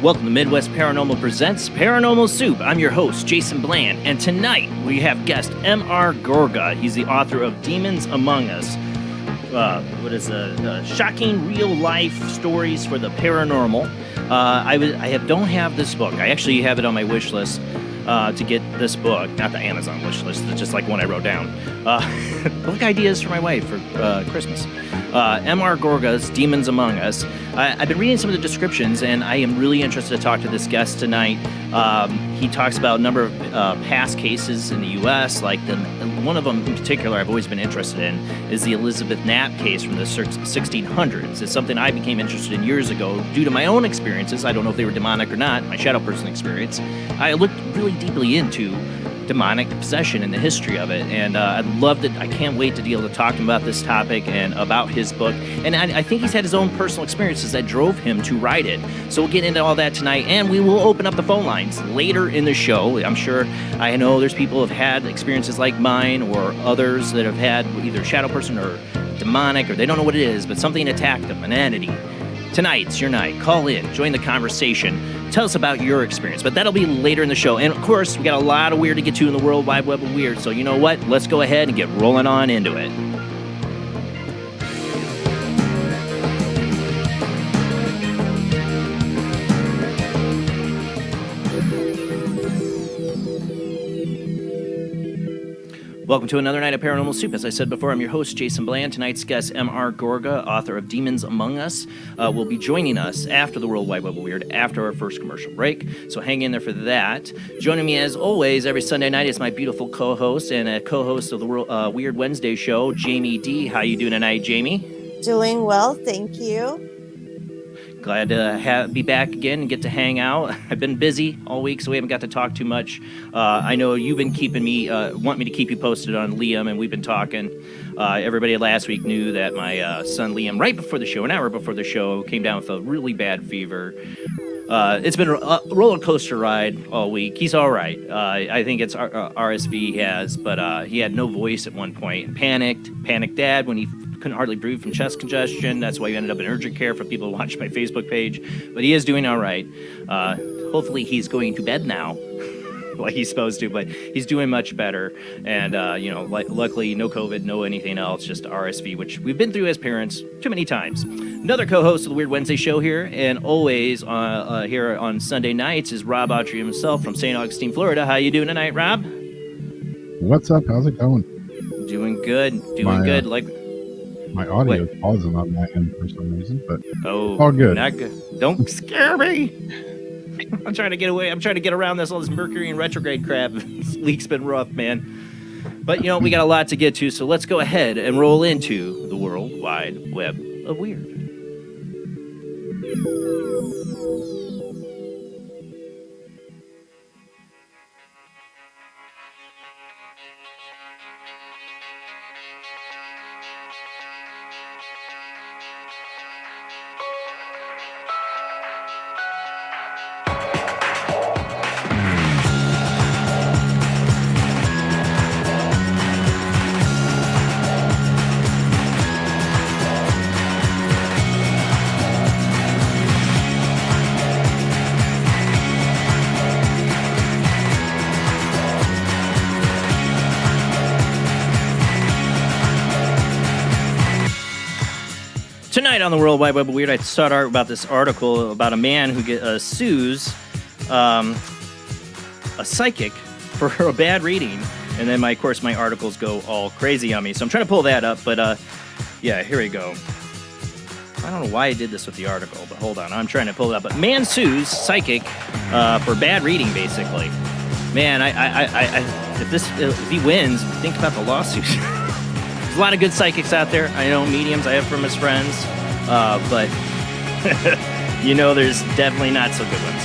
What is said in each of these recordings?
Welcome to Midwest Paranormal Presents Paranormal Soup. I'm your host, Jason Bland, and tonight we have guest MR Gorga. He's the author of Demons Among Us. Shocking real-life stories for the paranormal. I don't have this book. I actually have it on my wish list to get this book. Not the Amazon wish list. It's just like one I wrote down. Book ideas for my wife for Christmas. MR Gorga's Demons Among Us. I've been reading some of the descriptions, and I am really interested to talk to this guest tonight. He talks about a number of past cases in the U.S., like one of them in particular I've always been interested in is the Elizabeth Knapp case from the 1600s. It's something I became interested in years ago due to my own experiences. I don't know if they were demonic or not, my shadow person experience. I looked really deeply into demonic possession and the history of it, and I loved it. I can't wait to be able to talk to him about this topic and about his book, and I think he's had his own personal experiences that drove him to write it. So we'll get into all that tonight, and we will open up the phone lines later in the show. I'm sure, I know there's people who have had experiences like mine or others that have had either shadow person or demonic, or they don't know what it is, but something attacked them, an entity. Tonight's your night. Call in, join the conversation, tell us about your experience, but that'll be later in the show. And of course, we got a lot of weird to get to in the World Wide Web of Weird, so you know what? Let's go ahead and get rolling on into it. Welcome to another night of Paranormal Soup. As I said before, I'm your host, Jason Bland. Tonight's guest, MR Gorga, author of Demons Among Us, will be joining us after the World Wide Web of Weird, after our first commercial break. So hang in there for that. Joining me, as always, every Sunday night is my beautiful co-host and a co-host of the Weird Wednesday show, Jamie D. How you doing tonight, Jamie? Doing well, thank you. Glad to be back again and get to hang out. I've been busy all week, so we haven't got to talk too much. I know you've been keeping me, want me to keep you posted on Liam, and we've been talking. Everybody last week knew that my son Liam, right before the show, an hour before the show, came down with a really bad fever. It's been a roller coaster ride all week. He's all right. I think it's RSV he has, but he had no voice at one point and panicked dad when he couldn't hardly breathe from chest congestion. That's why he ended up in urgent care for people who watch my Facebook page. But he is doing all right. Hopefully he's going to bed now. like he's supposed to, but he's doing much better. And, luckily, no COVID, no anything else, just RSV, which we've been through as parents too many times. Another co-host of the Weird Wednesday show here, and always here on Sunday nights is Rob Autry himself from St. Augustine, Florida. How you doing tonight, Rob? What's up? How's it going? Doing good. Good. My audio is pausing on my end for some reason, but all good. Not good. Don't scare me. I'm trying to get away. I'm trying to get around all this Mercury and retrograde crap. This week's been rough, man. But we got a lot to get to, so let's go ahead and roll into the World Wide Web of Weird. Tonight on the World Wide Web of Weird, I sought out about this article about a man who sues a psychic for a bad reading, and then my articles go all crazy on me. So I'm trying to pull that up, but yeah, here we go. I don't know why I did this with the article, but hold on, I'm trying to pull it up. But man sues psychic for bad reading, basically. Man, if he wins, think about the lawsuit. There's a lot of good psychics out there. I know mediums I have from his friends, but there's definitely not so good ones.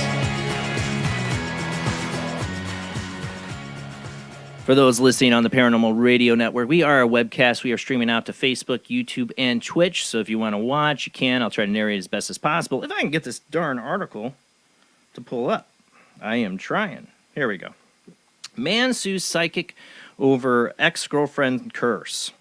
For those listening on the Paranormal Radio Network, we are a webcast. We are streaming out to Facebook, YouTube, and Twitch. So if you want to watch, you can. I'll try to narrate as best as possible. If I can get this darn article to pull up. I am trying. Here we go. Man sues psychic over ex-girlfriend curse.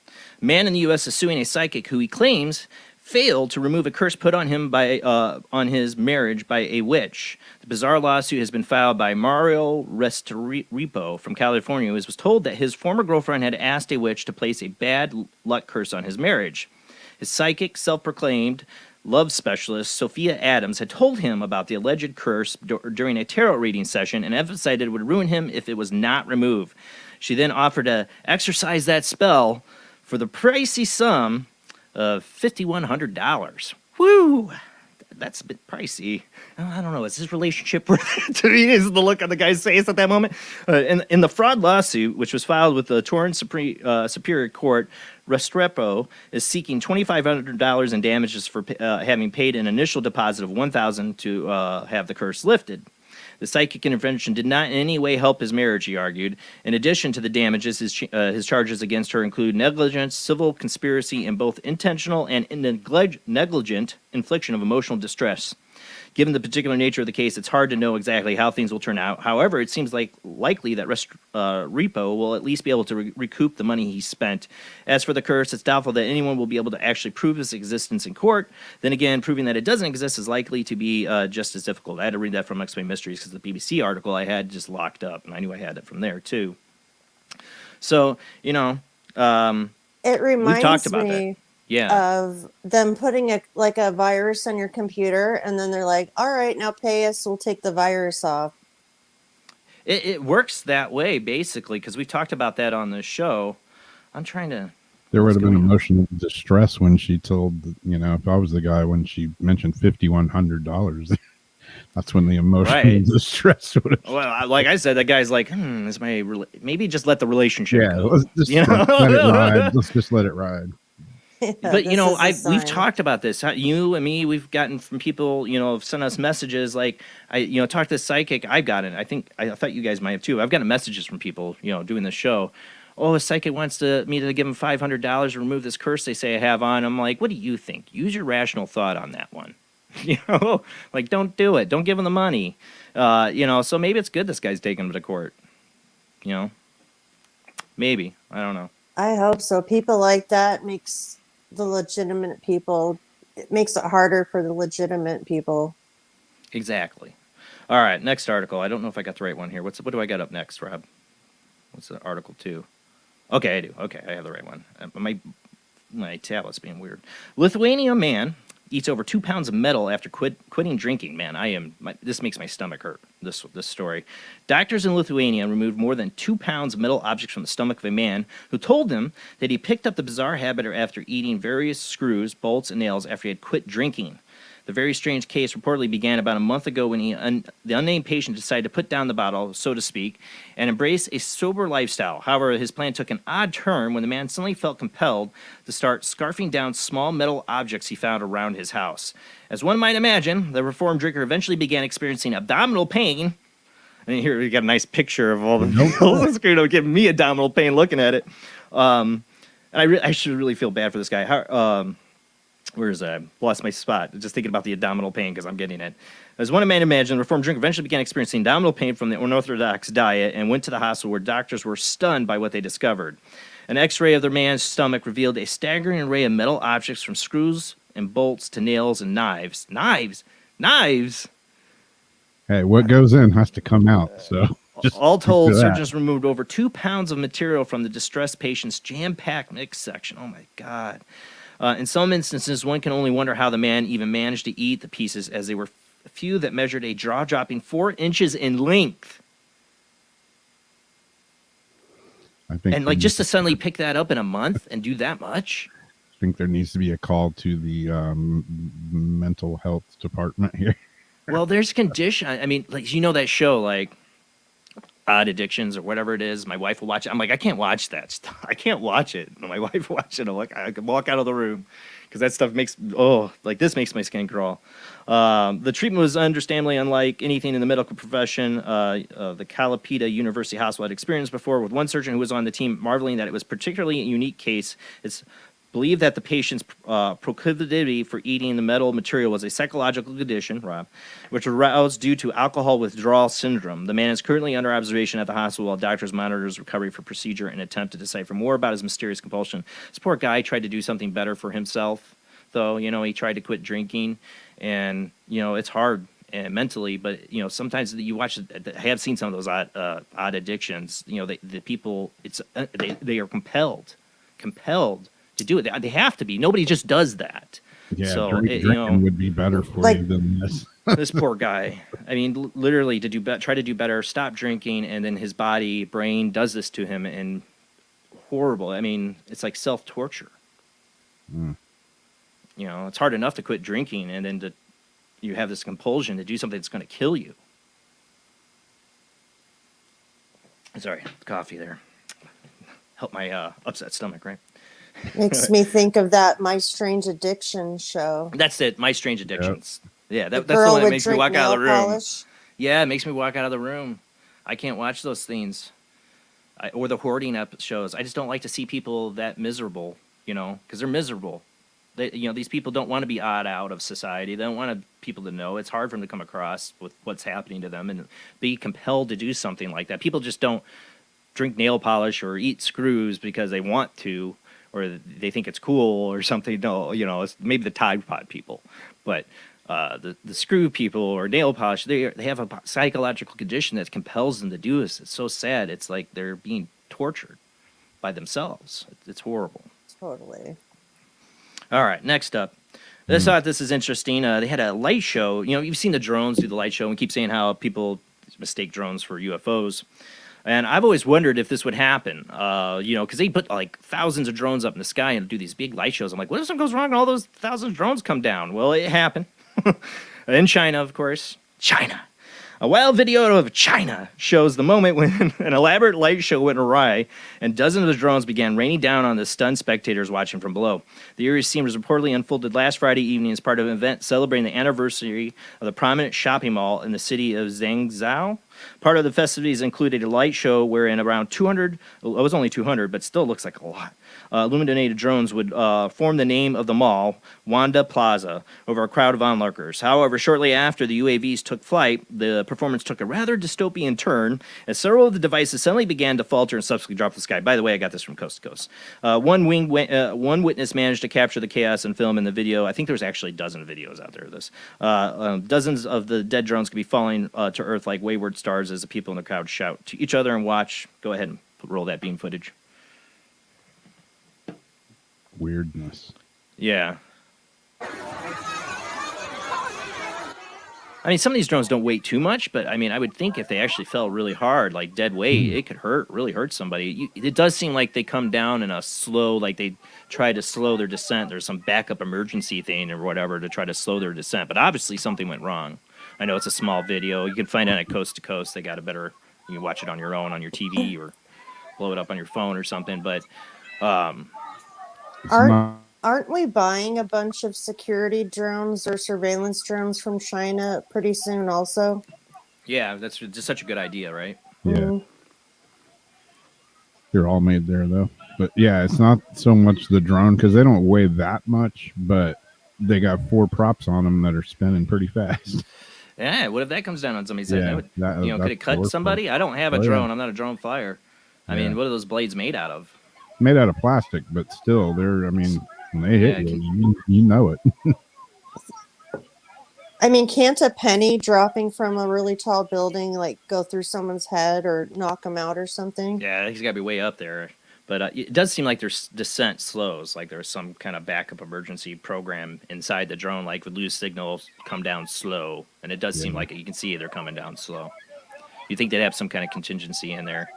Man in the U.S. is suing a psychic who he claims failed to remove a curse put on him on his marriage by a witch. The bizarre lawsuit has been filed by Mario Restrepo from California, who was told that his former girlfriend had asked a witch to place a bad luck curse on his marriage. His psychic, self-proclaimed love specialist, Sophia Adams, had told him about the alleged curse during a tarot reading session and emphasized it would ruin him if it was not removed. She then offered to exorcise that spell for the pricey sum of $5,100. Woo! That's a bit pricey. I don't know. Is his relationship worth it to me? Is the look on the guy's face at that moment? In the fraud lawsuit, which was filed with the Torrance Superior Court, Restrepo is seeking $2,500 in damages for having paid an initial deposit of $1,000 to have the curse lifted. The psychic intervention did not in any way help his marriage, he argued. In addition to the damages, his charges against her include negligence, civil conspiracy, and both intentional and negligent infliction of emotional distress. Given the particular nature of the case, it's hard to know exactly how things will turn out. However, it seems likely that Repo will at least be able to recoup the money he spent. As for the curse, it's doubtful that anyone will be able to actually prove its existence in court. Then again, proving that it doesn't exist is likely to be just as difficult. I had to read that from Explain Mysteries because the BBC article I had just locked up, and I knew I had it from there too. So, it reminds we've talked about me that. Yeah. of them putting a virus on your computer, and then they're like, all right, now pay us, we'll take the virus off. It works that way, basically, because we've talked about that on the show. I'm trying to... There would have been emotional distress when she told, if I was the guy, when she mentioned $5,100, that's when the emotional distress would have... Well, like I said, that guy's like, maybe just let the relationship go. Let's just let it ride. Let's just let it ride. Yeah, but we've talked about this. You and me, we've gotten from people, have sent us messages like, talk to this psychic. I've gotten. I thought you guys might have too. I've gotten messages from people, doing this show. Oh, a psychic wants me to give him $500 to remove this curse they say I have on. I'm like, what do you think? Use your rational thought on that one. Don't do it. Don't give him the money. So maybe it's good this guy's taking him to court. Maybe. I don't know. I hope so. People like that makes the legitimate people, it makes it harder for the legitimate people. Exactly. All right, next article. I don't know if I got the right one here. What do I got up next, Rob? What's the article 2? Okay, I do. Okay, I have the right one. My tablet's being weird. Lithuania man eats over 2 pounds of metal after quitting drinking. Man, this makes my stomach hurt, this story. Doctors in Lithuania removed more than 2 pounds of metal objects from the stomach of a man who told them that he picked up the bizarre habit after eating various screws, bolts, and nails after he had quit drinking. The very strange case reportedly began about a month ago when the unnamed patient decided to put down the bottle, so to speak, and embrace a sober lifestyle. However, his plan took an odd turn when the man suddenly felt compelled to start scarfing down small metal objects he found around his house. As one might imagine, the reformed drinker eventually began experiencing abdominal pain. And here we got a nice picture of all the pills. It's giving me abdominal pain looking at it. And I should really feel bad for this guy. Where's that? Lost my spot. Just thinking about the abdominal pain because I'm getting it. As one man imagined, the reformed drinker eventually began experiencing abdominal pain from the unorthodox diet and went to the hospital where doctors were stunned by what they discovered. An x-ray of the man's stomach revealed a staggering array of metal objects from screws and bolts to nails and knives. Knives! Hey, what goes in has to come out. So, all told, surgeons removed over 2 pounds of material from the distressed patient's jam-packed mix section. Oh, my God. In some instances, one can only wonder how the man even managed to eat the pieces, as they were a few that measured a jaw-dropping 4 inches in length. I think, and just to suddenly pick that up in a month and do that much. I think there needs to be a call to the mental health department here. Well, there's condition. I mean, that show, Odd Addictions or whatever it is. My wife will watch it. I'm like, I can't watch that stuff. I can't watch it. And my wife will watch it. I'm like, I can walk out of the room because that stuff makes my skin crawl. The treatment was understandably unlike anything in the medical profession the Kalapita University Hospital had experienced before, with one surgeon who was on the team marveling that it was particularly a unique case. It's believed that the patient's proclivity for eating the metal material was a psychological condition, Rob, which arose due to alcohol withdrawal syndrome. The man is currently under observation at the hospital while doctors monitor his recovery for procedure and attempt to decipher more about his mysterious compulsion. This poor guy tried to do something better for himself, though. He tried to quit drinking, and, it's hard mentally, but, sometimes you watch, I have seen some of those odd addictions, the people, they are compelled to do it. They have to be. Nobody just does that. Yeah, so drinking would be better for you than this. This poor guy. I mean, literally to try to do better, stop drinking, and then his brain does this to him, and horrible. I mean, it's like self-torture. It's hard enough to quit drinking, and then you have this compulsion to do something that's going to kill you. Sorry, coffee there. Help my upset stomach, right? Makes me think of that My Strange Addiction show. That's it, My Strange Addictions. Yep. Yeah, that's the one that makes me walk out of the room. Polish. Yeah, it makes me walk out of the room. I can't watch those things. Or the hoarding shows. I just don't like to see people that miserable, because they're miserable. These people don't want to be odd out of society. They don't want people to know. It's hard for them to come across with what's happening to them and be compelled to do something like that. People just don't drink nail polish or eat screws because they want to, or they think it's cool or something. No, it's maybe the Tide Pod people, but the screw people or nail polish, they have a psychological condition that compels them to do this. It's so sad. It's like they're being tortured by themselves. It's horrible. Totally. All right, next up. I thought this is interesting. They had a light show. You've seen the drones do the light show and keep saying how people mistake drones for UFOs. And I've always wondered if this would happen, because they put thousands of drones up in the sky and do these big light shows. I'm like, what if something goes wrong and all those thousands of drones come down? Well, it happened. In China, of course. China. A wild video of China shows the moment when an elaborate light show went awry and dozens of drones began raining down on the stunned spectators watching from below. The eerie scene was reportedly unfolded last Friday evening as part of an event celebrating the anniversary of the prominent shopping mall in the city of Zhangzhou. Part of the festivities included a light show wherein around 200, well, it was only 200, but still looks like a lot, illuminated drones would form the name of the mall, Wanda Plaza, over a crowd of onlookers. However, shortly after the UAVs took flight, the performance took a rather dystopian turn as several of the devices suddenly began to falter and subsequently drop from the sky. By the way, I got this from Coast to Coast. One witness managed to capture the chaos and film in the video. I think there's actually a dozen videos out there of this. Dozens of the dead drones could be falling to Earth like wayward stars as the people in the crowd shout to each other and watch. Go ahead and roll that beam footage. Weirdness. Yeah. I mean, some of these drones don't weigh too much, but I mean, I would think if they actually fell really hard, like dead weight, it could really hurt somebody. It does seem like they come down in a slow, like they try to slow their descent. There's some backup emergency thing or whatever to try to slow their descent, but obviously something went wrong. I know it's a small video. You can find it at Coast to Coast. They got a better, you can watch it on your own, on your TV, or blow it up on your phone or something, but aren't we buying a bunch of security drones or surveillance drones from China pretty soon also? yeah, that's just such a good idea, right? Yeah. Mhm. They're all made there, though. But yeah, it's not so much the drone because they don't weigh that much, but they got 4 props on them that are spinning pretty fast. Yeah, what if that comes down on somebody's head? Yeah, That would, could it cut somebody? I don't have a Oh, yeah. drone. I'm not a drone flyer. I Yeah. mean, what are those blades made out of? Made out of plastic, but still, they're, I mean, when they hit Yeah, you know it. I mean, can't a penny dropping from a really tall building like go through someone's head or knock them out or something? Yeah, he's got to be way up there. But it does seem like their descent slows, like there's some kind of backup emergency program inside the drone, like with lose signals, come down slow. And it does seem like you can see they're coming down slow. You think they'd have some kind of contingency in there.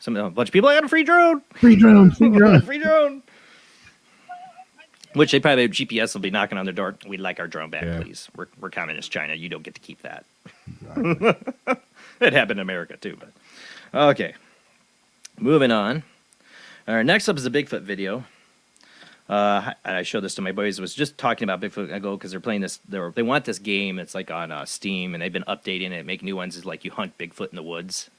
A bunch of people, I got a free drone! Free drone, free drone. Free drone! Which they probably have GPS will be knocking on their door. We'd like our drone back, please. We're communist China. You don't get to keep that. Exactly. It happened in America too, but okay. Moving on. All right, next up is a Bigfoot video. I showed this to my boys. I was just talking about Bigfoot ago because they're playing this. They want this game. It's like on Steam, and they've been updating it, making new ones. Is like you hunt Bigfoot in the woods,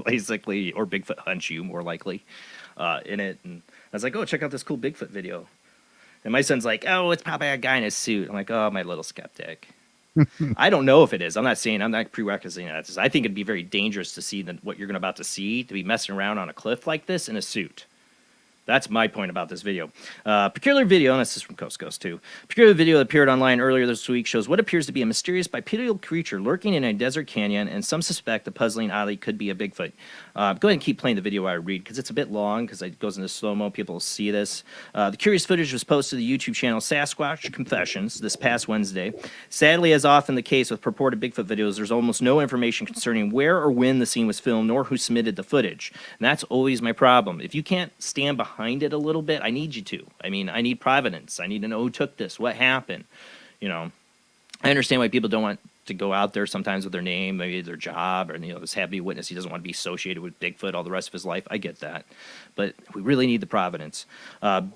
basically, or Bigfoot hunts you, more likely, in it. And I was like, oh, check out this cool Bigfoot video. And my son's like, oh, it's probably a guy in a suit. I'm like, oh, my little skeptic. I don't know if it is. I'm not prerequisiting that. I think it'd be very dangerous to see what you're about to see, to be messing around on a cliff like this in a suit. That's my point about this video. Peculiar video, and this is from Coast to Coast too. Peculiar video that appeared online earlier this week shows what appears to be a mysterious bipedal creature lurking in a desert canyon, and some suspect the puzzling oddly could be a Bigfoot. Go ahead and keep playing the video while I read, because it's a bit long, because it goes into slow-mo. People will see this. The curious footage was posted to the YouTube channel Sasquatch Confessions this past Wednesday. Sadly, as often the case with purported Bigfoot videos, there's almost no information concerning where or when the scene was filmed, nor who submitted the footage. And that's always my problem. If you can't stand behind it a little bit, I need you to. I mean, I need provenance. I need to know who took this, what happened. You know, I understand why people don't want to go out there sometimes with their name, maybe their job, or this happy witness. He doesn't want to be associated with Bigfoot all the rest of his life. I get that, but we really need the provenance.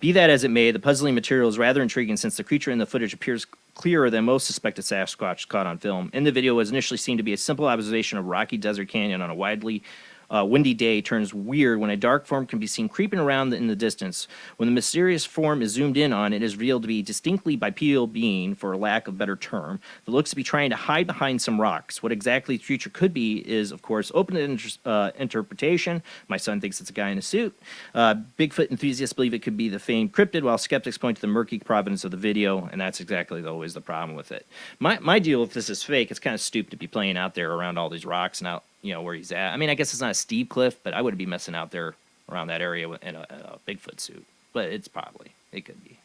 Be that as it may, the puzzling material is rather intriguing since the creature in the footage appears clearer than most suspected Sasquatch caught on film. In the video, was initially seen to be a simple observation of rocky desert canyon on a widely windy day turns weird when a dark form can be seen creeping around in the distance. When the mysterious form is zoomed in on, it is revealed to be distinctly bipedal being, for lack of a better term, that looks to be trying to hide behind some rocks. What exactly the creature could be is, of course, open to interpretation. My son thinks it's a guy in a suit. Bigfoot enthusiasts believe it could be the famed cryptid, while skeptics point to the murky provenance of the video, and that's exactly always the problem with it. My deal, if this is fake, it's kind of stupid to be playing out there around all these rocks and out, where he's at. I mean, I guess it's not a steep cliff, but I wouldn't be messing out there around that area in a Bigfoot suit. But it could be.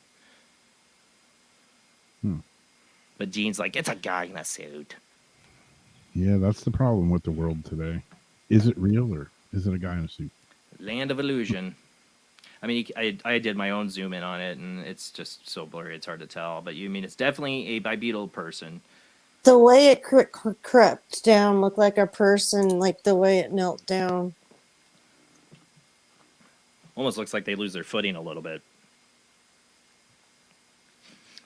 But Gene's like, it's a guy in a suit. Yeah, that's the problem with the world today. Is it real or is it a guy in a suit? Land of illusion. I mean, I did my own zoom in on it, and it's just so blurry, it's hard to tell. But it's definitely a bipedal person. The way it crept down looked like a person, like the way it knelt down. Almost looks like they lose their footing a little bit.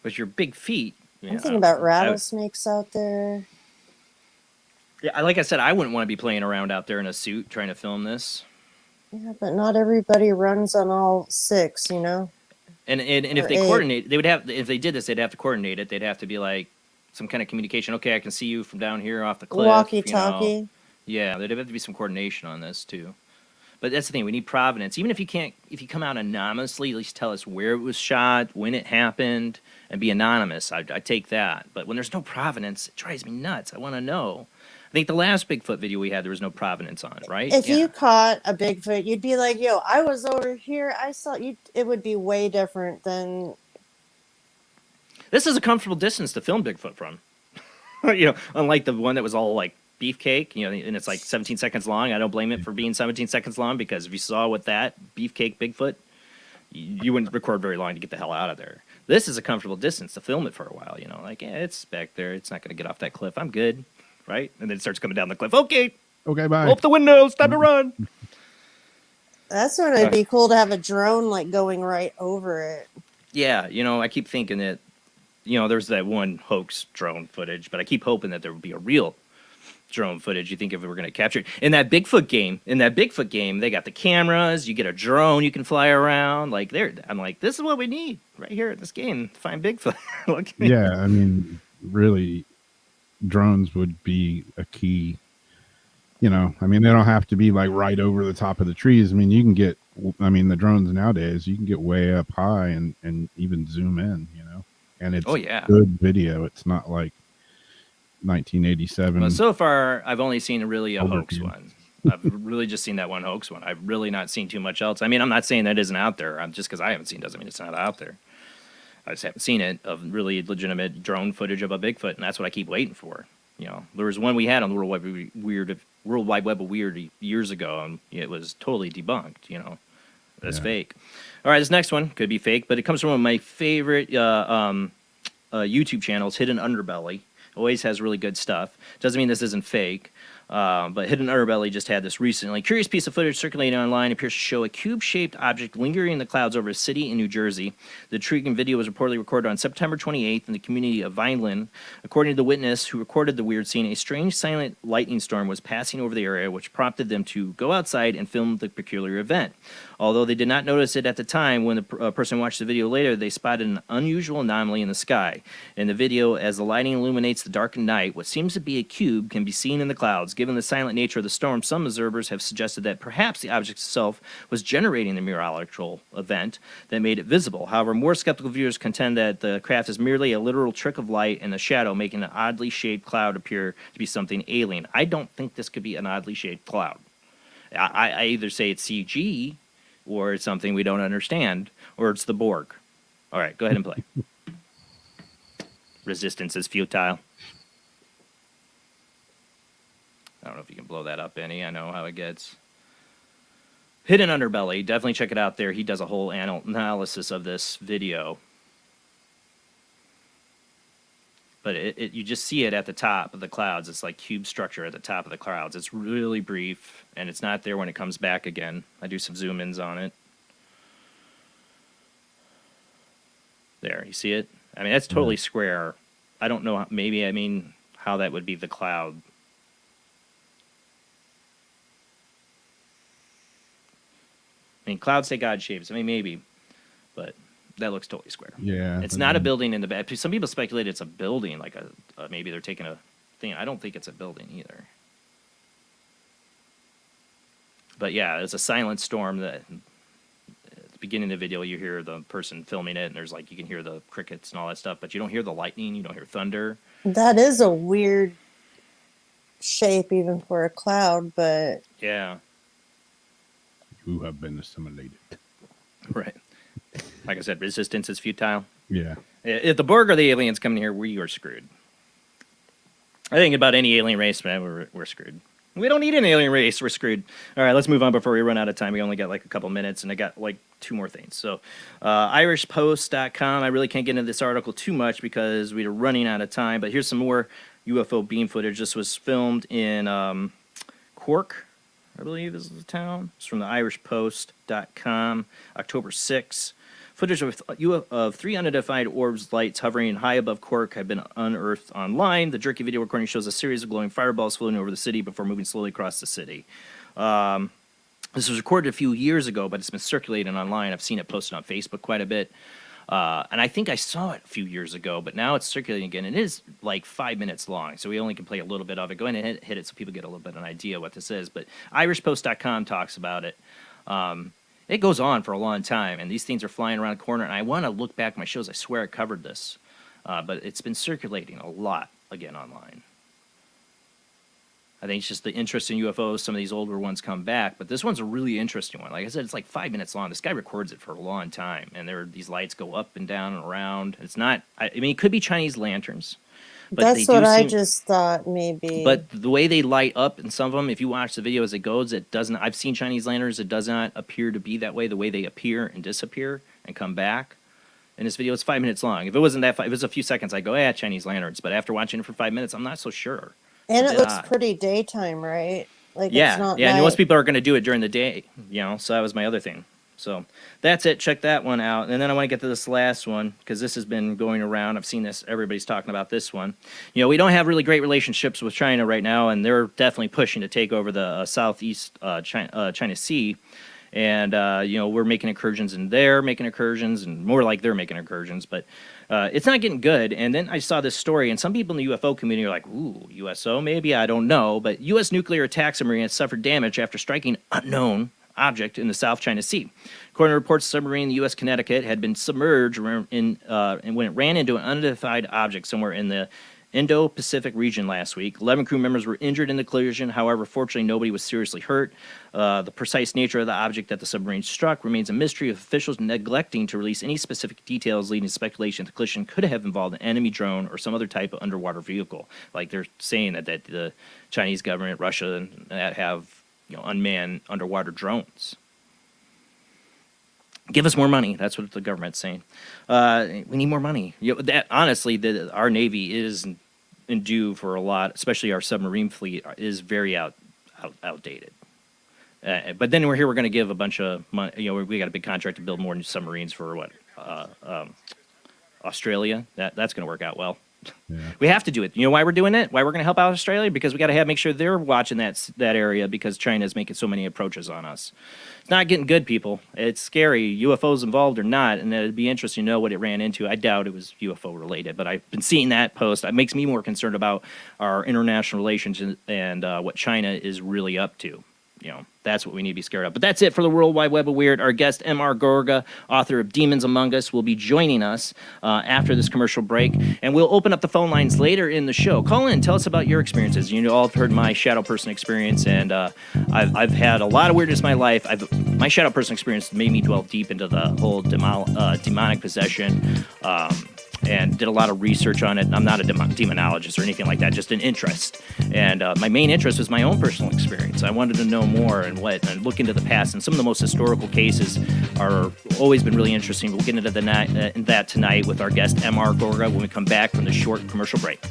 With your big feet. I'm thinking about rattlesnakes out there. Yeah, like I said, I wouldn't want to be playing around out there in a suit trying to film this. Yeah, but not everybody runs on all six, you know, And if or they eight. coordinate, they would have. If they did this, they'd have to coordinate it. They'd have to be like some kind of communication. Okay, I can see you from down here off the cliff. You know, Walkie-talkie. yeah, there'd have to be some coordination on this too. But that's the thing. We need provenance. Even if you can't, if you come out anonymously, at least tell us where it was shot, when it happened, and be anonymous. I take that. But when there's no provenance, it drives me nuts. I want to know. I think the last Bigfoot video we had, there was no provenance on it, right? If Yeah. you caught a Bigfoot, you'd be like, "Yo, I was over here. I saw you." It would be way different than. This is a comfortable distance to film Bigfoot from. You know, unlike the one that was all like beefcake, you know, and it's like 17 seconds long. I don't blame it for being 17 seconds long because if you saw with that beefcake Bigfoot, you wouldn't record very long to get the hell out of there. This is a comfortable distance to film it for a while, you know, like, yeah, it's back there. It's not going to get off that cliff. I'm good, right? And then it starts coming down the cliff. Okay, bye. open the windows. Time to run. That's when it'd be cool to have a drone like going right over it. Yeah, you know, I keep thinking that, you know, there's that one hoax drone footage, but I keep hoping that there would be a real drone footage. You think if we were going to capture it in that Bigfoot game, they got the cameras, you get a drone, you can fly around like there. I'm like, this is what we need right here in this game to find Bigfoot. Yeah. I mean, really drones would be a key, you know, I mean, they don't have to be like right over the top of the trees. I mean, you can get, I mean, the drones nowadays, you can get way up high and even zoom in, you know, and it's good video. It's not like 1987. Well, so far, I've only seen really a hoax overview. one. I've really just seen that one hoax one. I've really not seen too much else. I mean, I'm not saying that isn't out there. Just because I haven't seen doesn't mean it's not out there. I just haven't seen it of really legitimate drone footage of a Bigfoot, and that's what I keep waiting for. You know, there was one we had on the World Wide Web of Weird years ago, and it was totally debunked. You know, that's fake. All right, this next one could be fake, but it comes from one of my favorite YouTube channels, Hidden Underbelly. Always has really good stuff. Doesn't mean this isn't fake. But Hidden Underbelly just had this recently. Curious piece of footage circulating online appears to show a cube-shaped object lingering in the clouds over a city in New Jersey. The intriguing video was reportedly recorded on September 28th in the community of Vineland. According to the witness who recorded the weird scene, a strange silent lightning storm was passing over the area, which prompted them to go outside and film the peculiar event. Although they did not notice it at the time, when the person watched the video later, they spotted an unusual anomaly in the sky. In the video, as the lighting illuminates the darkened night, what seems to be a cube can be seen in the clouds. Given the silent nature of the storm, some observers have suggested that perhaps the object itself was generating the meteorological event that made it visible. However, more skeptical viewers contend that the craft is merely a literal trick of light and a shadow, making an oddly shaped cloud appear to be something alien. I don't think this could be an oddly shaped cloud. I either say it's CG, or it's something we don't understand, or it's the Borg. All right, go ahead and play. Resistance is futile. I don't know if you can blow that up any. I know how it gets. Hidden Underbelly. Definitely check it out there. He does a whole analysis of this video. But you just see it at the top of the clouds. It's like cube structure at the top of the clouds. It's really brief, and it's not there when it comes back again. I do some zoom-ins on it. There, you see it? I mean, that's totally square. I don't know, maybe, I mean, how that would be the cloud. I mean, clouds take odd shapes. I mean, maybe, but that looks totally square. Yeah. It's not a building in the back. Some people speculate it's a building, like maybe they're taking a thing. I don't think it's a building either. But yeah, it's a silent storm that at the beginning of the video you hear the person filming it, and there's like you can hear the crickets and all that stuff, but you don't hear the lightning, you don't hear thunder. That is a weird shape even for a cloud, but Yeah. Who have been assimilated. Right. Like I said, resistance is futile. Yeah. If the Borg or the aliens come in here, we are screwed. I think about any alien race, man, we're screwed. We don't need an alien race. We're screwed. All right, let's move on before we run out of time. We only got like a couple minutes, and I got like two more things. So, irishpost.com. I really can't get into this article too much because we're running out of time, but here's some more UFO beam footage. This was filmed in Cork, I believe is the town. It's from the irishpost.com, October 6th. Footage of 3 unidentified orbs lights hovering high above Cork have been unearthed online. The jerky video recording shows a series of glowing fireballs floating over the city before moving slowly across the city. This was recorded a few years ago, but it's been circulating online. I've seen it posted on Facebook quite a bit. And I think I saw it a few years ago, but now it's circulating again. And it is like 5 minutes long, so we only can play a little bit of it. Go ahead and hit it so people get a little bit of an idea what this is. But IrishPost.com talks about it. It goes on for a long time, and these things are flying around the corner. And I want to look back at my shows. I swear I covered this, but it's been circulating a lot again online. I think it's just the interest in UFOs. Some of these older ones come back, but this one's a really interesting one. Like I said, it's like 5 minutes long. This guy records it for a long time, and these lights go up and down and around. It's not. I mean, it could be Chinese lanterns. But that's what I just thought, maybe. But the way they light up in some of them, if you watch the video as it goes, it doesn't. I've seen Chinese lanterns. It does not appear to be that way. The way they appear and disappear and come back. In this video, it's 5 minutes long. If it wasn't that, if it was a few seconds, I go, Chinese lanterns. But after watching it for 5 minutes, I'm not so sure. And it looks pretty daytime, right? Like yeah, it's not yeah. night. And most people are going to do it during the day, So that was my other thing. So that's it. Check that one out. And then I want to get to this last one because this has been going around. I've seen this. Everybody's talking about this one. We don't have really great relationships with China right now, and they're definitely pushing to take over the southeast China Sea. And, we're making incursions, and they're making incursions, and more like they're making incursions. But it's not getting good. And then I saw this story, and some people in the UFO community are like, ooh, USO, maybe, I don't know. But U.S. nuclear attack submarine has suffered damage after striking unknown object in the South China Sea. According to reports, the submarine in the U.S. Connecticut had been submerged and when it ran into an unidentified object somewhere in the Indo-Pacific region last week. 11 crew members were injured in the collision. However, fortunately, nobody was seriously hurt. The precise nature of the object that the submarine struck remains a mystery, with officials neglecting to release any specific details, leading to speculation that the collision could have involved an enemy drone or some other type of underwater vehicle. Like they're saying that the Chinese government, Russia, and that have unmanned underwater drones. Give us more money. That's what the government's saying. We need more money. Honestly, our Navy is in due for a lot, especially our submarine fleet is very outdated. But then we're going to give a bunch of money. We got a big contract to build more new submarines for Australia. That's going to work out well. Yeah. We have to do it. You know why we're doing it? Why we're going to help out Australia? Because we got to make sure they're watching that area, because China is making so many approaches on us. It's not getting good, people. It's scary. UFOs involved or not, and it'd be interesting to know what it ran into. I doubt it was UFO related, but I've been seeing that post. It makes me more concerned about our international relations and what China is really up to. That's what we need to be scared of. But that's it for the World Wide Web of Weird. Our guest, MR Gorga, author of Demons Among Us, will be joining us after this commercial break. And we'll open up the phone lines later in the show. Call in. Tell us about your experiences. You all have heard my shadow person experience, and I've had a lot of weirdness in my life. My shadow person experience made me dwell deep into the whole demonic possession. And did a lot of research on it. I'm not a demonologist or anything like that, just an interest. And my main interest was my own personal experience. I wanted to know more and look into the past. And some of the most historical cases are always been really interesting. We'll get into that tonight with our guest, MR Gorga, when we come back from the short commercial break.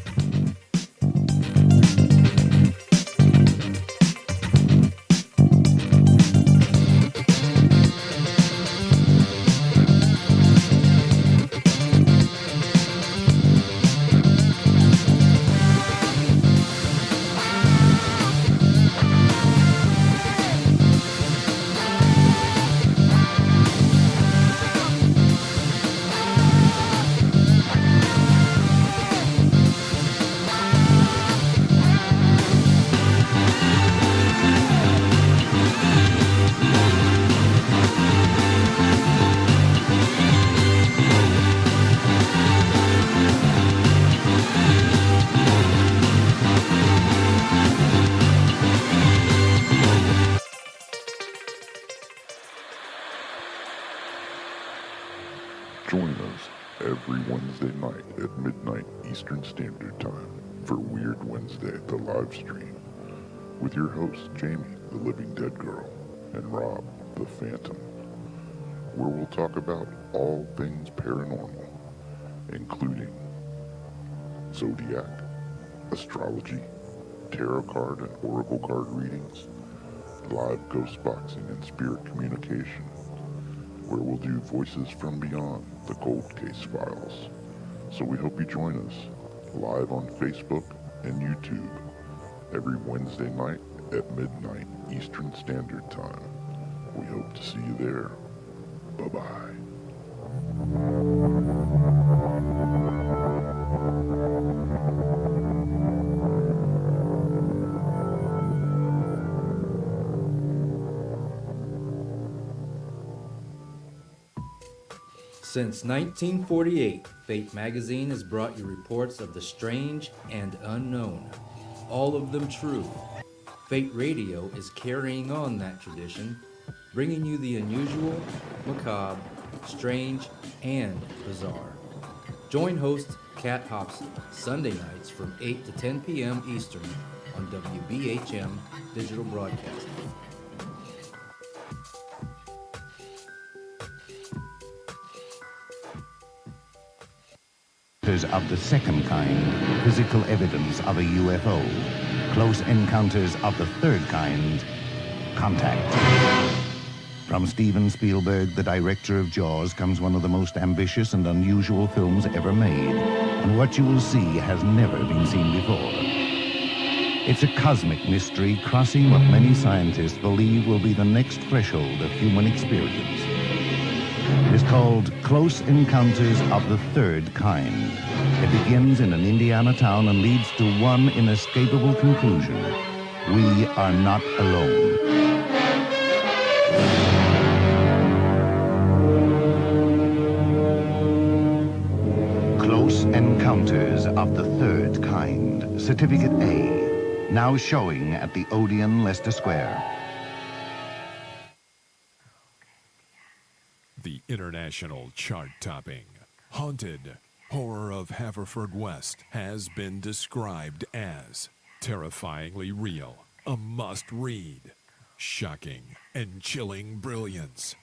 Join us every Wednesday night at midnight Eastern Standard Time for Weird Wednesday, the live stream, with your hosts Jamie, the Living Dead Girl, and Rob, the Phantom, where we'll talk about all things paranormal, including zodiac, astrology, tarot card and oracle card readings, live ghost boxing and spirit communication, where we'll do Voices from Beyond, the Cold Case Files. So we hope you join us live on Facebook and YouTube every Wednesday night at midnight Eastern Standard Time. We hope to see you there. Bye-bye. Since 1948, Fate magazine has brought you reports of the strange and unknown, all of them true. Fate Radio is carrying on that tradition, bringing you the unusual, macabre, strange, and bizarre. Join host Kat Hobson Sunday nights from 8 to 10 p.m. Eastern on WBHM Digital Broadcasting. Of the second kind, physical evidence of a UFO. Close encounters of the third kind, contact. From Steven Spielberg, the director of Jaws, comes one of the most ambitious and unusual films ever made. And what you will see has never been seen before. It's a cosmic mystery crossing what many scientists believe will be the next threshold of human experience. It is called Close Encounters of the Third Kind. It begins in an Indiana town and leads to one inescapable conclusion. We are not alone. Close Encounters of the Third Kind. Certificate A. Now showing at the Odeon, Leicester Square. The international chart-topping, Haunted Horror of Haverfordwest has been described as terrifyingly real, a must-read, shocking and chilling brilliance,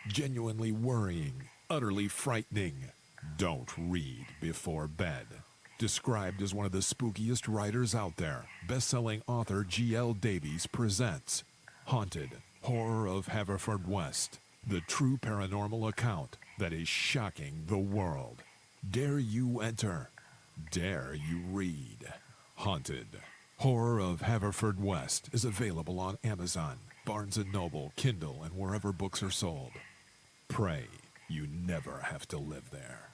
genuinely worrying, utterly frightening. Don't read before bed. Described as one of the spookiest writers out there, best-selling author G.L. Davies presents Haunted Horror of Haverfordwest. The true paranormal account that is shocking the world. Dare you enter? Dare you read? Haunted Horror of Haverfordwest is available on Amazon, Barnes & Noble, Kindle, and wherever books are sold. Pray you never have to live there.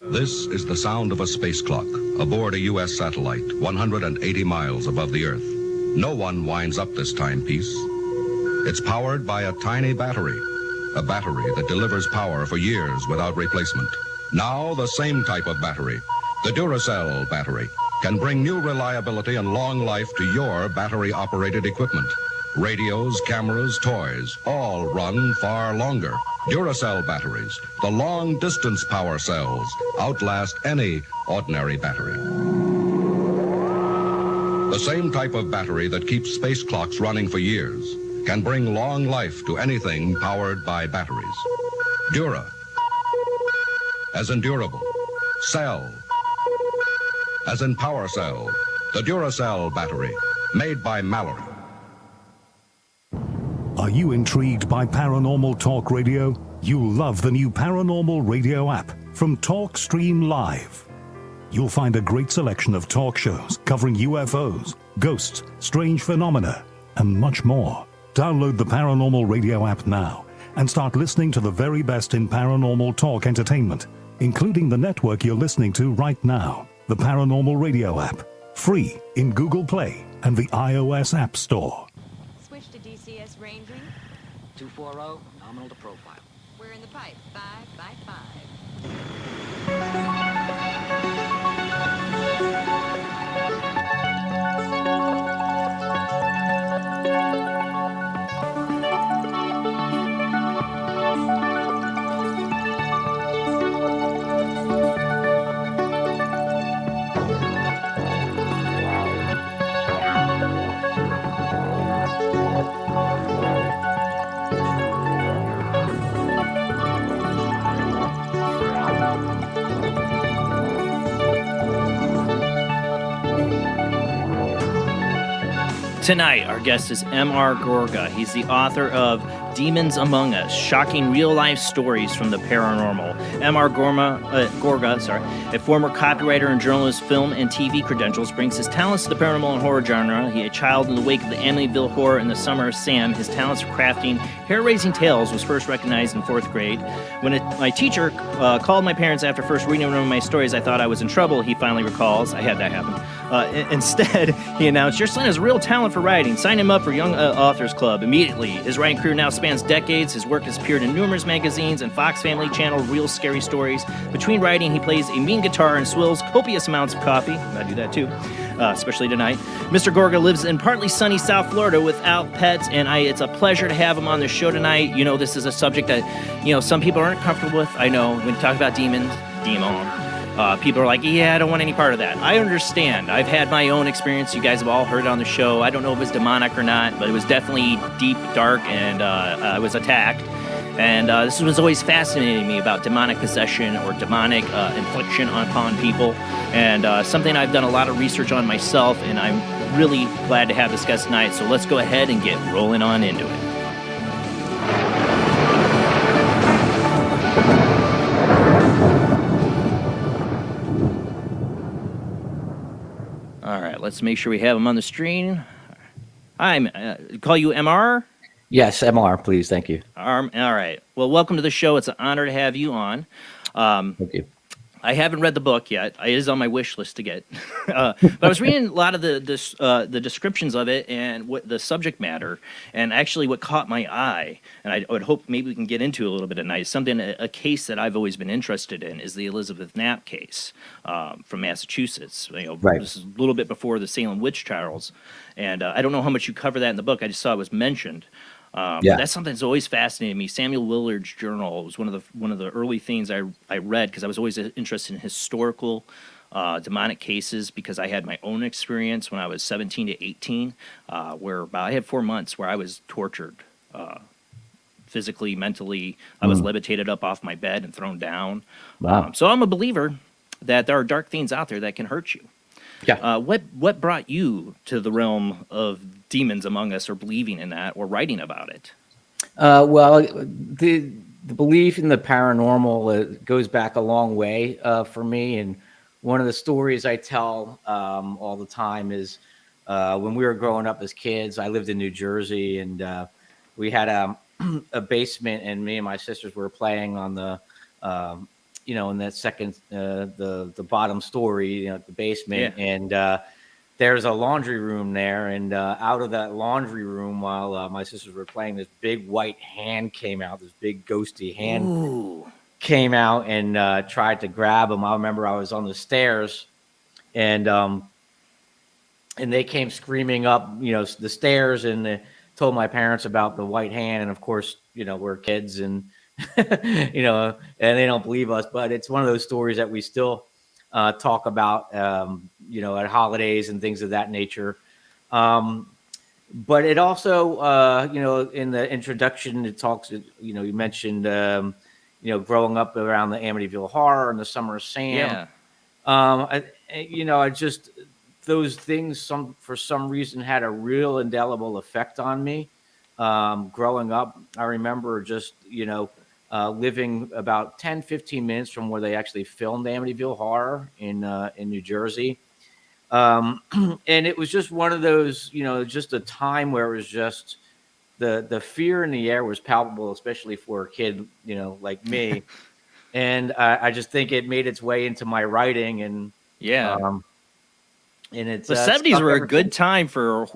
This is the sound of a space clock aboard a U.S. satellite 180 miles above the Earth. No one winds up this timepiece. It's powered by a tiny battery, a battery that delivers power for years without replacement. Now the same type of battery, the Duracell battery, can bring new reliability and long life to your battery-operated equipment. Radios, cameras, toys, all run far longer. Duracell batteries, the long-distance power cells, outlast any ordinary battery. The same type of battery that keeps space clocks running for years can bring long life to anything powered by batteries. Dura, as in durable. Cell, as in power cell. The Duracell battery, made by Mallory. Are you intrigued by Paranormal Talk Radio? You'll love the new Paranormal Radio app from Talkstream Live. You'll find a great selection of talk shows covering UFOs, ghosts, strange phenomena, and much more. Download the Paranormal Radio app now and start listening to the very best in paranormal talk entertainment, including the network you're listening to right now, the Paranormal Radio app, free in Google Play and the iOS App Store. Switch to DCS ranging. 240, nominal to profile. We're in the pipe. 5 by 5. Tonight, our guest is MR Gorga. He's the author of Demons Among Us, shocking real-life stories from the paranormal. MR Gorga, a former copywriter and journalist, film and TV credentials, brings his talents to the paranormal and horror genre. He a child in the wake of the Amityville Horror and the Summer of Sam. His talents for crafting hair-raising tales was first recognized in 4th grade. When my teacher called my parents after first reading one of my stories, I thought I was in trouble, he finally recalls. I had that happen. Instead, he announced, "Your son has real talent for writing. Sign him up for Young Authors Club immediately." His writing career now spans decades. His work has appeared in numerous magazines and Fox Family Channel Real Scary Stories. Between writing, he plays a mean guitar and swills copious amounts of coffee. I do that too, especially tonight. Mr. Gorga lives in partly sunny South Florida without pets, and it's a pleasure to have him on the show tonight. You know, this is a subject that, some people aren't comfortable with. I know, when you talk about demons, people are like, yeah, I don't want any part of that. I understand. I've had my own experience. You guys have all heard it on the show. I don't know if it was demonic or not, but it was definitely deep, dark, and I was attacked. And this was always fascinating me about demonic possession or demonic infliction upon people. And something I've done a lot of research on myself, and I'm really glad to have this guest tonight. So let's go ahead and get rolling on into it. All right, let's make sure we have him on the screen. Hi, call you MR? Yes, MR, please. Thank you. All right. Well, welcome to the show. It's an honor to have you on. Thank you. I haven't read the book yet. It is on my wish list to get. But I was reading a lot of the descriptions of it and what the subject matter, and actually what caught my eye, and I would hope maybe we can get into a little bit tonight. A case that I've always been interested in is the Elizabeth Knapp case from Massachusetts. Right. This is a little bit before the Salem witch trials, and I don't know how much you cover that in the book. I just saw it was mentioned. But that's something that's always fascinated me. Samuel Willard's journal was one of the early things I read, because I was always interested in historical demonic cases, because I had my own experience when I was 17 to 18, where I had 4 months where I was tortured physically, mentally. I was levitated up off my bed and thrown down. Wow. So I'm a believer that there are dark things out there that can hurt you. Yeah. What brought you to the realm of demons among us, or believing in that, or writing about it? Well, the belief in the paranormal goes back a long way for me. And one of the stories I tell all the time is when we were growing up as kids. I lived in New Jersey, and we had a basement, and me and my sisters were playing on the in that second, the bottom story, the basement, and there's a laundry room there, and out of that laundry room, while my sisters were playing, this big white hand came out. This big ghosty hand came out and tried to grab him. I remember I was on the stairs, and they came screaming up, the stairs, and told my parents about the white hand. And of course, we're kids, and and they don't believe us, but it's one of those stories that we still talk about, at holidays and things of that nature. But it also, in the introduction, it talks, you mentioned, growing up around the Amityville Horror and the Summer of Sam. I just, those things, for some reason, had a real indelible effect on me. Growing up, I remember just, living about 10, 15 minutes from where they actually filmed Amityville Horror in New Jersey. And it was just one of those, just a time where it was just the fear in the air was palpable, especially for a kid, like me. And I just think it made its way into my writing. And and it's the 70s were a good time for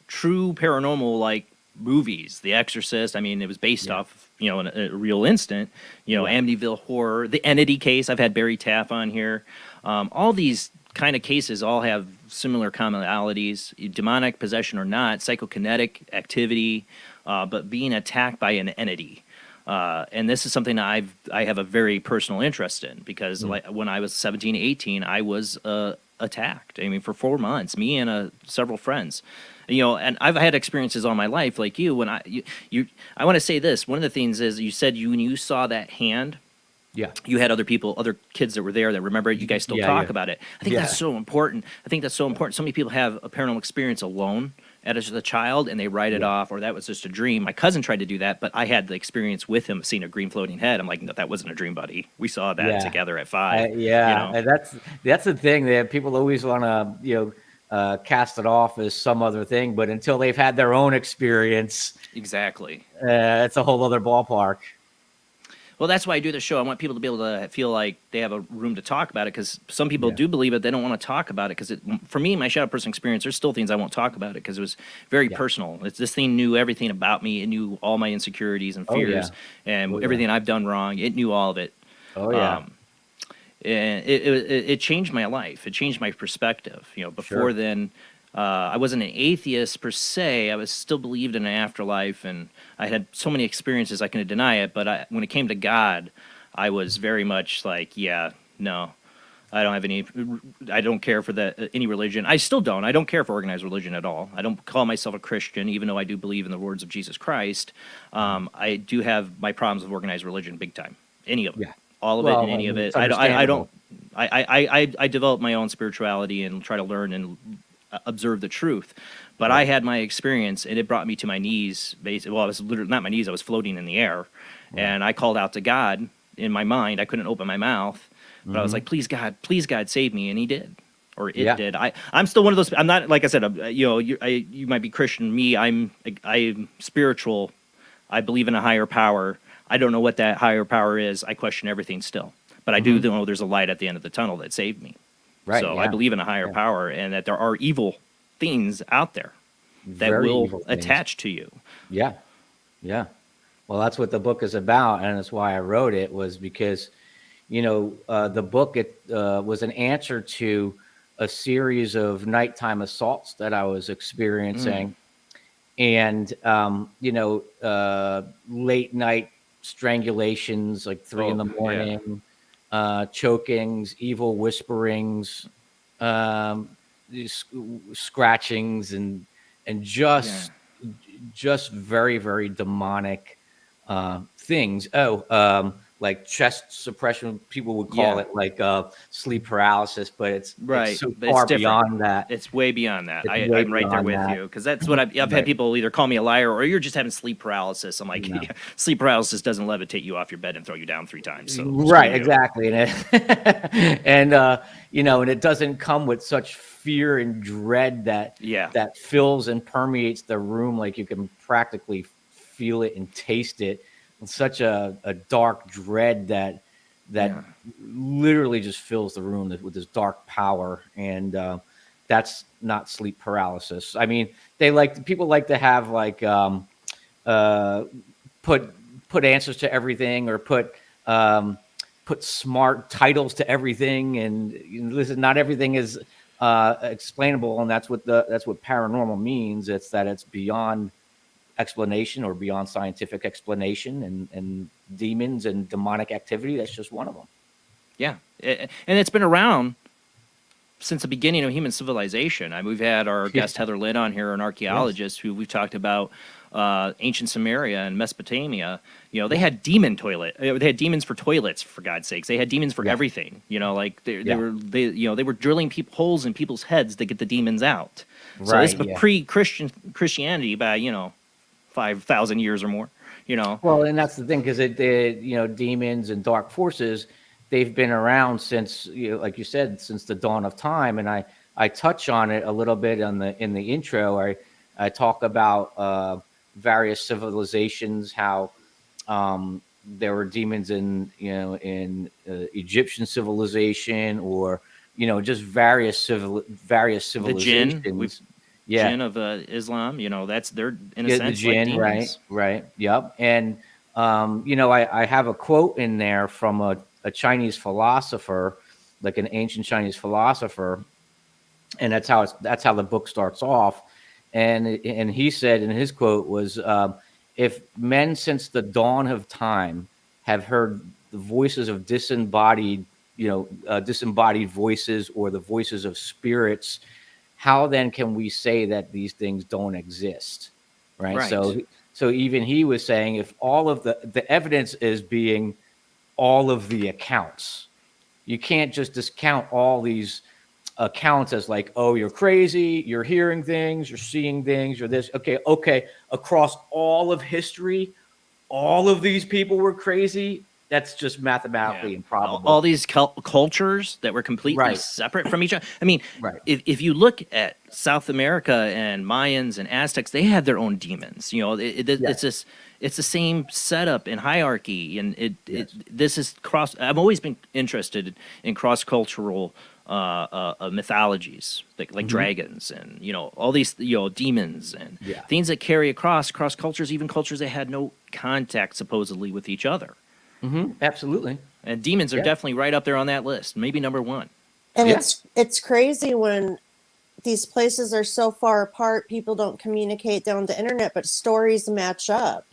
true paranormal, like, movies. The Exorcist, I mean, it was based off, a real instant, Amityville Horror, the Entity case. I've had Barry Taff on here. All these kind of cases all have similar commonalities, demonic possession or not, psychokinetic activity, but being attacked by an entity. And this is something I have a very personal interest in, because when I was 17, 18, I was attacked. I mean, for 4 months, me and several friends. And I've had experiences all my life, like you. When I want to say this. One of the things is, you said when you saw that hand, Yeah. You had other people, other kids that were there that remember it. You guys still talk about it. I think Yeah. that's so important. I think that's so important. So many people have a paranormal experience alone as a child, and they write it off, or that was just a dream. My cousin tried to do that, but I had the experience with him, seeing a green floating head. I'm like, no, that wasn't a dream, buddy. We saw that together at 5. And that's the thing that people always want to cast it off as some other thing, but until they've had their own experience, exactly, it's a whole other ballpark. Well, that's why I do the show. I want people to be able to feel like they have a room to talk about it, because some people do believe it. They don't want to talk about it because, for me, my shadow person experience, there's still things I won't talk about it because it was very personal. This thing knew everything about me. It knew all my insecurities and fears and everything I've done wrong. It knew all of it. Oh, yeah. And it changed my life. It changed my perspective. Before then, I wasn't an atheist per se. I was still believed in an afterlife, and I had so many experiences I couldn't deny it. But when it came to God, I was very much like, no, I don't have any. I don't care for any religion. I still don't. I don't care for organized religion at all. I don't call myself a Christian, even though I do believe in the words of Jesus Christ. I do have my problems with organized religion, big time. Any of it. Yeah. All of it and any of it. I don't. I develop my own spirituality and try to learn and observe the truth, but I had my experience, and it brought me to my knees. Well, I was literally not my knees; I was floating in the air, and I called out to God in my mind. I couldn't open my mouth, but I was like, "Please, God, save me!" And He did, or it did. I'm still one of those. I'm not, like I said. You might be Christian. Me, I'm spiritual. I believe in a higher power. I don't know what that higher power is. I question everything still, but I do know there's a light at the end of the tunnel that saved me. Right. So I believe in a higher power, and that there are evil things out there that will attach to you. Yeah. Yeah. Well, that's what the book is about. And that's why I wrote it, was because, the book, was an answer to a series of nighttime assaults that I was experiencing. And, late night strangulations, like 3 in the morning. Chokings, evil whisperings, scratchings, and just very, very demonic things. Like chest suppression, people would call it, like sleep paralysis, but it's so far beyond that. It's way beyond that. I'm right there with you, because that's what I've had people either call me a liar, or you're just having sleep paralysis. I'm like, sleep paralysis doesn't levitate you off your bed and throw you down 3 times. So exactly. And and it doesn't come with such fear and dread that fills and permeates the room, like you can practically feel it and taste it. It's such a dark dread that literally just fills the room with this dark power, and that's not sleep paralysis. I mean, people like to have like put answers to everything, or put smart titles to everything, and listen, not everything is explainable, and that's what paranormal means. It's that it's beyond explanation, or beyond scientific explanation, and demons and demonic activity, that's just one of them. And it's been around since the beginning of human civilization. We've had our guest Heather Lynn on here, an archaeologist, who we've talked about ancient Samaria and Mesopotamia. They had demons for toilets, for God's sakes. They had demons for everything. Like they were drilling holes in people's heads to get the demons out. So this was Christianity by 5,000 years or more, Well, and that's the thing, because demons and dark forces, they've been around since, like you said, since the dawn of time. And I touch on it a little bit in the intro. I talk about various civilizations, how there were demons in Egyptian civilization, or just various civilizations. Jinn of Islam, that's they're in a sense the jinn, like demons. right, yep. And I have a quote in there from a Chinese philosopher, like an ancient Chinese philosopher, and that's how the book starts off. And he said, in his quote was, if men since the dawn of time have heard the voices of disembodied voices, or the voices of spirits, how then can we say that these things don't exist? Right. So even he was saying, if all of the evidence is being all of the accounts. You can't just discount all these accounts as like, oh, you're crazy, you're hearing things, you're seeing things, you're this. Okay. Across all of history, all of these people were crazy. That's just mathematically improbable. All these cultures that were completely separate from each other. I mean, if you look at South America and Mayans and Aztecs, they had their own demons. You know, it's the same setup and hierarchy, and this is cross. I've always been interested in cross-cultural mythologies, like dragons and all these demons and things that carry across cultures, even cultures that had no contact supposedly with each other. Absolutely. And demons are definitely right up there on that list, maybe number one. And it's crazy when these places are so far apart, people don't communicate down the internet, but stories match up.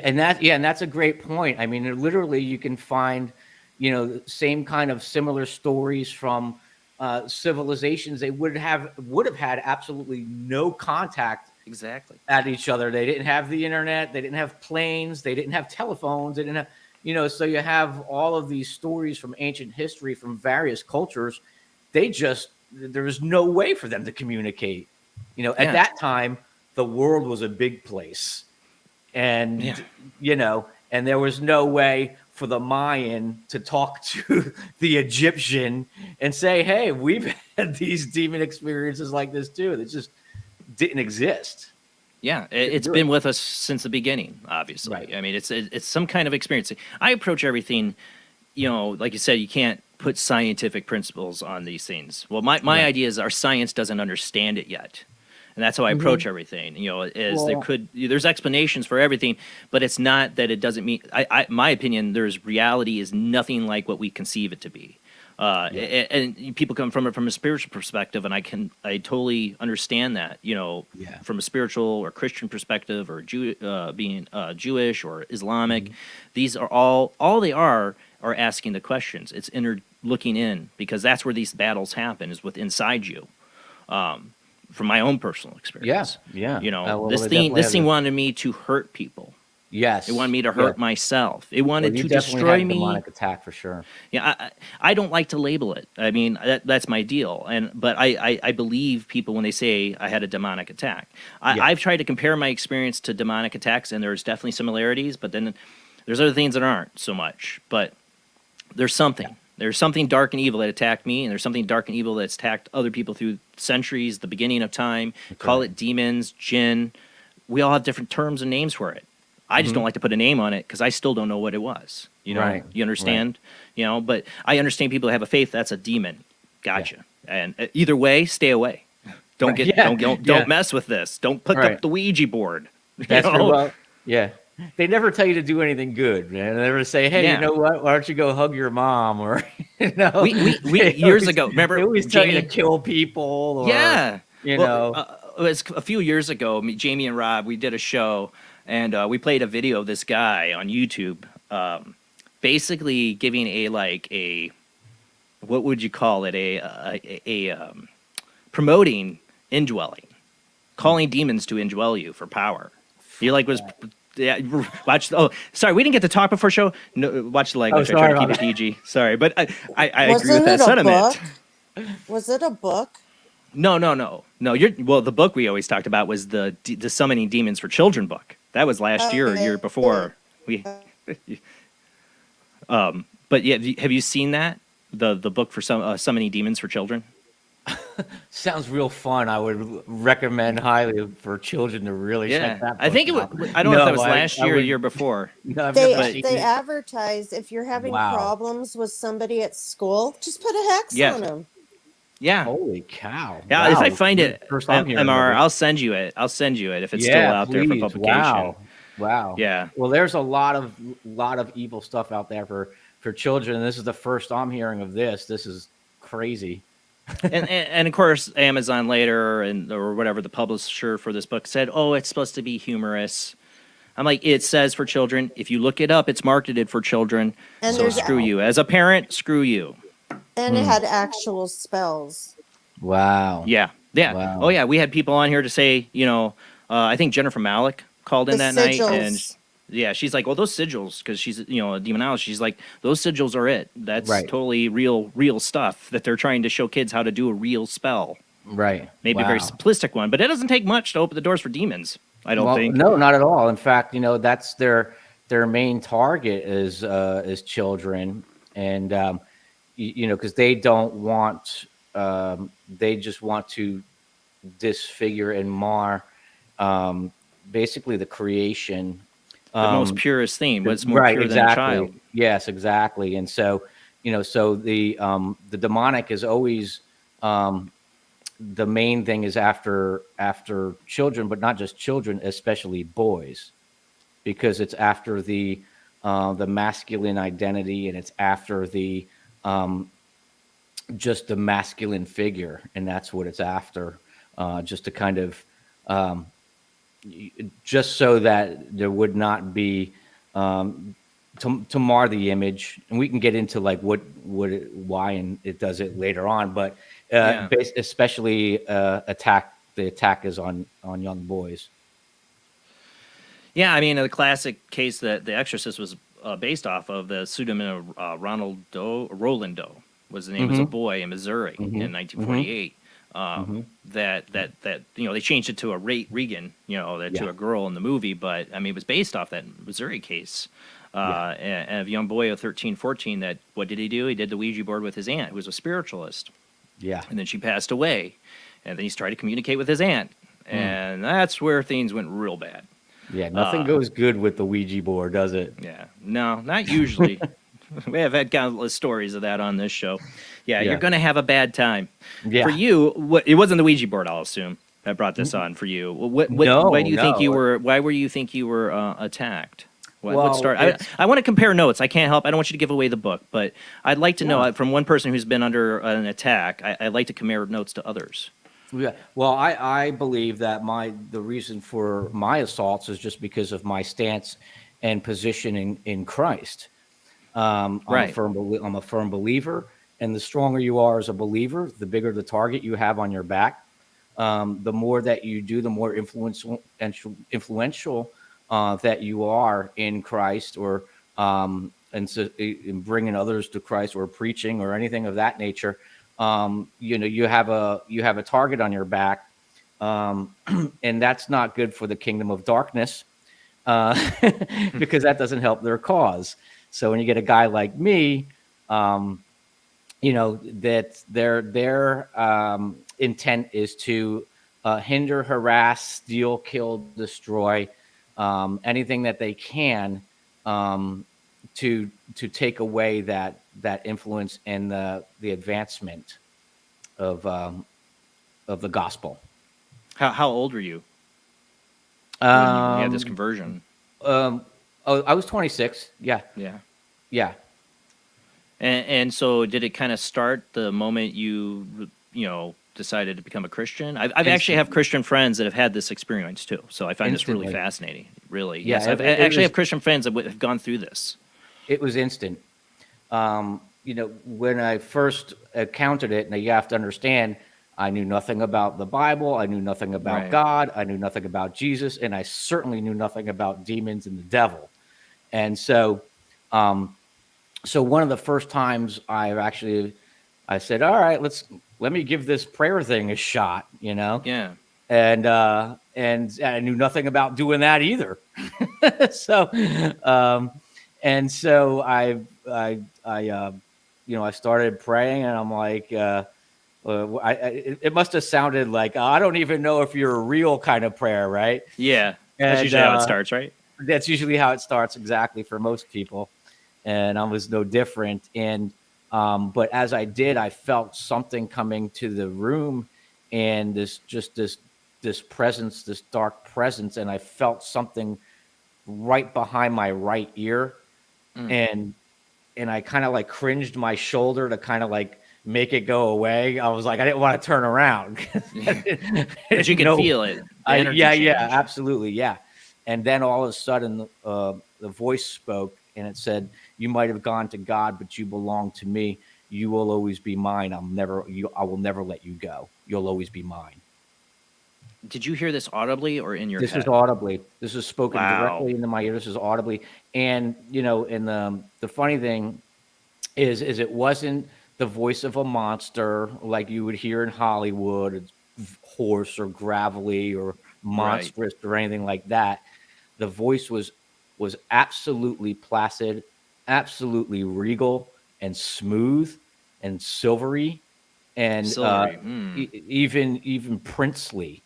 And that's a great point. I mean, literally, you can find, the same kind of similar stories from civilizations. They would have had absolutely no contact at each other. They didn't have the internet. They didn't have planes. They didn't have telephones. They didn't have, so you have all of these stories from ancient history from various cultures. There was no way for them to communicate. At that time, the world was a big place. And, and there was no way for the Mayan to talk to the Egyptian and say, hey, we've had these demon experiences like this too. It just didn't exist. Yeah, it's been with us since the beginning, obviously. Right. I mean, it's some kind of experience. I approach everything, like you said, you can't put scientific principles on these things. Well, my idea is our science doesn't understand it yet. And that's how I approach everything. There's explanations for everything, but it's not that it doesn't mean. My opinion, reality is nothing like what we conceive it to be. And people come from it from a spiritual perspective, and I totally understand that. From a spiritual or Christian perspective, or being Jewish or Islamic, these are all they are asking the questions. It's looking in, because that's where these battles happen, is inside you. From my own personal experience. This thing wanted me to hurt people. Yes. It wanted me to hurt myself. It wanted to destroy me. Demonic attack for sure. Yeah, I don't like to label it. I mean, that's my deal. But I believe people when they say I had a demonic attack. I've tried to compare my experience to demonic attacks, and there's definitely similarities, but then there's other things that aren't so much. But there's something. Yeah. There's something dark and evil that attacked me, and there's something dark and evil that's attacked other people through centuries, the beginning of time. Okay. Call it demons, jinn. We all have different terms and names for it. I just don't like to put a name on it because I still don't know what it was. You understand? Right. But I understand people that have a faith. That's a demon. Gotcha. Yeah. And either way, stay away. Don't don't mess with this. Don't pick up the Ouija board. That's They never tell you to do anything good, man. They never say, "Hey, you know what? Why don't you go hug your mom?" Or we years ago, remember? They always tell you to kill people. Or, it was a few years ago. Jamie and Rob, we did a show, and we played a video of this guy on YouTube, basically giving a what would you call it? Promoting indwelling, calling demons to indwell you for power. He was. Yeah, watch. Oh, sorry, we didn't get to talk before show. No, watch the language. I try to keep it PG. Sorry, but I agree with that sentiment. Was it a book? No. The book we always talked about was the Summoning Demons for Children book. That was last year or year before. But yeah, have you seen that the book for Summoning Demons for Children? Sounds real fun. I would recommend highly for children to really check that. I think it was. I don't know if that was last year or the year before. No, they advertise if you're having problems with somebody at school, just put a hex on them. Yeah. Holy cow. Yeah. If I find it, MR, I'll send you it. If it's still out there for publication. Wow. Yeah. Well, there's a lot of evil stuff out there for children. This is the first I'm hearing of this. This is crazy. and of course, Amazon later or whatever the publisher for this book said, "Oh, it's supposed to be humorous." I'm like, it says for children. If you look it up, it's marketed for children. And so screw you. As a parent, screw you. And it had actual spells. Wow. Yeah. Wow. Oh yeah, we had people on here to say, I think Jennifer Malik called in that night, and Yeah, she's like, well, those sigils, because she's, you know, a demonologist. She's like, those sigils are it. That's Right. totally real stuff that they're trying to show kids how to do a real spell. Right. Maybe a very simplistic one, but it doesn't take much to open the doors for demons, I don't think. No, not at all. In fact, you know, that's their main target is children, and you know, because they don't want, they just want to disfigure and mar, basically the creation. The most purest thing, what's more Right, pure exactly. than a child. Yes, exactly. And so, you know, so the demonic is always, the main thing is after children, but not just children, especially boys, because it's after the masculine identity, and it's after the just the masculine figure, and that's what it's after, just to kind of just so that there would not be to mar the image. And we can get into like why and it does it later on, but especially the attack is on young boys. Yeah, I mean, the classic case that The Exorcist was based off of, the pseudonym of Roland Doe was the name of a boy in Missouri in 1948. That you know, they changed it to a Regan, you know, to a girl in the movie, but I mean, it was based off that Missouri case. And a young boy of 13, 14 that, what did he do? He did the Ouija board with his aunt, who was a spiritualist. Yeah. And then she passed away. And then he started to communicate with his aunt. And that's where things went real bad. Yeah, nothing goes good with the Ouija board, does it? Yeah. No, not usually. We have had countless stories of that on this show. Yeah, you're going to have a bad time. Yeah. For you, it wasn't the Ouija board, I'll assume, that brought this on for you. Why do you think you were? Why were you think you were attacked? What started? I want to compare notes. I can't help. I don't want you to give away the book, but I'd like to know from one person who's been under an attack. I'd like to compare notes to others. Yeah. Well, I believe that the reason for my assaults is just because of my stance and position in Christ. I'm a firm believer, and the stronger you are as a believer, the bigger the target you have on your back. The more that you do, the more influential that you are in Christ, or and so in bringing others to Christ, or preaching, or anything of that nature. You know, you have a target on your back, and that's not good for the kingdom of darkness, because that doesn't help their cause. So when you get a guy like me, you know, that their intent is to hinder, harass, steal, kill, destroy, anything that they can, to take away that influence and the advancement of the gospel. How old were you when you had this conversion? I was 26. Yeah. And so did it kind of start the moment you decided to become a Christian? I've actually have Christian friends that have had this experience too. So I find this really fascinating. Really. Yeah, yes. I actually have Christian friends that have gone through this. It was instant. You know, when I first encountered it, now you have to understand, I knew nothing about the Bible. I knew nothing about God. I knew nothing about Jesus. And I certainly knew nothing about demons and the devil. And so, so one of the first times I said, all right, let me give this prayer thing a shot, you know? Yeah. And I knew nothing about doing that either. So, and so I started praying, and I'm like, it must have sounded like, I don't even know if you're a real kind of prayer, right? Yeah. That's usually how it starts, right? That's usually how it starts, exactly, for most people. And I was no different. And but as I did, I felt something coming to the room, and this presence, this dark presence, and I felt something right behind my right ear. And I kind of like cringed my shoulder to kind of like make it go away. I was like, I didn't want to turn around. But you could feel it. Yeah, absolutely. Yeah. And then all of a sudden the voice spoke, and it said, you might have gone to God, but you belong to me. You will always be mine. I will never let you go. You'll always be mine. Did you hear this audibly or in your This head? is audibly. This is spoken Wow. directly into my ear. This is audibly. And, and the funny thing is it wasn't the voice of a monster like you would hear in Hollywood, it's hoarse or gravelly or monstrous or anything like that. The voice was absolutely placid, absolutely regal and smooth and silvery and even princely.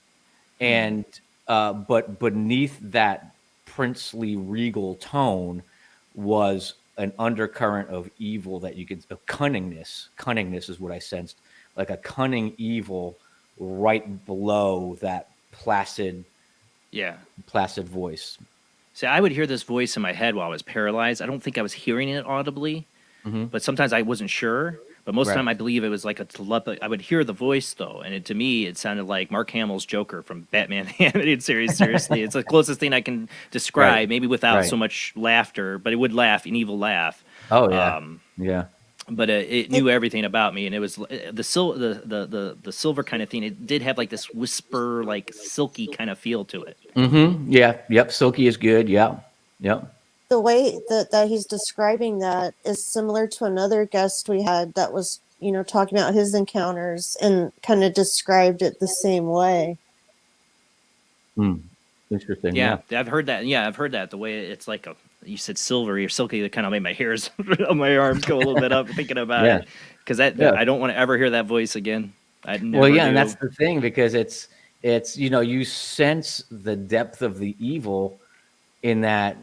And but beneath that princely regal tone was an undercurrent of evil that you could cunningness is what I sensed, like a cunning evil right below that placid voice. See, I would hear this voice in my head while I was paralyzed. I don't think I was hearing it audibly, but sometimes I wasn't sure. But most of the time, I believe it was like a telepathy. I would hear the voice, though, and to me, it sounded like Mark Hamill's Joker from Batman animated series. Seriously, it's the closest thing I can describe, maybe without so much laughter, but it would laugh, an evil laugh. Oh, yeah. Yeah. But it knew everything about me, and it was the silver kind of thing. It did have like this whisper, like silky kind of feel to it. Mm-hmm. Yeah. Yep. Silky is good. Yeah. Yep. The way that he's describing that is similar to another guest we had that was, talking about his encounters and kind of described it the same way. Interesting. Yeah, I've heard that. Yeah, I've heard that. The way it's like you said silvery or silky, that kind of made my hairs on my arms go a little bit up thinking about it. Because I don't want to ever hear that voice again. And that's the thing, because it's you sense the depth of the evil in that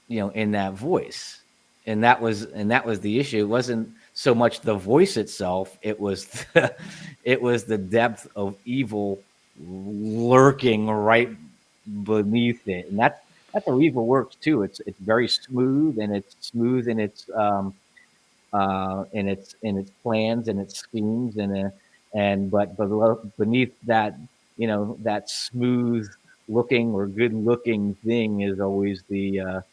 in that voice, and that was the issue. It wasn't so much the voice itself; it was the depth of evil lurking right beneath it, and that's how evil works too. It's very smooth, and it's smooth in its plans and its schemes, but beneath that, that smooth looking or good looking thing is always the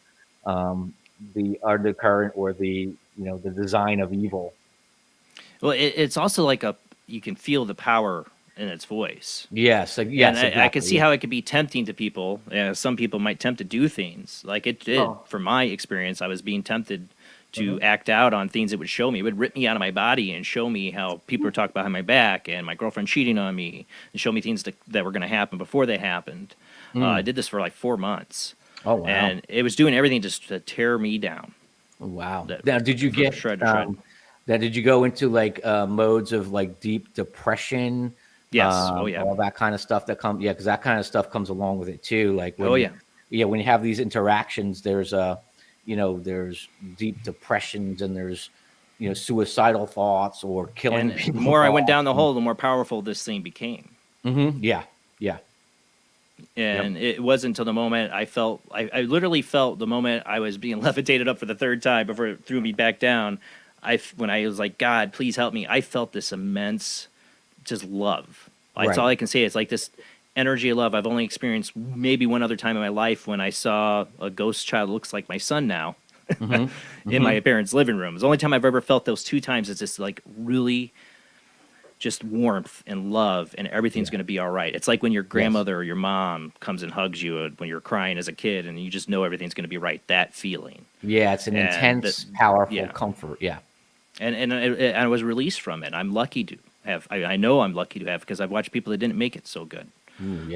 undercurrent or the design of evil. Well, it's also like you can feel the power in its voice. Yes, and exactly. I could see how it could be tempting to people. Some people might tempt to do things like it did. From my experience, I was being tempted to act out on things it would show me. It would rip me out of my body and show me how people were talking behind my back and my girlfriend cheating on me, and show me things that were going to happen before they happened. I did this for like 4 months. Oh, wow. And it was doing everything just to tear me down. Wow. Now, did you get shred? Now, did you go into like modes of like deep depression? Yes. Oh, yeah. All that kind of stuff that comes. Yeah, because that kind of stuff comes along with it too. Like, when when you have these interactions, there's there's deep depressions, and there's suicidal thoughts or killing people. The more I went down the hole, the more powerful this thing became. Mm-hmm. Yeah. And it wasn't until the moment I literally felt the moment I was being levitated up for the third time before it threw me back down. When I was like, God, please help me. I felt this immense just love. That's all I can say. It's like this energy of love I've only experienced maybe one other time in my life, when I saw a ghost child that looks like my son now in my parents' living room. It's the only time I've ever felt those two times. It's just like really just warmth and love, and everything's going to be all right. It's like when your grandmother or your mom comes and hugs you when you're crying as a kid, and you just know everything's going to be right. That feeling. Yeah, it's an intense, powerful comfort. Yeah. And I was released from it. I'm lucky to have. I know I'm lucky to have, because I've watched people that didn't make it so good. It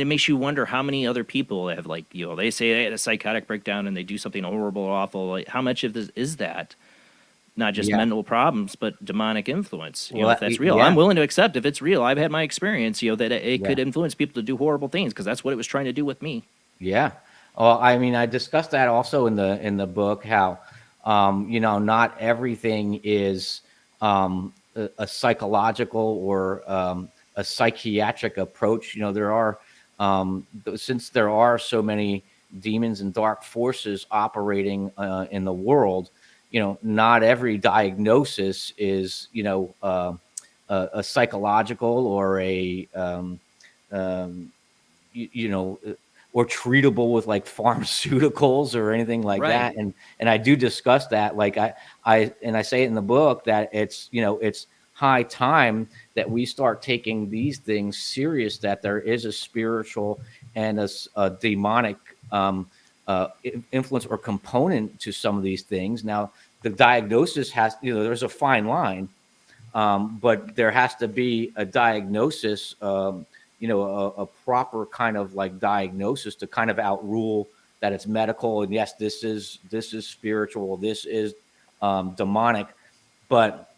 makes you wonder how many other people have, like, they say they had a psychotic breakdown and they do something horrible or awful. Like, how much of this is that? Not just mental problems, but demonic influence. If that's real, I'm willing to accept if it's real. I've had my experience, that it could influence people to do horrible things, because that's what it was trying to do with me. Yeah. Well, I mean, I discussed that also in the book, how, not everything is a psychological or a psychiatric approach. There are, since there are so many demons and dark forces operating in the world, not every diagnosis is, a psychological or or treatable with like pharmaceuticals or anything like that. And I do discuss that. Like I say it in the book that it's high time that we start taking these things serious, that there is a spiritual and a demonic influence or component to some of these things. Now, the diagnosis has, there's a fine line, but there has to be a diagnosis, a proper kind of like diagnosis to kind of outrule that it's medical. And yes, this is spiritual, this is demonic. But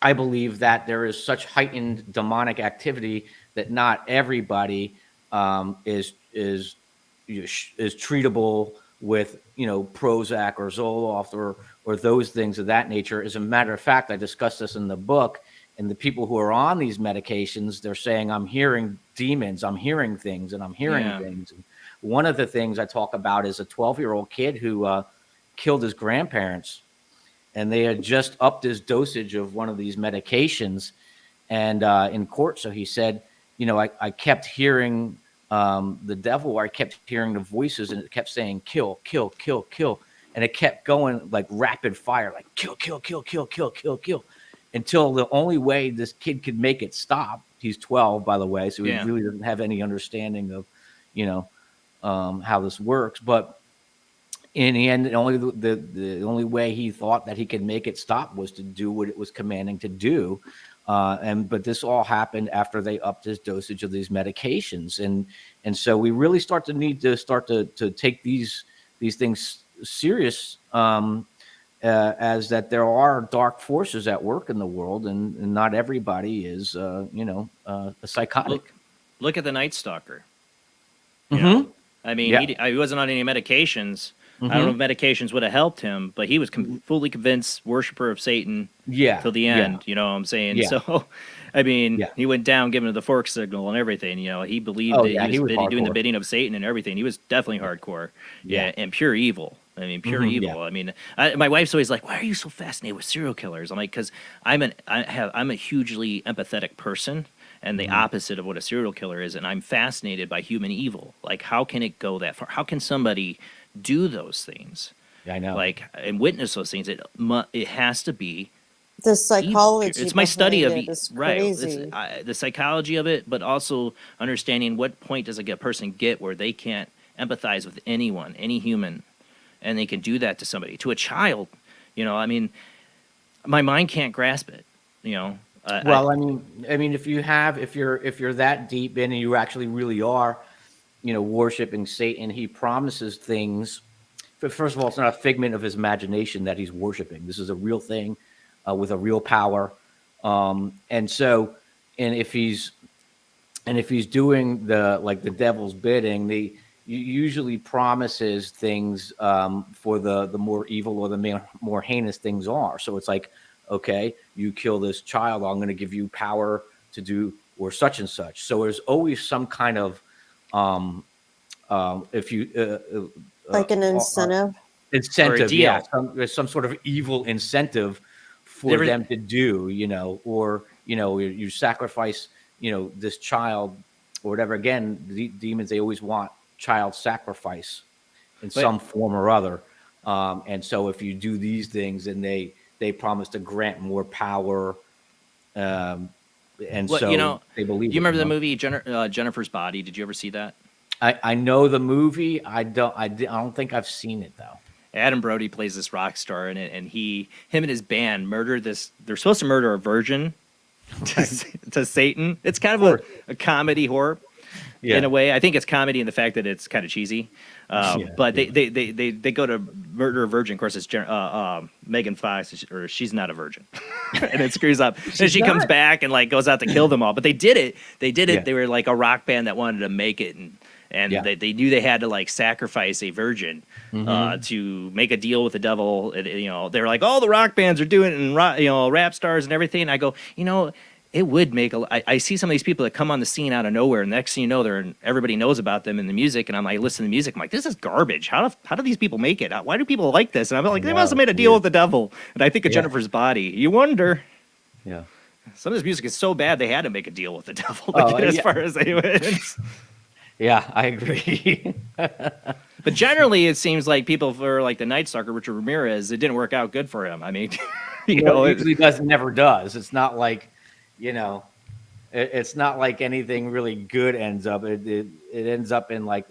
I believe that there is such heightened demonic activity that not everybody is treatable with Prozac or Zoloft or those things of that nature. As a matter of fact, I discussed this in the book, and the people who are on these medications, they're saying, I'm hearing demons, I'm hearing things, and I'm hearing things. And one of the things I talk about is a 12-year-old kid who killed his grandparents, and they had just upped his dosage of one of these medications, and in court. So he said, I kept hearing the devil, or I kept hearing the voices, and it kept saying, kill, kill, kill, kill. And it kept going like rapid fire, like kill, kill, kill, kill, kill, kill, kill, until the only way this kid could make it stop. He's 12, by the way, so he really doesn't have any understanding of, how this works. But in the end, the only way he thought that he could make it stop was to do what it was commanding to do. But this all happened after they upped his dosage of these medications. And so we really need to take these things serious, as that there are dark forces at work in the world, and not everybody is, a psychotic. Look at the Night Stalker. Mm-hmm. I mean, he wasn't on any medications. Mm-hmm. I don't know if medications would have helped him, but he was fully convinced worshiper of Satan till the end. You know what I'm saying? Yeah. So, I mean, he went down giving the fork signal and everything. He believed that he was doing the bidding of Satan and everything. He was definitely hardcore. And pure evil. I mean, pure evil. I mean, my wife's always like, "Why are you so fascinated with serial killers?" I'm like, "Because I'm a hugely empathetic person, and the opposite of what a serial killer is, and I'm fascinated by human evil. Like, how can it go that far? How can somebody do those things? I know. Like, and witness those things. It has to be the psychology. Evil. It's my study of crazy. The psychology of it, but also understanding what point does a person get where they can't empathize with anyone, any human, and they can do that to somebody, to a child. I mean, my mind can't grasp it. I mean, if you're that deep in, and you actually really are, worshiping Satan, he promises things. First of all, it's not a figment of his imagination that he's worshiping. This is a real thing with a real power. And if he's doing the devil's bidding, he usually promises things for the more evil or the more heinous things are. So it's like, okay, you kill this child, I'm going to give you power to do or such and such. So there's always some kind of like an incentive. There's some sort of evil incentive for them to do, you sacrifice, this child or whatever. Again, the demons, they always want child sacrifice in some form or other. And so if you do these things, then they promise to grant more power. And so they believe. Do you remember the movie Jennifer's Body? Did you ever see that? I know the movie. I don't think I've seen it though. Adam Brody plays this rock star in it, and him and his band murdered this. They're supposed to murder a virgin to Satan. It's kind of a comedy horror in a way. I think it's comedy in the fact that it's kind of cheesy. But they go to murder a virgin. Of course, it's Megan Fox, or she's not a virgin, and it screws up. And she comes back and goes out to kill them all. But they did it. They were like a rock band that wanted to make it, and they knew they had to sacrifice a virgin to make a deal with the devil. They were like, all the rock bands are doing it, and rap stars and everything. And I go, it would make I see some of these people that come on the scene out of nowhere, and the next thing you know, everybody knows about them in the music, and I'm like, listen to the music, I'm like, this is garbage. How do these people make it? Why do people like this? And I'm like, they must have made a deal with the devil. And I think of Jennifer's Body. You wonder. Yeah. Some of this music is so bad they had to make a deal with the devil to get as far as they went. Yeah, I agree. But generally, it seems like people for like the Night Stalker, Richard Ramirez, it didn't work out good for him. I mean, Well, it usually does, never does. It's not like, you know, it's not like anything really good ends up. It ends up in like,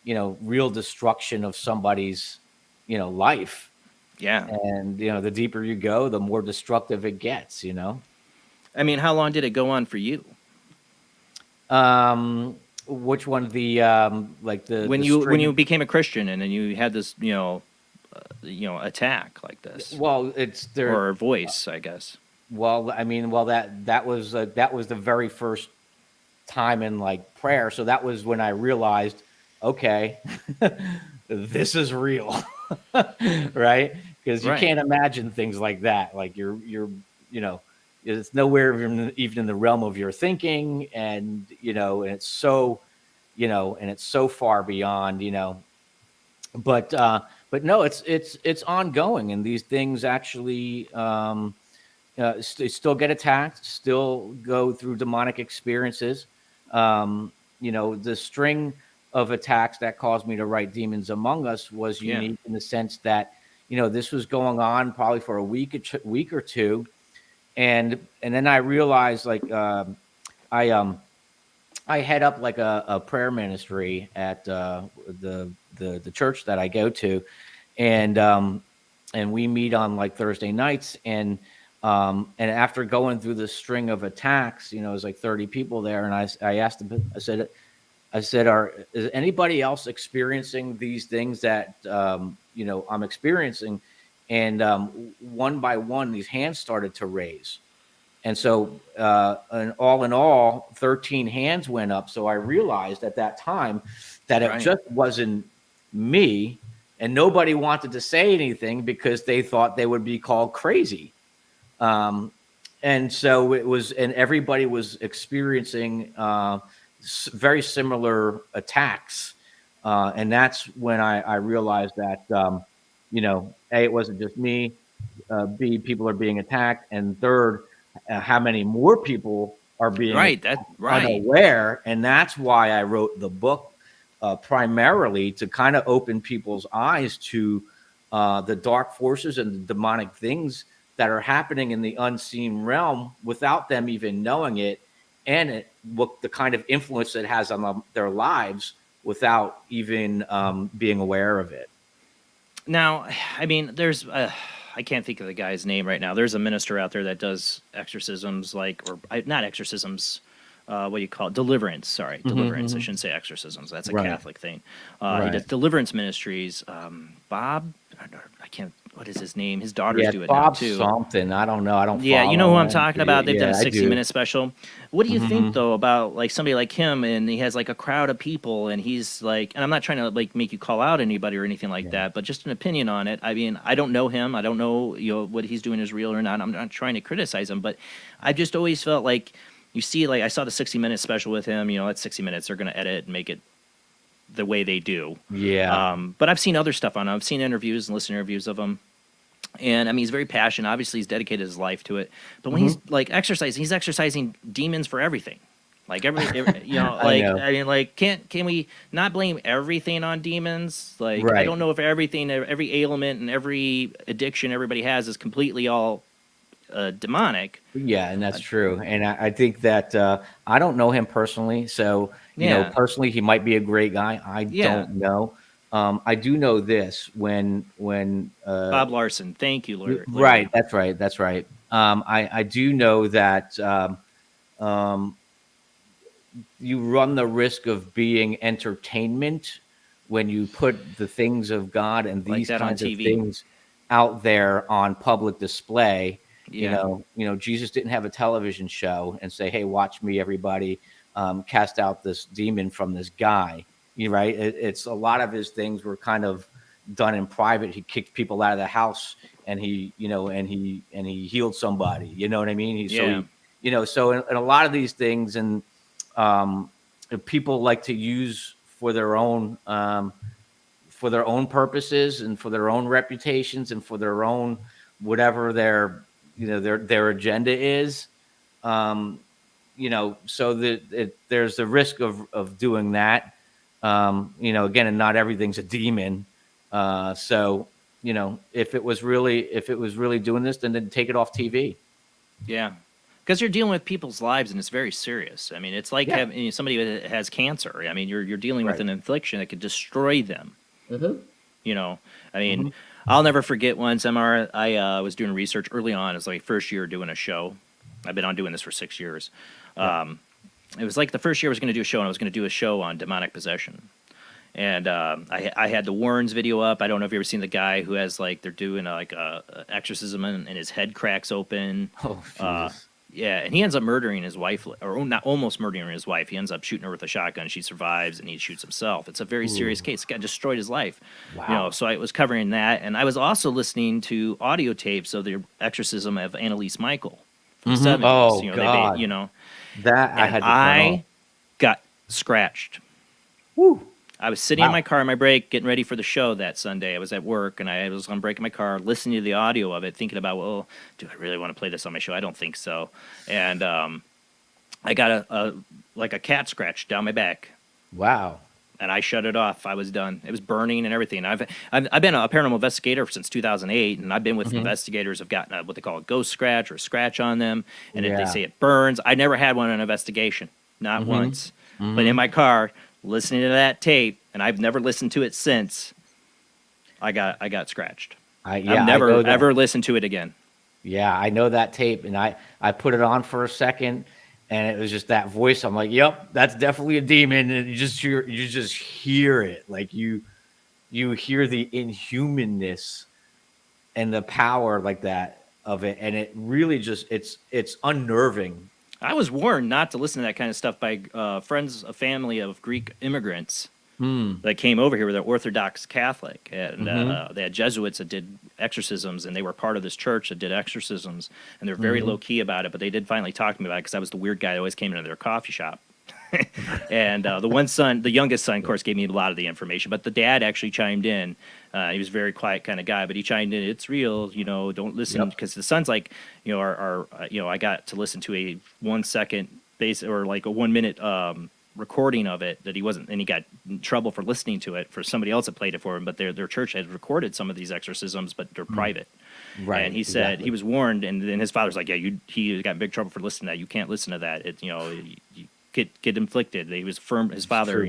real destruction of somebody's, life. yeah. And, the deeper you go, the more destructive it gets, I mean, how long did it go on for you? Which one? Like When the you string. became a Christian and then you had this, attack like this, Well, it's there. or voice, I guess. Well, I mean, that was the very first time in like prayer. So that was when I realized, okay, this is real, right? Because you Right. can't imagine things like that. Like it's nowhere even in the realm of your thinking, and and it's so, and it's so far beyond, but no, it's ongoing, and these things actually still get attacked, still go through demonic experiences. The string of attacks that caused me to write Demons Among Us was Yeah. unique in the sense that this was going on probably for a week or two, and then I realized like I head up like a prayer ministry at the church that I go to, and we meet on like Thursday nights, and after going through the string of attacks, it was like 30 people there, and I asked them, I said, is anybody else experiencing these things that I'm experiencing? And one by one, these hands started to raise. And so and all in all, 13 hands went up. So I realized at that time that it Right. just wasn't me, and nobody wanted to say anything because they thought they would be called crazy. And so it was, and everybody was experiencing very similar attacks. And that's when I realized that, A, it wasn't just me, B, people are being attacked, and third, how many more people are being Right. That right. unaware. And that's why I wrote the book, primarily to kind of open people's eyes to the dark forces and the demonic things that are happening in the unseen realm without them even knowing it, and what the kind of influence it has on their lives without even being aware of it. Now, I mean, there's I can't think of the guy's name right now. There's a minister out there that does exorcisms, not exorcisms. What do you call it? Deliverance. Sorry, deliverance. I shouldn't say exorcisms. That's a Right. Catholic thing. He Right. does deliverance ministries. Bob, I can't. What is his name? His daughters Yeah, do it Bob now too. something. I don't know. I don't. Yeah, you know follow who I'm him. talking about. They've done a Yeah, I 60-minute do. special. What do you Mhm. think though about like somebody like him, and he has like a crowd of people, and he's like, and I'm not trying to like make you call out anybody or anything like that, but just an opinion on it. I mean, I don't know him. I don't know, what he's doing is real or not. I'm not trying to criticize him, but I've just always felt like you see, like I saw the 60-minute special with him. That's 60 minutes. They're going to edit and make it the way they do. Yeah. But I've seen other stuff on him. I've seen interviews and listened to interviews of him. And I mean, he's very passionate. Obviously, he's dedicated his life to it. But when he's like exercising, he's exercising demons for everything. Like every I know. I mean, like, can we not blame everything on demons? Like, I Right. don't know if everything, every ailment and every addiction everybody has is completely all demonic. Yeah, and that's true. And I think that I don't know him personally, so Yeah. personally, he might be a great guy. I Yeah. don't know. I do know this when Bob Larson, thank you, Larry. right. That's right. That's right. I do know that you run the risk of being entertainment when you put the things of God and Like these that on kinds of TV. things out there on public display. Yeah. Jesus didn't have a television show and say, "Hey, watch me, everybody, cast out this demon from this guy." Right? It's a lot of his things were kind of done in private. He kicked people out of the house, and he healed somebody. You know what I mean? Yeah. So in a lot of these things, and people like to use for their own purposes and for their own reputations and for their own whatever their agenda is. So there's the risk of doing that. Again, and not everything's a demon. So, if it was really doing this, then take it off TV. Yeah. Because you're dealing with people's lives and it's very serious. I mean, it's like having somebody that has cancer. I mean, you're dealing with an affliction that could destroy them. I mean, I'll never forget once MR. I was doing research early on. It was like first year doing a show. I've been on doing this for 6 years. It was like the first year I was going to do a show, and I was going to do a show on demonic possession. And I had the Warrens video up. I don't know if you've ever seen the guy who has like they're doing like a exorcism and his head cracks open. Oh, Jesus. Yeah, and he ends up murdering his wife, or not almost murdering his wife. He ends up shooting her with a shotgun. She survives, and he shoots himself. It's a very serious case. The guy destroyed his life. Wow. So I was covering that, and I was also listening to audio tapes of the exorcism of Annalise Michael from the 70s. Oh, God. That I had to turn off. Got scratched. Woo. I was sitting in my car on my break, getting ready for the show that Sunday. I was at work, and I was on break in my car, listening to the audio of it, thinking about, well, do I really want to play this on my show? I don't think so. And I got a cat scratch down my back. Wow. And I shut it off. I was done. It was burning and everything. I've been a paranormal investigator since 2008, and I've been with investigators who've gotten what they call a ghost scratch or a scratch on them, and if they say it burns, I never had one on an investigation, not once. But in my car, listening to that tape, and I've never listened to it since. I got scratched. I've never ever listened to it again. Yeah, I know that tape, and I put it on for a second, and it was just that voice. I'm like, yep, that's definitely a demon, and you just hear it, like you hear the inhumanness and the power like that of it, and it really just it's unnerving. I was warned not to listen to that kind of stuff by friends, a family of Greek immigrants that came over here. They're Orthodox Catholic, and they had Jesuits that did exorcisms, and they were part of this church that did exorcisms, and they're very low key about it. But they did finally talk to me about it because I was the weird guy that always came into their coffee shop. And the youngest son, of course, gave me a lot of the information, but the dad actually chimed in. He was a very quiet kind of guy, but he chimed in. It's real, don't listen, because the son's like, I got to listen to a 1 second base or like a 1 minute recording of it that he wasn't, and he got in trouble for listening to it for somebody else that played it for him. But their church had recorded some of these exorcisms, but they're private. Right. And he said he was warned, and then his father's like, he got in big trouble for listening to that. You can't listen to that. It, you get inflicted. He was firm. His father,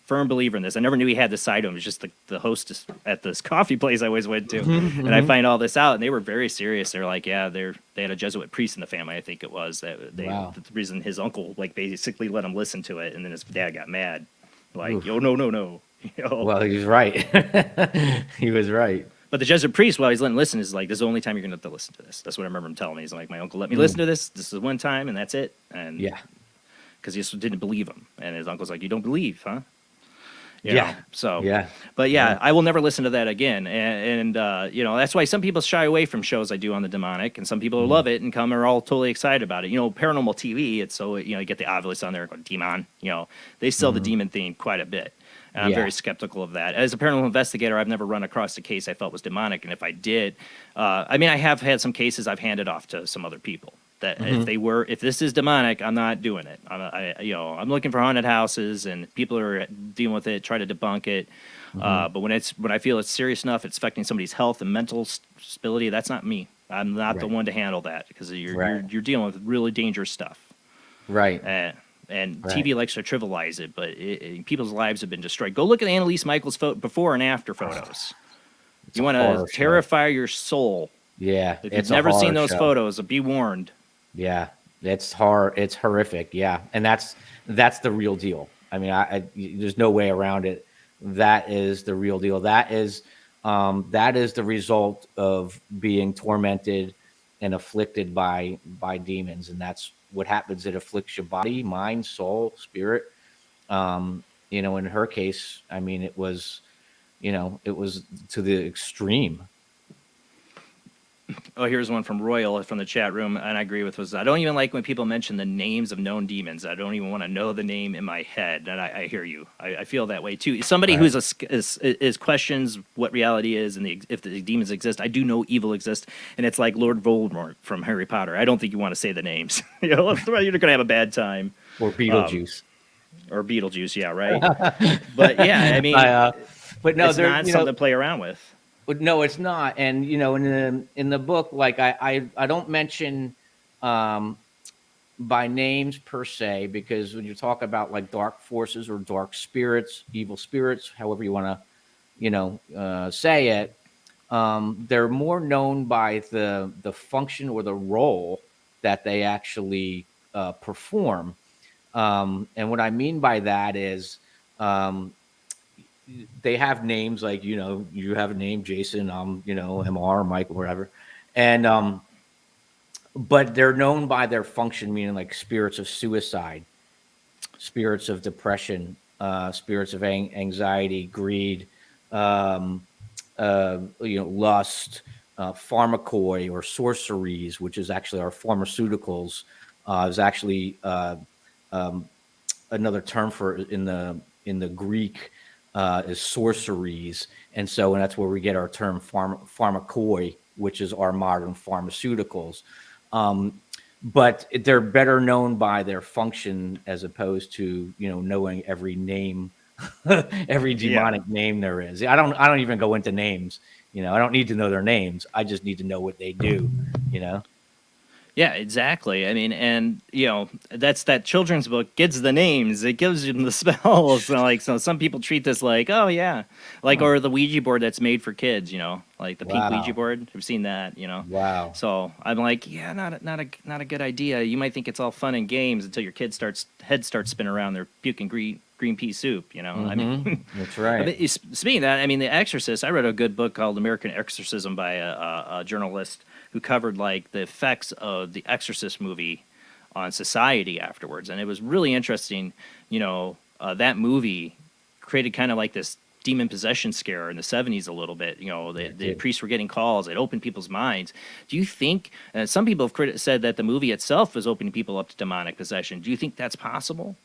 firm believer in this. I never knew he had this side to him. It was just the hostess at this coffee place I always went to. And I find all this out, and they were very serious. They're like, they had a Jesuit priest in the family, I think it was. The reason his uncle basically let him listen to it, and then his dad got mad. Like, no. Well, he was right. He was right. But the Jesuit priest, while he's letting him listen, is like, this is the only time you're going to have to listen to this. That's what I remember him telling me. He's like, my uncle let me listen to this. This is one time, and that's it. And because he just didn't believe him. And his uncle's like, you don't believe, huh? But I will never listen to that again. And that's why some people shy away from shows I do on the demonic, and some people love it and are all totally excited about it. Paranormal TV, it's so, you get the obvious on there, demon, they sell the demon theme quite a bit. And I'm very skeptical of that. As a paranormal investigator, I've never run across a case I felt was demonic. And if I did, I have had some cases I've handed off to some other people. That if this is demonic, I'm not doing it. I'm looking for haunted houses, and people are dealing with it, try to debunk it. But when I feel it's serious enough, it's affecting somebody's health and mental stability, that's not me. I'm not the one to handle that, because you're dealing with really dangerous stuff. Right. And TV likes to trivialize it, but people's lives have been destroyed. Go look at Annalise Michael's before and after photos. You want to terrify your soul. Yeah. If you've never seen those photos, be warned. Yeah, it's hard. It's horrific. Yeah, and that's the real deal. I mean, there's no way around it. That is the real deal. That is the result of being tormented and afflicted by demons, and that's what happens. It afflicts your body, mind, soul, spirit. In her case, I mean, it was to the extreme. Oh, here's one from Royal from the chat room, and I agree with I don't even like when people mention the names of known demons. I don't even want to know the name in my head, and I hear you. I feel that way too. Somebody who is questions what reality is and if the demons exist. I do know evil exists, and it's like Lord Voldemort from Harry Potter. I don't think you want to say the names. You're going to have a bad time. Or Beetlejuice. or Beetlejuice, yeah, right. But yeah, I mean, but no, it's there, not you something know, to play around with. but no, it's not. And in the book, like I don't mention by names per se, because when you talk about like dark forces or dark spirits, evil spirits, however you want to say it, they're more known by the function or the role that they actually perform. And what I mean by that is they have names, like, you have a name, Jason, MR, Mike, whatever. And but they're known by their function, meaning like spirits of suicide, spirits of depression, spirits of anxiety, greed, lust, pharmacoi or sorceries, which is actually our pharmaceuticals, is actually another term for in the Greek, is sorceries, and that's where we get our term pharmacoi, which is our modern pharmaceuticals. But they're better known by their function as opposed to knowing every name, every demonic name there is. I don't even go into names. I don't need to know their names. I just need to know what they do. Yeah, exactly. I mean, and that's that children's book gives the names. It gives them the spells. So some people treat this like, oh yeah, or the Ouija board that's made for kids. Like the pink Ouija board. I've seen that. Wow. So I'm like, yeah, not a good idea. You might think it's all fun and games until your head starts spinning around. They're puking green pea soup. I mean, that's right. Speaking of that, I mean, The Exorcist. I read a good book called American Exorcism by a journalist who covered like the effects of the Exorcist movie on society afterwards, and it was really interesting. That movie created kind of like this demon possession scare in the 70s a little bit. The priests were getting calls. It opened people's minds. Do you think some people have said that the movie itself was opening people up to demonic possession? Do you think that's possible?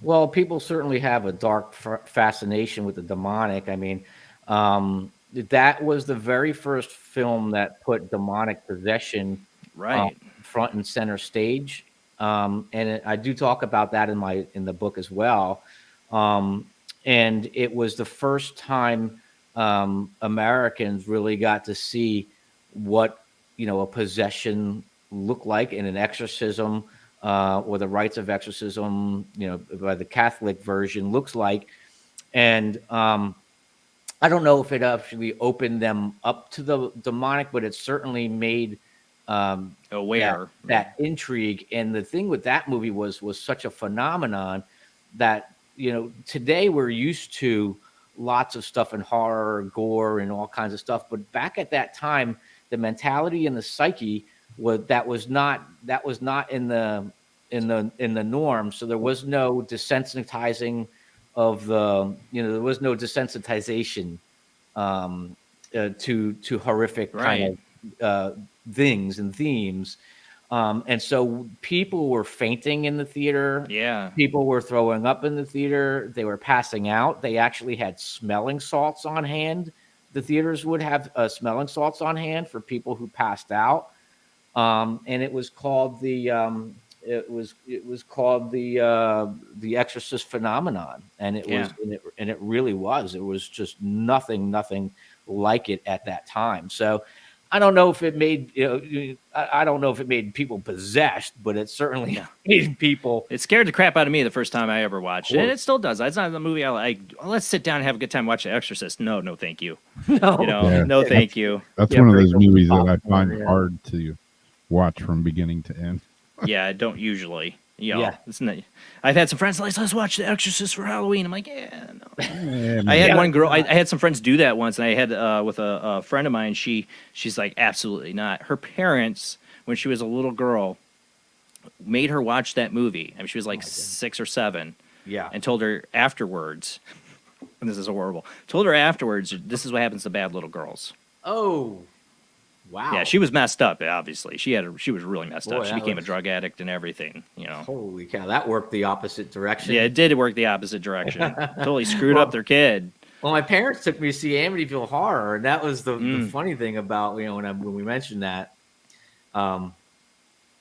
Well, people certainly have a dark fascination with the demonic. I mean, that was the very first film that put demonic possession front and center stage. I do talk about that in the book as well. And it was the first time Americans really got to see what a possession looked like in an exorcism, or the rites of exorcism, by the Catholic version looks like. And I don't know if it actually opened them up to the demonic, but it certainly made aware that intrigue. And the thing with that movie was such a phenomenon that today we're used to lots of stuff in horror, gore, and all kinds of stuff. But back at that time, the mentality and the psyche was not in the norm. So there was no desensitizing of the there was no desensitization to horrific kind of things and themes. And so people were fainting in the theater. Yeah. People were throwing up in the theater. They were passing out. They actually had smelling salts on hand. The theaters would have smelling salts on hand for people who passed out. And it was called the Exorcist phenomenon. And it really was. It was just nothing like it at that time. So I don't know if it made I don't know if it made people possessed, but it certainly made people. It scared the crap out of me the first time I ever watched it. And it still does. It's not the movie I like. Let's sit down and have a good time watch The Exorcist. No, thank you. No, thank you. That's one of those movies that I find hard to watch from beginning to end. Yeah, I don't usually. It's not, I've had some friends like, let's watch The Exorcist for Halloween. I'm like, yeah, no. I had one girl. I had some friends do that once, and I had with a friend of mine. She's like, absolutely not. Her parents, when she was a little girl, made her watch that movie. I mean, she was like 6 or 7. Yeah, and told her afterwards. And this is horrible. Told her afterwards, this is what happens to bad little girls. Oh. Wow. Yeah, she was messed up. Obviously, she was really messed up. She became a drug addict and everything. Holy cow, that worked the opposite direction. Yeah, it did work the opposite direction. Totally screwed up their kid. Well, my parents took me to see Amityville Horror, and that was the funny thing about when we mentioned that. I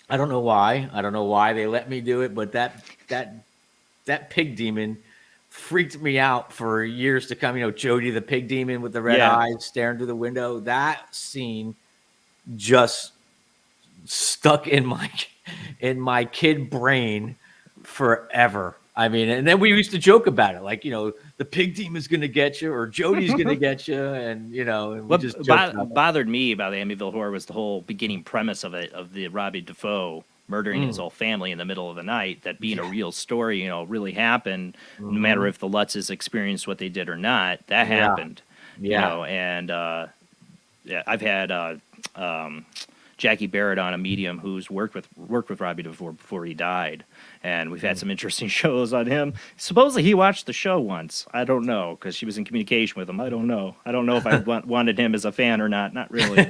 don't know why. I don't know why they let me do it, but that that pig demon freaked me out for years to come. You know, Jody the pig demon with the red eyes staring through the window. That scene just stuck in my kid brain forever. I mean, and then we used to joke about it, like, you know, the pig demon's going to get you, or Jody's going to get you, and you know, and we What just joked about bothered me about the Amityville Horror was the whole beginning premise of it, of the Robbie Defoe murdering his whole family in the middle of the night. That being a real story, you know, really happened. No matter if the Lutzes experienced what they did or not, that happened. You know, and I've had Jackie Barrett on, a medium who's worked with Robbie before he died, and we've had some interesting shows on him. Supposedly he watched the show once. I don't know, because she was in communication with him. I don't know if I wanted him as a fan or not. Not really.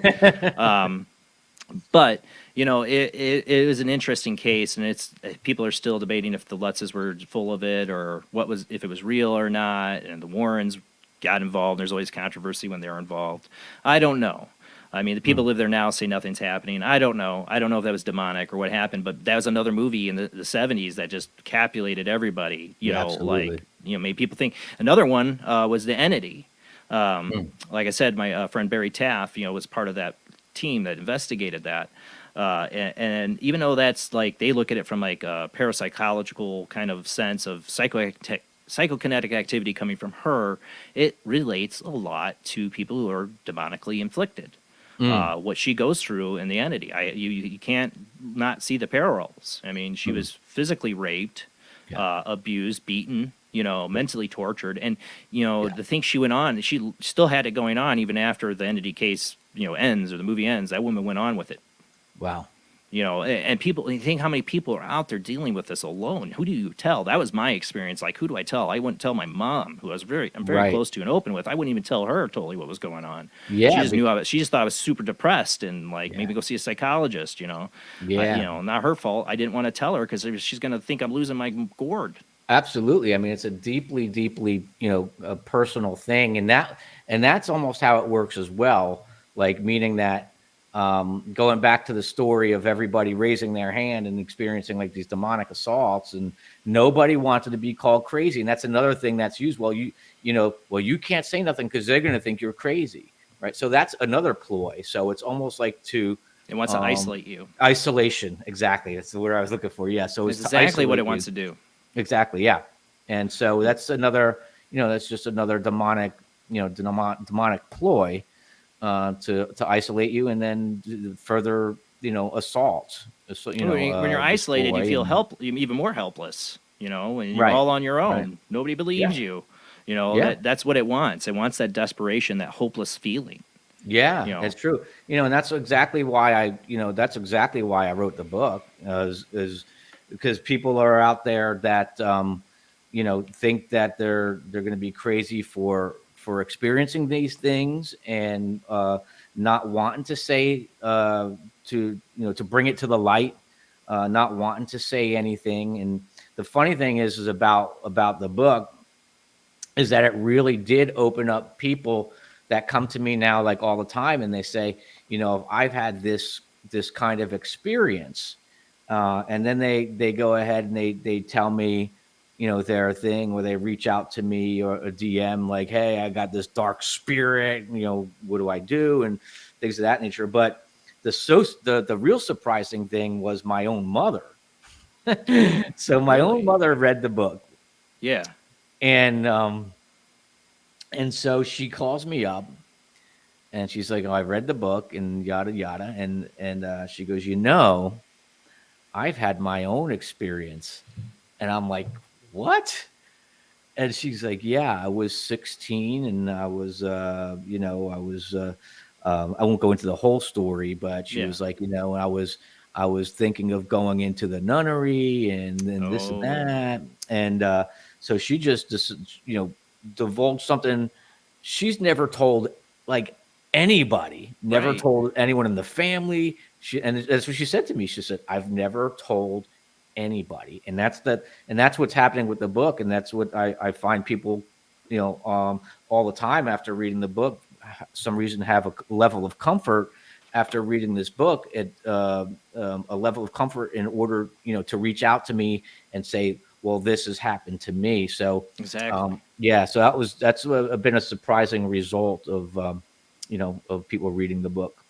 But you know, it was an interesting case, and people are still debating if the Lutzes were full of it, or if it was real or not. And the Warrens got involved. There's always controversy when they're involved. I don't know. I mean, the people who live there now say nothing's happening. I don't know. I don't know if that was demonic or what happened, but that was another movie in the 70s that just capulated everybody, you know, absolutely. like, you know, made people think. Another one was The Entity. Like I said, my friend Barry Taff, you know, was part of that team that investigated that. And even though that's like, they look at it from like a parapsychological kind of sense of psychokinetic activity coming from her, it relates a lot to people who are demonically inflicted. What she goes through in The Entity, you can't not see the parallels. I mean, she was physically raped, abused, beaten, you know, mentally tortured, and you know, the things she went on, she still had it going on even after the Entity case, you know, ends or the movie ends. That woman went on with it. Wow. You know, and people, you think how many people are out there dealing with this alone? Who do you tell? That was my experience. Like, who do I tell? I wouldn't tell my mom, who I'm very close to and open with. I wouldn't even tell her totally what was going on. Yeah, she just knew of it. She just thought I was super depressed and like maybe go see a psychologist. You know, you know, not her fault. I didn't want to tell her because she's going to think I'm losing my gourd. Absolutely. I mean, it's a deeply, deeply, you know, a personal thing, and that's almost how it works as well. Like, meaning that. Going back to the story of everybody raising their hand and experiencing like these demonic assaults, and nobody wanted to be called crazy. And that's another thing that's used. Well, you can't say nothing because they're going to think you're crazy. Right. So that's another ploy. So it's almost like it wants to isolate you. Isolation. Exactly. That's the word I was looking for. Yeah. So it's exactly what it wants to do. Exactly. Yeah. And so that's another, you know, that's just another demonic, you know, demonic ploy. To isolate you, and then further, you know, assault. So, you know, when you're isolated, you feel even more helpless. You know, when you're all on your own, nobody believes you. You know, that's what it wants. It wants that desperation, that hopeless feeling. Yeah, you know? That's true. You know, and that's exactly why I wrote the book, is because people are out there that you know, think that they're going to be crazy for experiencing these things, and not wanting to say to bring it to the light, not wanting to say anything. And the funny thing is about the book is that it really did open up people that come to me now like all the time, and they say, you know, I've had this kind of experience, and then they go ahead and they tell me, you know, their thing, where they reach out to me or a DM like, hey, I got this dark spirit, you know, what do I do? And things of that nature. But the real surprising thing was my own mother. So my own mother read the book. Yeah. And so she calls me up and she's like, oh, I read the book and yada, yada. And she goes, you know, I've had my own experience. And I'm like, what? And she's like, yeah, I was 16 and I was, you know, I won't go into the whole story, but she was like, you know, I was thinking of going into the nunnery and then this and that. And so she just, you know, divulged something she's never told like anybody, never told anyone in the family. And that's what she said to me. She said, I've never told anybody. And that's what's happening with the book. And that's what I find people, you know, all the time after reading the book, some reason have a level of comfort after reading this book, a level of comfort in order, you know, to reach out to me and say, well, this has happened to me. So Exactly. yeah, so that's been a surprising result of of people reading the book.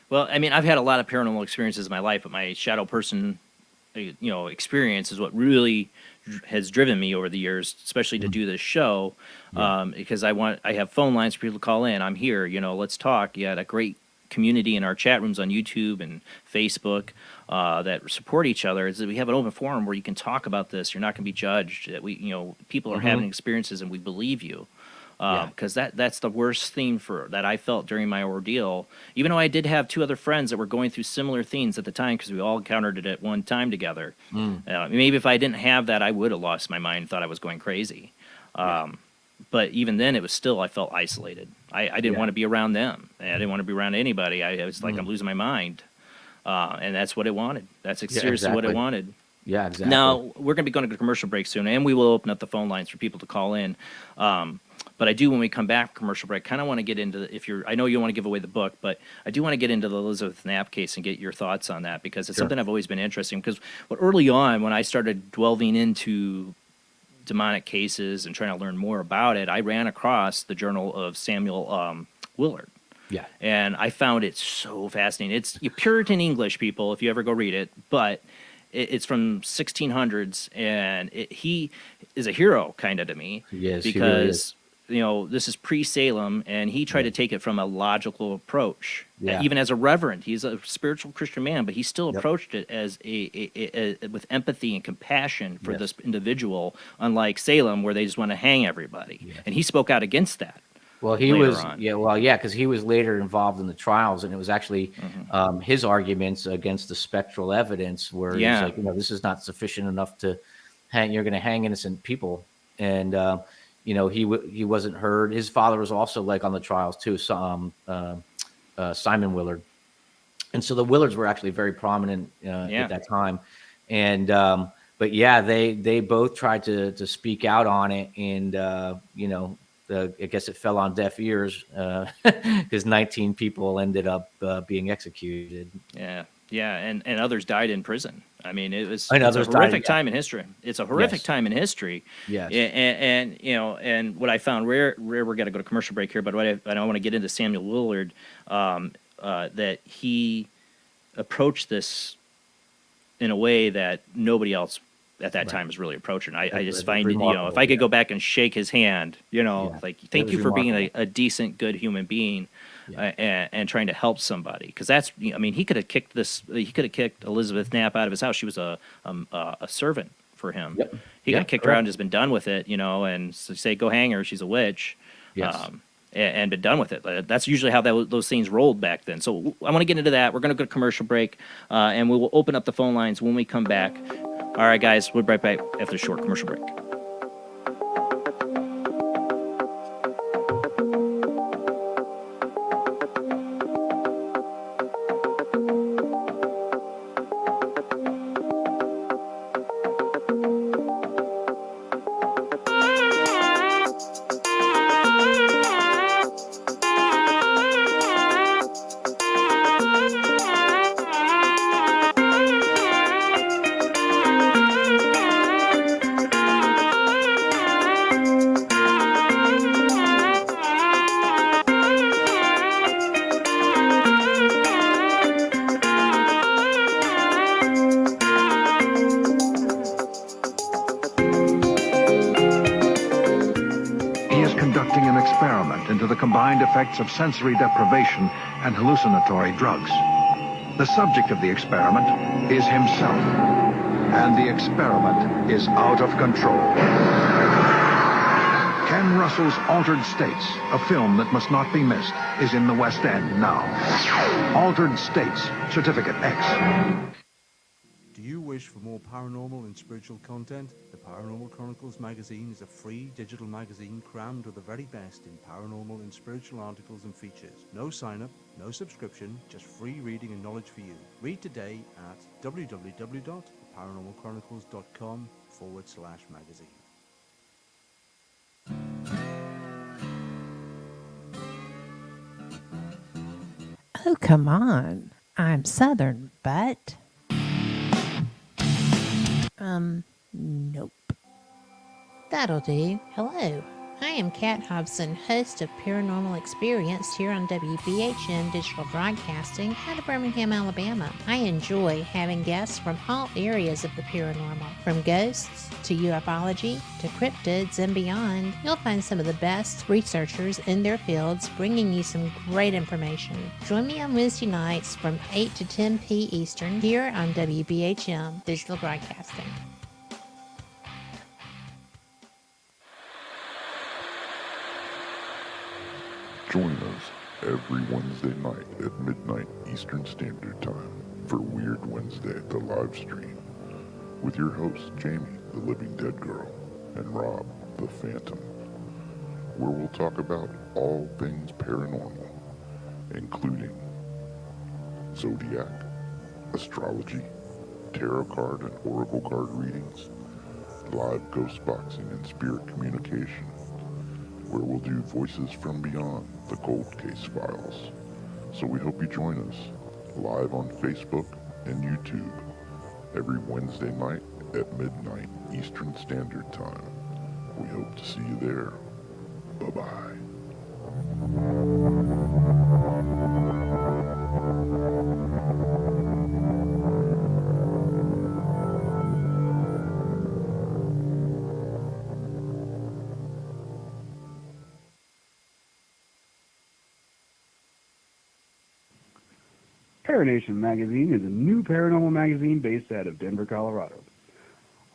Well, I mean, I've had a lot of paranormal experiences in my life, but my shadow person, experience is what really has driven me over the years, especially to do this show, because I have phone lines for people to call in. I'm here, let's talk. You had a great community in our chat rooms on YouTube and Facebook that support each other. Is that we have an open forum where you can talk about this. You're not going to be judged. That people are having experiences, and we believe you. Because that's the worst thing that I felt during my ordeal. Even though I did have two other friends that were going through similar things at the time, because we all encountered it at one time together. Maybe if I didn't have that, I would have lost my mind, thought I was going crazy. But even then, it was still, I felt isolated. I didn't want to be around them. I didn't want to be around anybody. I was like, I'm losing my mind. And that's what it wanted. That's seriously what it wanted. Yeah, exactly. Now, we're going to be going to a commercial break soon, and we will open up the phone lines for people to call in. But I do, when we come back from commercial break, kind of want to get into I know you want to give away the book, but I do want to get into the Elizabeth Knapp case and get your thoughts on that, because it's something I've always been interested in. Because early on, when I started delving into demonic cases and trying to learn more about it, I ran across the journal of Samuel Willard. Yeah. And I found it so fascinating. It's Puritan English, people, if you ever go read it, but it's from 1600s, and he is a hero kind of to me. Yes, because this is pre-Salem, and he tried to take it from a logical approach. Even as a reverend, he's a spiritual Christian man, but he still approached it as with empathy and compassion for this individual, unlike Salem, where they just want to hang everybody. And he spoke out against that. Well, because he was later involved in the trials, and it was actually his arguments against the spectral evidence, where he's like, this is not sufficient enough to hang. You're going to hang innocent people, and he wasn't heard. His father was also like on the trials too, Simon Willard, and so the Willards were actually very prominent at that time, and but they both tried to speak out on it, and I guess it fell on deaf ears because 19 people ended up being executed. Yeah, and others died in prison. I mean, it's a horrific time in history. It's a horrific time in history. Yes. And what I found rare. We're going to go to commercial break here, but I want to get into Samuel Willard, that he approached this in a way that nobody else at that time was really approaching. I just find it, if I could go back and shake his hand, like, thank you for being a decent, good human being, and trying to help somebody. Because that's, he could have kicked Elizabeth Knapp out of his house. She was a servant for him. He could have kicked her out and just been done with it, and say, go hang her, she's a witch. Yes. And been done with it. That's usually how those things rolled back then. So I want to get into that. We're going to go to commercial break, and we will open up the phone lines when we come back. All right, guys, we'll be right back after a short commercial break. Effects of sensory deprivation and hallucinatory drugs. The subject of the experiment is himself, and the experiment is out of control. Ken Russell's Altered States, a film that must not be missed, is in the West End now. Altered States, Certificate X. Do you wish for more paranormal and spiritual content? The Paranormal Chronicles magazine is a free digital magazine crammed with the very best in paranormal and spiritual articles and features. No sign-up, no subscription, just free reading and knowledge for you. Read today at www.paranormalchronicles.com/magazine. Oh, come on. I'm Southern, but... Nope. That'll do. Hello. I am Kat Hobson, host of Paranormal Experience here on WBHM Digital Broadcasting out of Birmingham, Alabama. I enjoy having guests from all areas of the paranormal, from ghosts to ufology to cryptids and beyond. You'll find some of the best researchers in their fields bringing you some great information. Join me on Wednesday nights from 8 to 10 p. Eastern here on WBHM Digital Broadcasting. Join us every Wednesday night at midnight Eastern Standard Time for Weird Wednesday at the live stream with your hosts Jamie, the Living Dead Girl, and Rob, the Phantom, where we'll talk about all things paranormal, including zodiac, astrology, tarot card and oracle card readings, live ghost boxing and spirit communication, where we'll do Voices from Beyond, the Cold Case Files. So we hope you join us live on Facebook and YouTube every Wednesday night at midnight Eastern Standard Time. We hope to see you there. Bye-bye. Paranation Magazine is a new paranormal magazine based out of Denver, Colorado.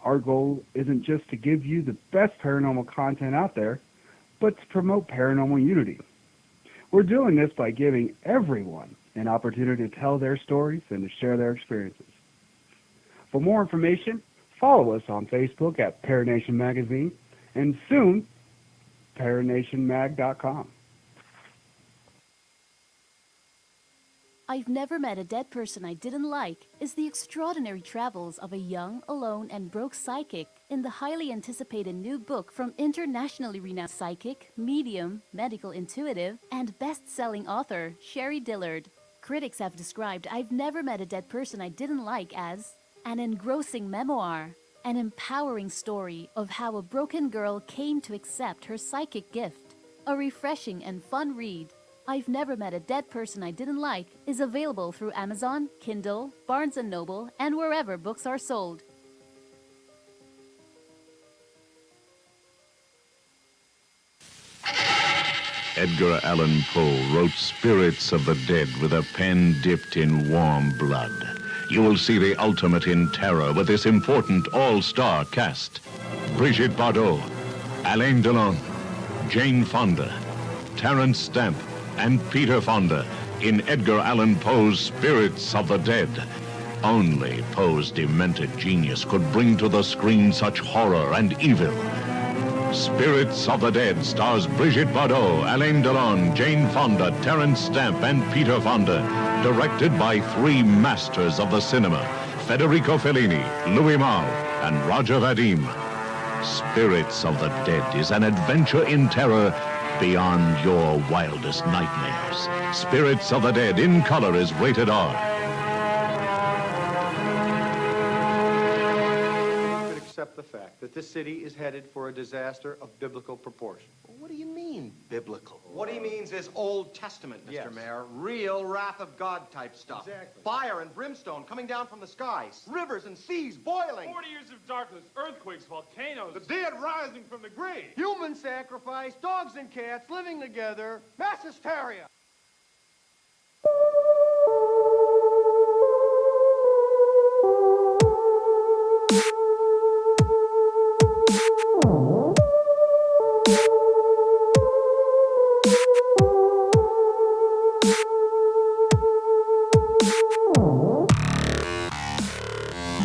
Our goal isn't just to give you the best paranormal content out there, but to promote paranormal unity. We're doing this by giving everyone an opportunity to tell their stories and to share their experiences. For more information, follow us on Facebook at Paranation Magazine and soon, paranationmag.com. I've Never Met a Dead Person I Didn't Like is the extraordinary travels of a young, alone, and broke psychic in the highly anticipated new book from internationally renowned psychic, medium, medical intuitive, and best-selling author Sherry Dillard. Critics have described I've Never Met a Dead Person I Didn't Like as an engrossing memoir, an empowering story of how a broken girl came to accept her psychic gift, a refreshing and fun read. I've Never Met a Dead Person I Didn't Like is available through Amazon, Kindle, Barnes & Noble, and wherever books are sold. Edgar Allan Poe wrote Spirits of the Dead with a pen dipped in warm blood. You will see the ultimate in terror with this important all-star cast. Brigitte Bardot, Alain Delon, Jane Fonda, Terence Stamp, and Peter Fonda in Edgar Allan Poe's Spirits of the Dead. Only Poe's demented genius could bring to the screen such horror and evil. Spirits of the Dead stars Brigitte Bardot, Alain Delon, Jane Fonda, Terence Stamp, and Peter Fonda. Directed by three masters of the cinema, Federico Fellini, Louis Malle, and Roger Vadim. Spirits of the Dead is an adventure in terror beyond your wildest nightmares. Spirits of the Dead in color is rated R. Accept the fact that this city is headed for a disaster of biblical proportion. What do you mean, biblical? What he means is Old Testament, Mr. Mayor. Real wrath of God type stuff. Exactly. Fire and brimstone coming down from the skies. Rivers and seas boiling. 40 years of darkness, earthquakes, volcanoes. The dead rising from the grave. Human sacrifice, dogs and cats living together, mass hysteria.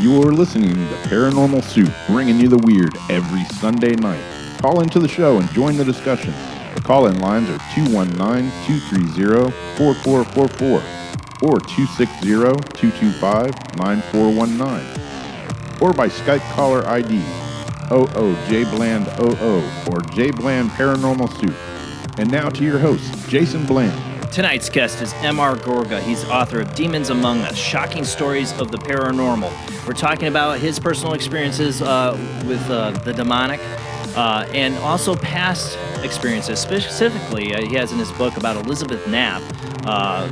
You're listening to Paranormal Soup, bringing you the weird every Sunday night. Call into the show and join the discussion. The call-in lines are 219-230-4444 or 260-225-9419 or by Skype caller ID OOJBland00 or JBland Paranormal Soup. And now to your host, Jason Bland. Tonight's guest is MR Gorga. He's author of Demons Among Us, Shocking Stories of the Paranormal. We're talking about his personal experiences with the demonic and also past experiences. Specifically, he has in his book about Elizabeth Knapp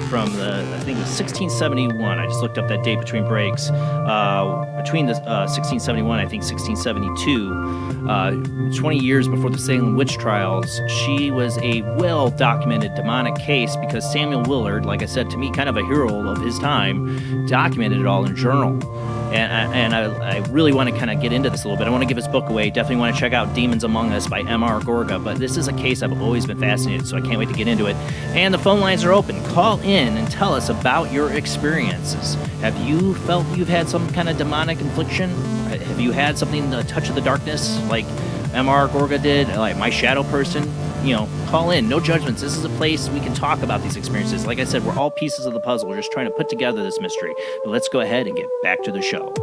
from I think it was 1671. I just looked up that date between breaks. Between the 1671, I think 1672, 20 years before the Salem witch trials, she was a well-documented demonic case because Samuel Willard, like I said, to me, kind of a hero of his time, documented it all in a journal. And I really want to kind of get into this a little bit. I want to give his book away. Definitely want to check out Demons Among Us by MR Gorga. But this is a case I've always been fascinated, so I can't wait to get into it. And the phone lines are open. Call in and tell us about your experiences. Have you felt you've had some kind of demonic infliction? Have you had something, a touch of the darkness, like MR Gorga did, like my shadow person? You know, call in. No judgments. This is a place we can talk about these experiences. Like I said, we're all pieces of the puzzle. We're just trying to put together this mystery. But let's go ahead and get back to the show.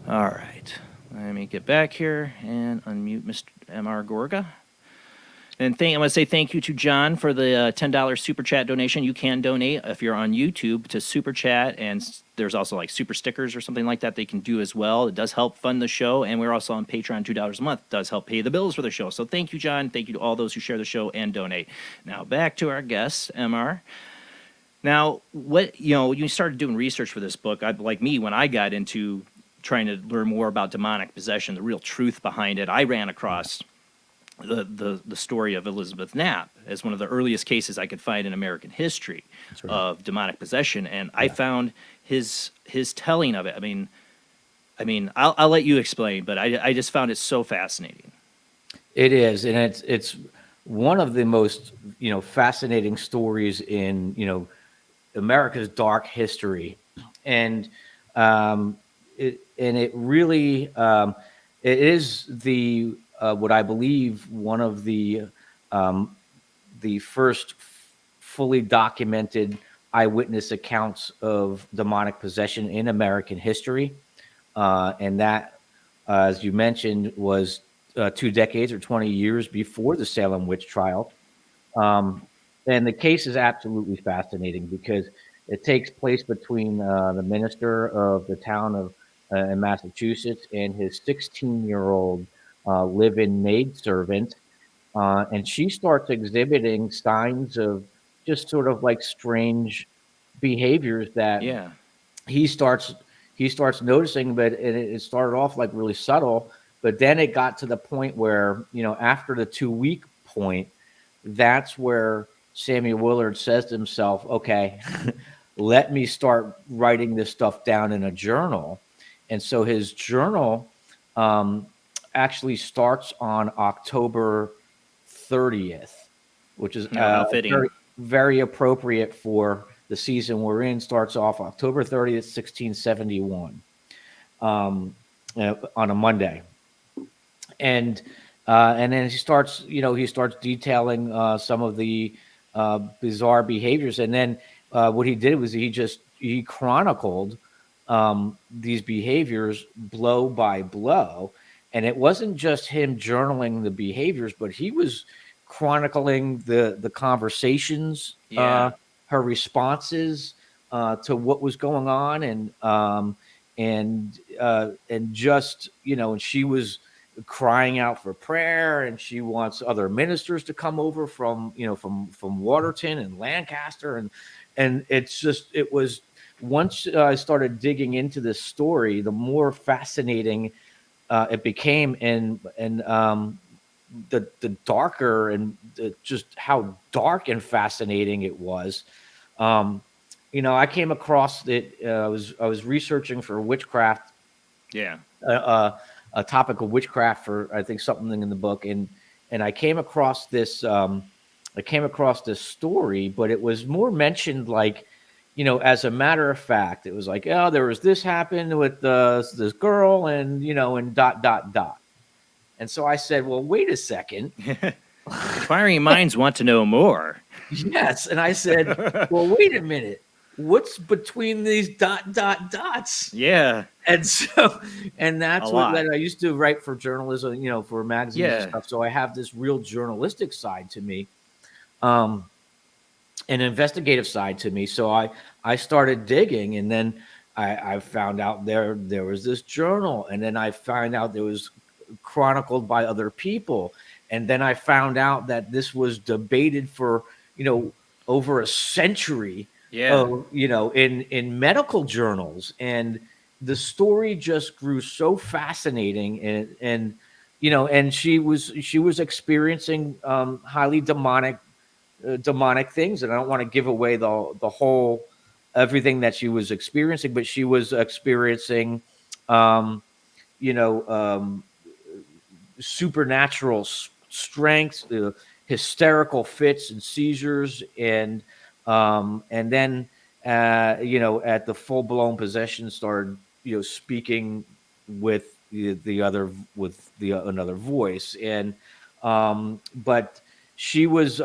All right. Let me get back here and unmute Mr. MR Gorga. And I want to say thank you to John for the $10 Super Chat donation. You can donate if you're on YouTube to Super Chat, and there's also like super stickers or something like that they can do as well. It does help fund the show, and we're also on Patreon, $2 a month. It does help pay the bills for the show. So thank you, John. Thank you to all those who share the show and donate. Now back to our guest, MR. Now, you started doing research for this book. Like me, when I got into trying to learn more about demonic possession, the real truth behind it, I ran across the story of Elizabeth Knapp as one of the earliest cases I could find in American history of demonic possession, and I found his telling of it. I mean, I'll let you explain, but I just found it so fascinating. It is, and it's one of the most fascinating stories in America's dark history, and it really it is the what I believe one of the first fully documented eyewitness accounts of demonic possession in American history, and that, as you mentioned, was 2 decades or 20 years before the Salem witch trial. And the case is absolutely fascinating because it takes place between the minister of the town of in Massachusetts and his 16-year-old live-in maidservant, and she starts exhibiting signs of just sort of like strange behaviors that he starts noticing. But it started off like really subtle, but then it got to the point where after the 2-week point, that's where Samuel Willard says to himself, "Okay, let me start writing this stuff down in a journal." And so his journal actually starts on October 30th, which is very, very appropriate for the season we're in. Starts off October 30th, 1671, on a Monday, and then he starts detailing some of the bizarre behaviors, and then what he did was he chronicled these behaviors blow by blow. And it wasn't just him journaling the behaviors, but he was chronicling the conversations, her responses to what was going on, and just and she was crying out for prayer, and she wants other ministers to come over from Waterton and Lancaster, and it was once I started digging into this story, the more fascinating it became, and the darker and just how dark and fascinating it was. I came across it. I was researching for witchcraft. A topic of witchcraft for I think something in the book, and I came across this. I came across this story, but it was more mentioned like, as a matter of fact. It was like, oh, there was this happened with this girl, and and ... And so I said, well, wait a second. Inquiring minds want to know more. Yes, and I said, well, wait a minute. what's between these dots? Yeah. And so, and that's A what lot. I used to write for journalism, you know, for magazines Yeah. and stuff. So I have this real journalistic side to me, an investigative side to me. So I started digging, and then I found out there was this journal, and then I found out there was chronicled by other people, and then I found out that this was debated for, you know, over a century. Yeah. You know, in medical journals, and the story just grew so fascinating, and you know, and she was experiencing highly demonic things, and I don't want to give away the whole everything that she was experiencing, but she was experiencing you know, supernatural strength, hysterical fits and seizures, and then you know, at the full blown possession, started, you know, speaking with another voice, and but she was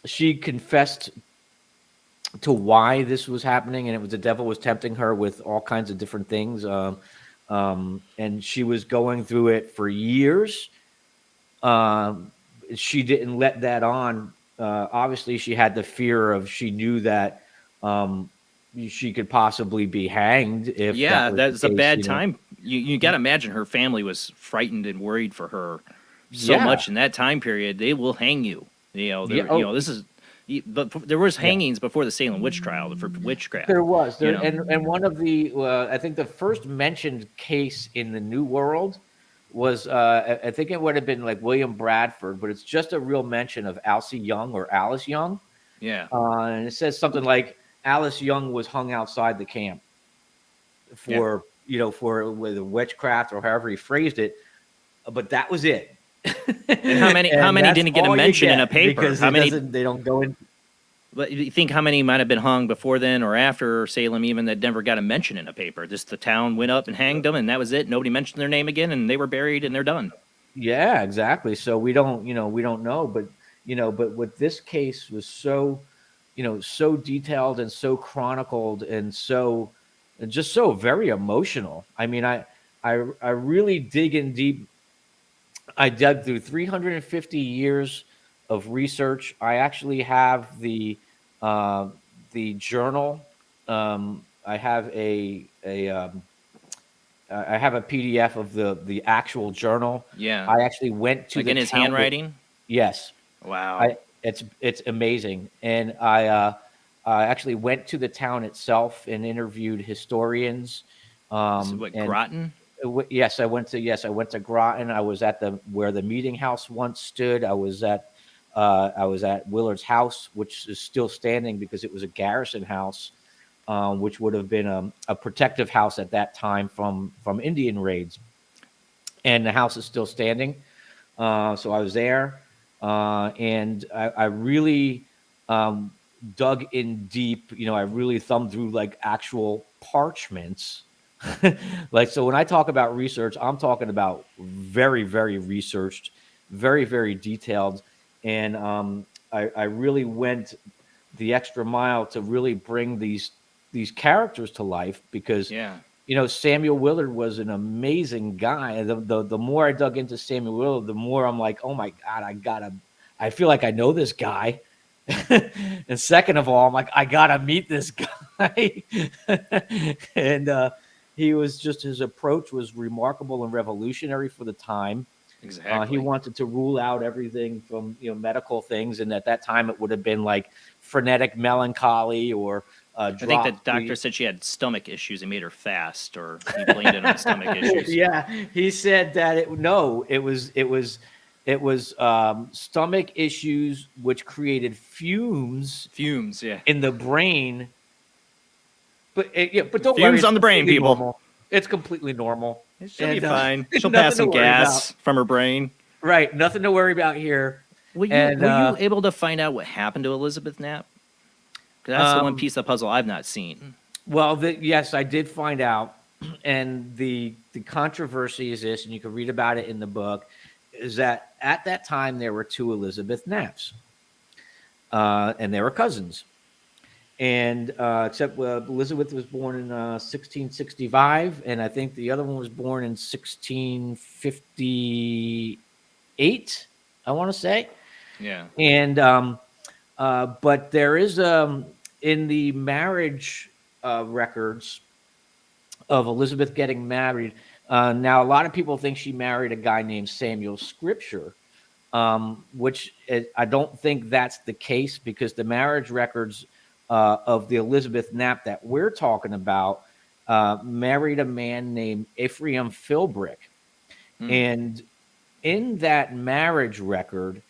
she confessed to why this was happening, and it was the devil was tempting her with all kinds of different things, and she was going through it for years. She didn't let that on. Obviously, she had the fear of, she knew that she could possibly be hanged if Yeah, that was that's the a case, bad you know? time. You got to imagine her family was frightened and worried for her so Yeah. much in that time period. They will hang you. You know, Yeah, you know, this is. But there was hangings before the Salem witch trial for witchcraft. There was, you know? and one of the I think the first mentioned case in the New World was I think it would have been like William Bradford, but it's just a real mention of Alice Young, Yeah. and it says something like Alice Young was hung outside the camp for you know, for with witchcraft or however he phrased it, but that was it. And how many And that's didn't get a all you mention in a get, paper? because How many? they don't go in. But you think how many might have been hung before then or after Salem, even that never got a mention in a paper? Just the town went up and hanged them, and that was it. Nobody mentioned their name again, and they were buried, and they're done. Yeah, exactly. So we don't, you know, we don't know, but you know, but what this case was so, you know, so detailed and so chronicled and so, and just so very emotional. I mean, I really dig in deep. I dug through 350 years of research. I actually have the journal. I have I have a PDF of the actual journal. Yeah. I actually went to Like the in his town handwriting? Yes. Wow. It's amazing, and I actually went to the town itself and interviewed historians. This is what, Groton? Yes, I went to Groton. I was at where the meeting house once stood. I was at Willard's house, which is still standing because it was a garrison house, which would have been a protective house at that time from Indian raids. And the house is still standing. So I was there, and I really dug in deep. You know, I really thumbed through like actual parchments. Like, so when I talk about research, I'm talking about very, very researched, very, very detailed. And I really went the extra mile to really bring these characters to life, because you know, Samuel Willard was an amazing guy. The more I dug into Samuel Willard, the more I'm like, oh my God, I feel like I know this guy. And second of all, I'm like, I gotta meet this guy. And he was just, his approach was remarkable and revolutionary for the time. Exactly. He wanted to rule out everything from, you know, medical things, and at that time it would have been like frenetic melancholy or I think the doctor said she had stomach issues and made her fast, or he blamed it on stomach issues. Yeah, he said that it was stomach issues which created fumes yeah, in the brain. But but don't fumes worry, on the brain, completely people. normal. It's completely normal. She'll be fine. She'll nothing pass some to worry gas about. from her brain. Right, nothing to worry about here. Were you able to find out what happened to Elizabeth Knapp? 'Cause that's the one piece of the puzzle I've not seen. Well, yes, I did find out, and the controversy is this, and you can read about it in the book, is that at that time there were two Elizabeth Knapps, and they were cousins, and except Elizabeth was born in 1665, and I think the other one was born in 1658. I want to say. Yeah. And but there is in the marriage records of Elizabeth getting married. Now, a lot of people think she married a guy named Samuel Scripture, which I don't think that's the case, because the marriage records of the Elizabeth Knapp that we're talking about married a man named Ephraim Philbrick. And in that marriage record,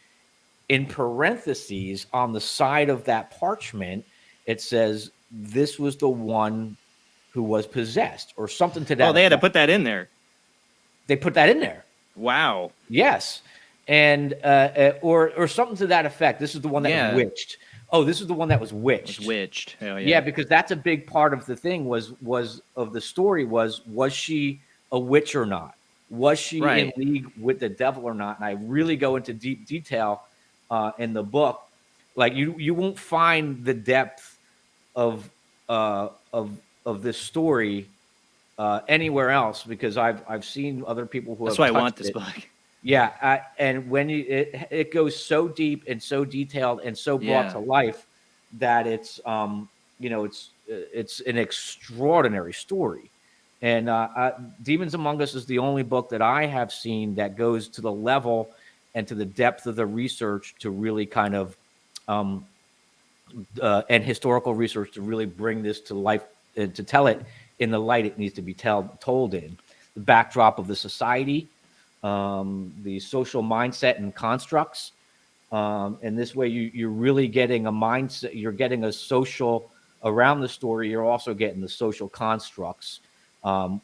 in parentheses on the side of that parchment, it says this was the one who was possessed, or something to that. Oh, they had to effect. put that in there. They put that in there. Wow. Yes. And or something to that effect. This is the one that was witched. Oh, this is the one that was witched. Witched. Hell yeah. Yeah, because that's a big part of the thing was of the story was she a witch or not? Was she in league with the devil or not? And I really go into deep detail in the book. Like you won't find the depth of this story anywhere else, because I've seen other people who That's have why I want touched this it. book. Yeah, and when it goes so deep and so detailed and so brought to life that it's it's an extraordinary story. And Demons Among Us is the only book that I have seen that goes to the level and to the depth of the research to really kind of and historical research to really bring this to life, to tell it in the light it needs to be told in. The backdrop of the society, the social mindset and constructs. And this way you're really getting a mindset, you're getting a social around the story. You're also getting the social constructs,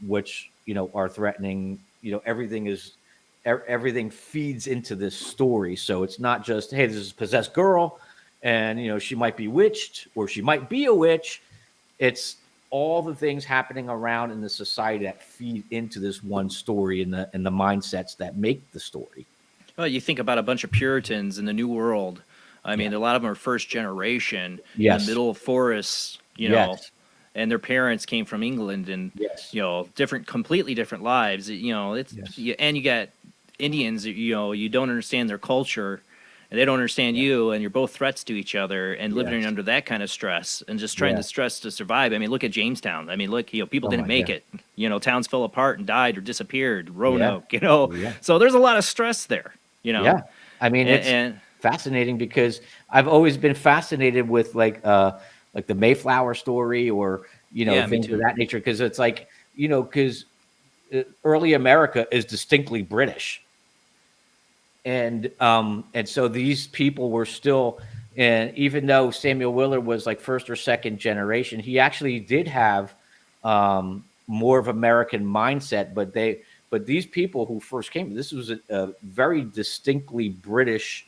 which, are threatening, everything feeds into this story. So it's not just, hey, this is a possessed girl and, she might be witched or she might be a witch. It's all the things happening around in the society that feed into this one story and the mindsets that make the story. Well, you think about a bunch of Puritans in the New World. I mean, a lot of them are first generation in the middle of forests, and their parents came from England and, completely different lives. And you got Indians, you don't understand their culture and they don't understand you, and you're both threats to each other, and living under that kind of stress and just trying to stress to survive. I mean, look at Jamestown. I mean, look, people didn't make it. Towns fell apart and died or disappeared. Roanoke, So there's a lot of stress there, Yeah. I mean, it's fascinating because I've always been fascinated with like the Mayflower story or, things of that nature. Cause it's like, cause early America is distinctly British. And so these people were still, and even though Samuel Willard was like first or second generation, he actually did have more of American mindset. But these people who first came, this was a very distinctly British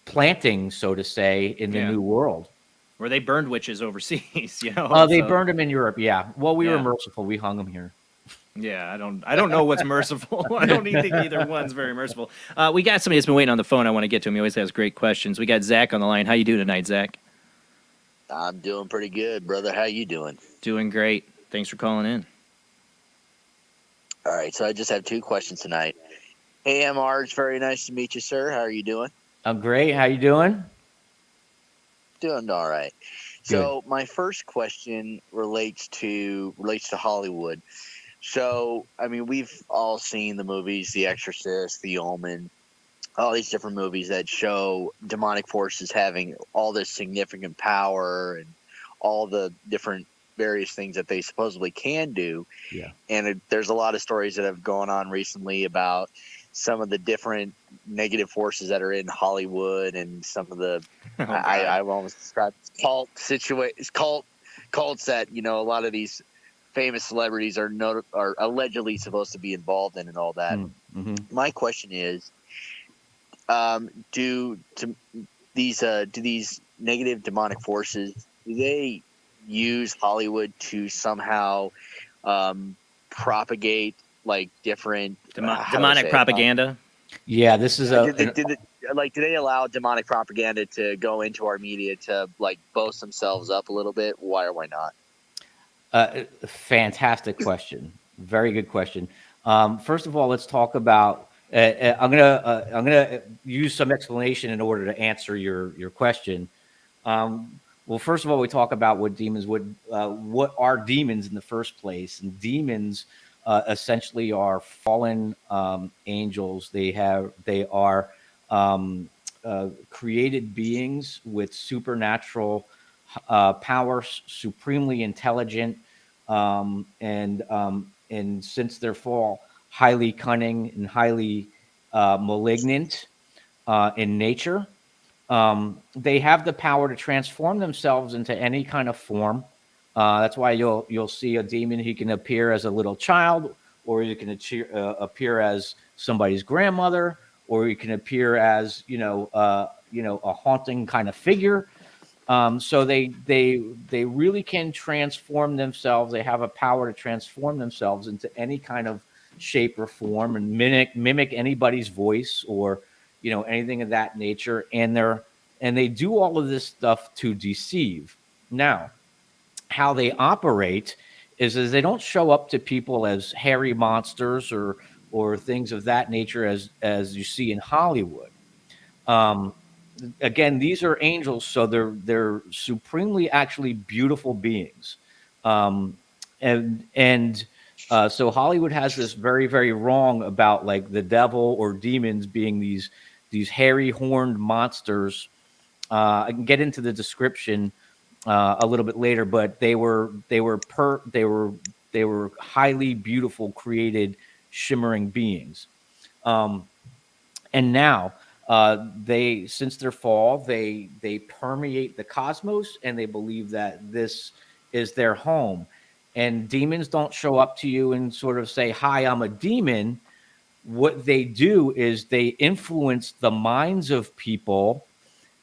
planting, so to say, in the New World. Where they burned witches overseas, They burned them in Europe. Yeah. Well, we were merciful. We hung them here. Yeah, I don't know what's merciful. I don't think either one's very merciful. We got somebody that's been waiting on the phone. I want to get to him. He always has great questions. We got Zach on the line. How you doing tonight, Zach? I'm doing pretty good, brother. How you doing? Doing great. Thanks for calling in. All right, so I just have two questions tonight. Hey, MR, it's very nice to meet you, sir. How are you doing? I'm great. How you doing? Doing all right. Good. So my first question relates to Hollywood. So, I mean, we've all seen the movies, The Exorcist, The Omen, all these different movies that show demonic forces having all this significant power and all the different various things that they supposedly can do. Yeah. And there's a lot of stories that have gone on recently about some of the different negative forces that are in Hollywood and some of the, I almost described cults that, a lot of these famous celebrities are allegedly supposed to be involved in and all that. Mm-hmm. My question is, do these negative demonic forces, do they use Hollywood to somehow propagate like different demonic propaganda? Yeah, this is like, do they allow demonic propaganda to go into our media to like boast themselves up a little bit? Why or why not? Fantastic question. Very good question. First of all, let's talk about. I'm gonna use some explanation in order to answer your question. Well, first of all, we talk about what demons would. What are demons in the first place? And demons essentially are fallen angels. They are created beings with supernatural power, supremely intelligent, and since their fall, highly cunning and highly malignant in nature. They have the power to transform themselves into any kind of form. That's why you'll see a demon. He can appear as a little child, or he can appear as somebody's grandmother, or he can appear as a haunting kind of figure. So they really can transform themselves. They have a power to transform themselves into any kind of shape or form and mimic anybody's voice or anything of that nature. And they do all of this stuff to deceive. Now, how they operate is they don't show up to people as hairy monsters or things of that nature as you see in Hollywood. Again, these are angels, so they're supremely actually beautiful beings, and so Hollywood has this very, very wrong about like the devil or demons being these hairy horned monsters. I can get into the description a little bit later, but they were highly beautiful, created, shimmering beings. And now since their fall, they permeate the cosmos, and they believe that this is their home. And demons don't show up to you and sort of say, "Hi, I'm a demon." What they do is they influence the minds of people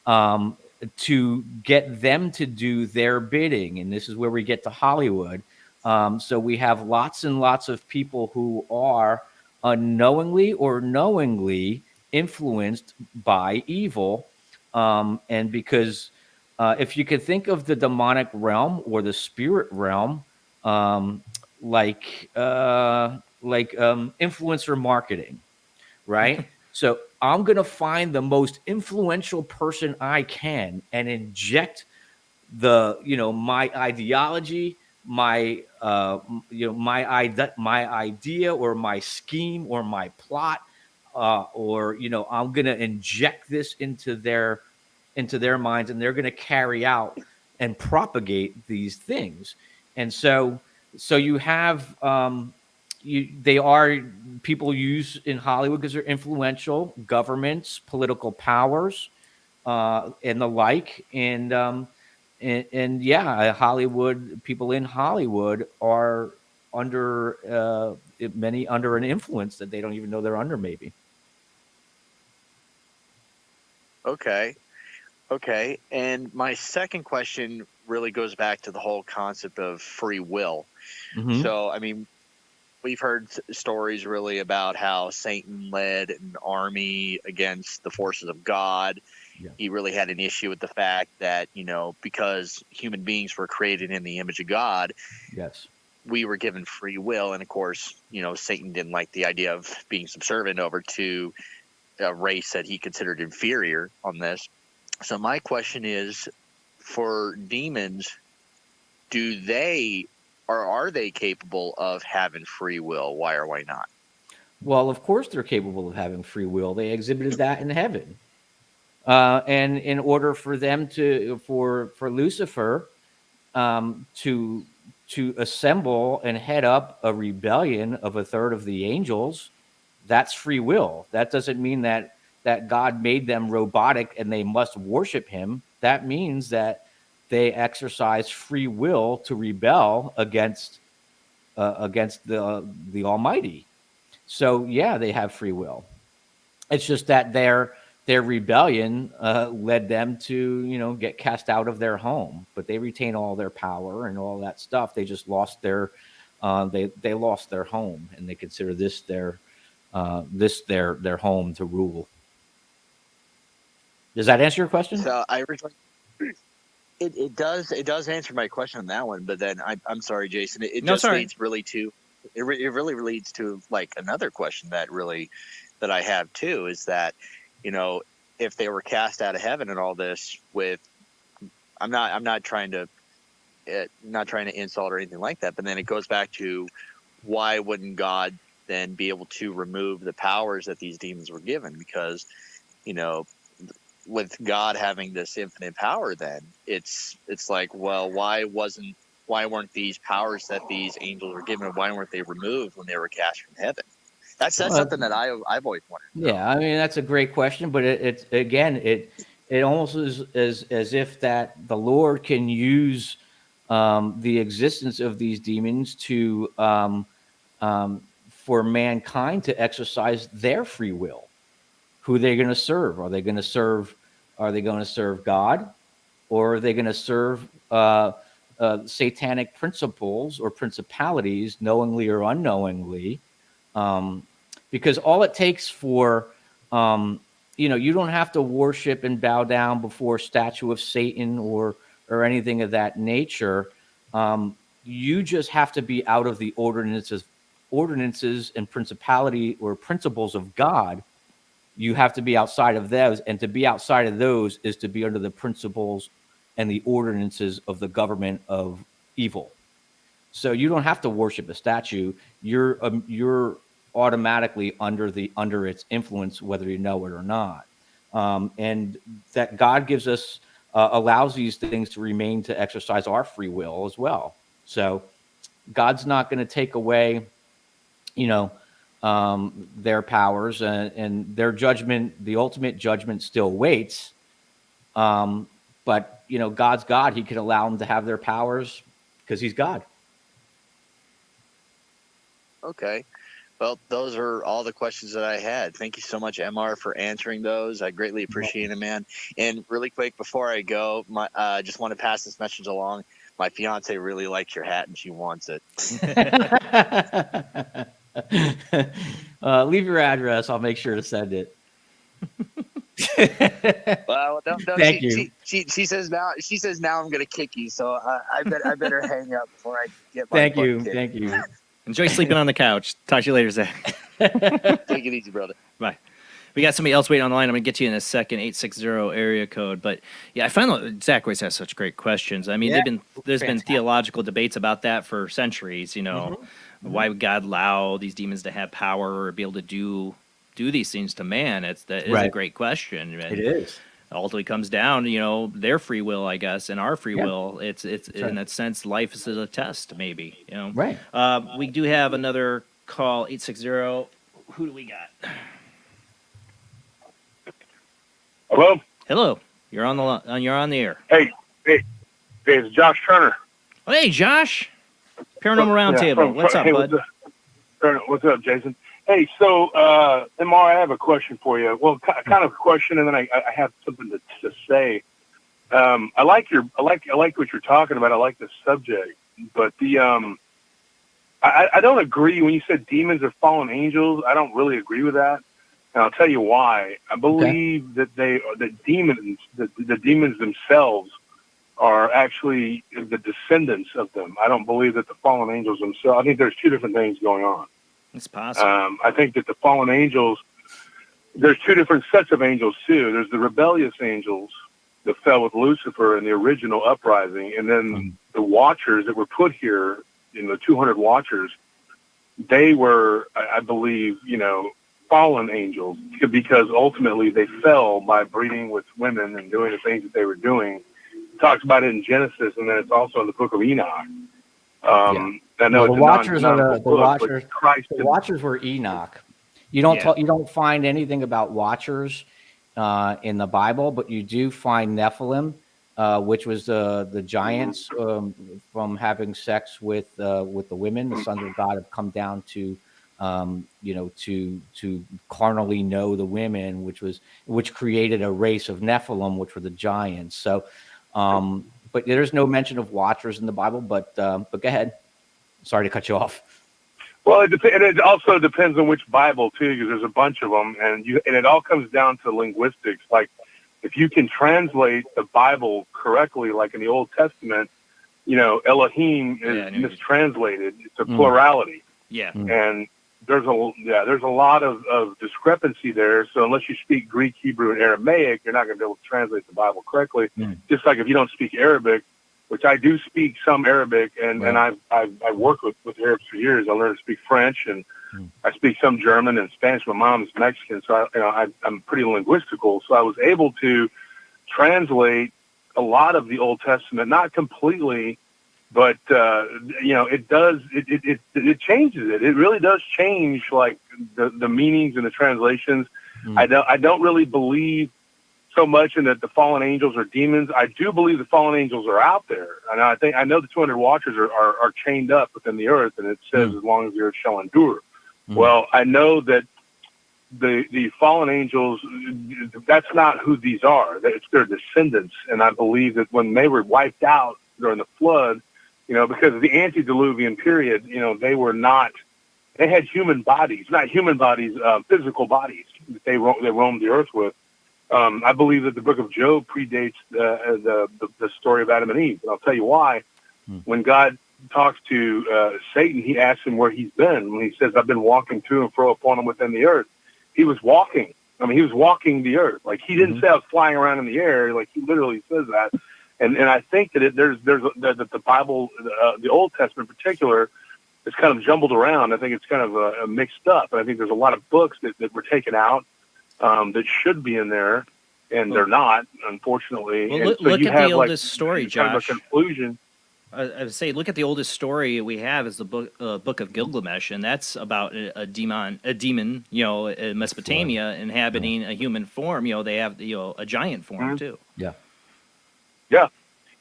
to get them to do their bidding. And this is where we get to Hollywood. So we have lots and lots of people who are unknowingly or knowingly influenced by evil. And because if you could think of the demonic realm or the spirit realm, like influencer marketing, right? So I'm going to find the most influential person I can and inject my ideology, my idea or my scheme or my plot, or I'm going to inject this into their minds, and they're going to carry out and propagate these things. And so you have they are people use in Hollywood because they're influential, governments, political powers, and the like. And yeah, Hollywood people in Hollywood are under many under an influence that they don't even know they're under. Maybe. Okay. And my second question really goes back to the whole concept of free will. Mm-hmm. So, I mean, we've heard stories really about how Satan led an army against the forces of God. Yeah. He really had an issue with the fact that, because human beings were created in the image of God, yes, we were given free will. And of course, Satan didn't like the idea of being subservient over to a race that he considered inferior on this. So my question is, for demons, are they capable of having free will? Why or why not? Well, of course they're capable of having free will. They exhibited that in heaven. And in order for them for Lucifer to assemble and head up a rebellion of a third of the angels, that's free will. That doesn't mean that God made them robotic and they must worship him. That means that they exercise free will to rebel against the Almighty. So yeah, they have free will. It's just that their rebellion led them to get cast out of their home, but they retain all their power and all that stuff. They just lost their they lost their home, and they consider this their home to rule. Does that answer your question? So I originally, it does answer my question on that one, but then I'm sorry, Jason. It No, just sorry. leads really to it really leads to like another question that I have too, is that, if they were cast out of heaven and all this with, I'm not trying to insult or anything like that, but then it goes back to, why wouldn't God then be able to remove the powers that these demons were given? Because, with God having this infinite power, then it's like, well, why weren't these powers that these angels were given, why weren't they removed when they were cast from heaven? That's something that I've always wondered. Yeah, I mean, that's a great question, but it almost is as if that the Lord can use the existence of these demons to for mankind to exercise their free will. Who are they going to serve? Are they going to serve God, or are they going to serve satanic principles or principalities, knowingly or unknowingly? Because all it takes for, you don't have to worship and bow down before a statue of Satan or anything of that nature. You just have to be out of the ordinances and principality or principles of God. You have to be outside of those, and to be outside of those is to be under the principles and the ordinances of the government of evil. So you don't have to worship a statue. You're automatically under its influence, whether you know it or not. And that God gives us allows these things to remain to exercise our free will as well. So God's not going to take away, their powers and their judgment. The ultimate judgment still waits. But God's God. He can allow them to have their powers because he's God. Okay. Well, those are all the questions that I had. Thank you so much, MR, for answering those. I greatly appreciate it, man. And really quick, before I go, just want to pass this message along. My fiance really likes your hat, and she wants it. Leave your address. I'll make sure to send it. Well, no, Thank you. She says now I'm gonna kick you, so I better hang up before I get my Thank butt you. kicked. Thank you. Enjoy sleeping on the couch. Talk to you later, Zach. Take it easy, brother. Bye. We got somebody else waiting on the line. I'm going to get you in a second, 860 area code. But yeah, I find that Zach always has such great questions. I mean, there's been theological debates about that for centuries. Why would God allow these demons to have power or be able to do these things to man? That is a great question. And it is. Ultimately comes down, their free will, I guess, and our free will. It's in that sense, life is a test, maybe. Right. We do have another call, 860. Who do we got? Hello. Hello. You're on the air. Hey, it's Josh Turner. Hey, Josh. Paranormal Roundtable. What's up, bud? What's up, Jason? Hey, so MR, I have a question for you. Well, kind of a question, and then I have something to say. I like what you're talking about. I like the subject, but I don't agree when you said demons are fallen angels. I don't really agree with that, and I'll tell you why. I believe that the demons themselves are actually the descendants of them. I don't believe that the fallen angels themselves. I think there's two different things going on. It's possible. I think that the fallen angels, there's two different sets of angels too. There's the rebellious angels that fell with Lucifer in the original uprising, and then the watchers that were put here, the 200 watchers, they were, I believe, fallen angels, because ultimately they fell by breeding with women and doing the things that they were doing. It talks about it in Genesis, and then it's also in the book of Enoch. I know the watchers the watchers were Enoch. You don't find anything about watchers in the Bible, but you do find Nephilim, which was the giants from having sex with the women. The sons of God have come down to to carnally know the women, which created a race of Nephilim, which were the giants. So, but there's no mention of watchers in the Bible. But go ahead. Sorry to cut you off. Well, it also depends on which Bible too, because there's a bunch of them, and it all comes down to linguistics. Like if you can translate the Bible correctly, like in the Old Testament, Elohim is mistranslated. It's a plurality. Yeah. And there's a lot of discrepancy there. So unless you speak Greek, Hebrew, and Aramaic, you're not going to be able to translate the Bible correctly. Just like if you don't speak Arabic, which I do speak some Arabic, and I've worked with Arabs for years. I learned to speak French, and I speak some German and Spanish. My mom's Mexican, so I'm pretty linguistical. So I was able to translate a lot of the Old Testament, not completely, but it changes it. It really does change, like the meanings and the translations. I don't really believe so much in that the fallen angels are demons. I do believe the fallen angels are out there, and I know the 200 watchers are chained up within the earth, and it says as long as the earth shall endure. Well, I know that the fallen angels, that's not who these are. It's their descendants, and I believe that when they were wiped out during the flood, because of the antediluvian period, they had human bodies, not human bodies, physical bodies that they roamed the earth with. I believe that the book of Job predates the story of Adam and Eve, and I'll tell you why. When God talks to Satan, he asks him where he's been. When he says, I've been walking to and fro upon him within the earth, he was walking. He was walking the earth. Like, he didn't say I was flying around in the air. Like, he literally says that. And I think that there's the Bible, the Old Testament in particular, is kind of jumbled around. I think it's kind of mixed up. And I think there's a lot of books that were taken out that should be in there, and they're not, unfortunately. Well, and so look you at have the oldest story, kind of a Josh. conclusion. I would say, look at the oldest story we have is the book of Gilgamesh, and that's about a demon, in Mesopotamia inhabiting a human form. They have a giant form too. Yeah.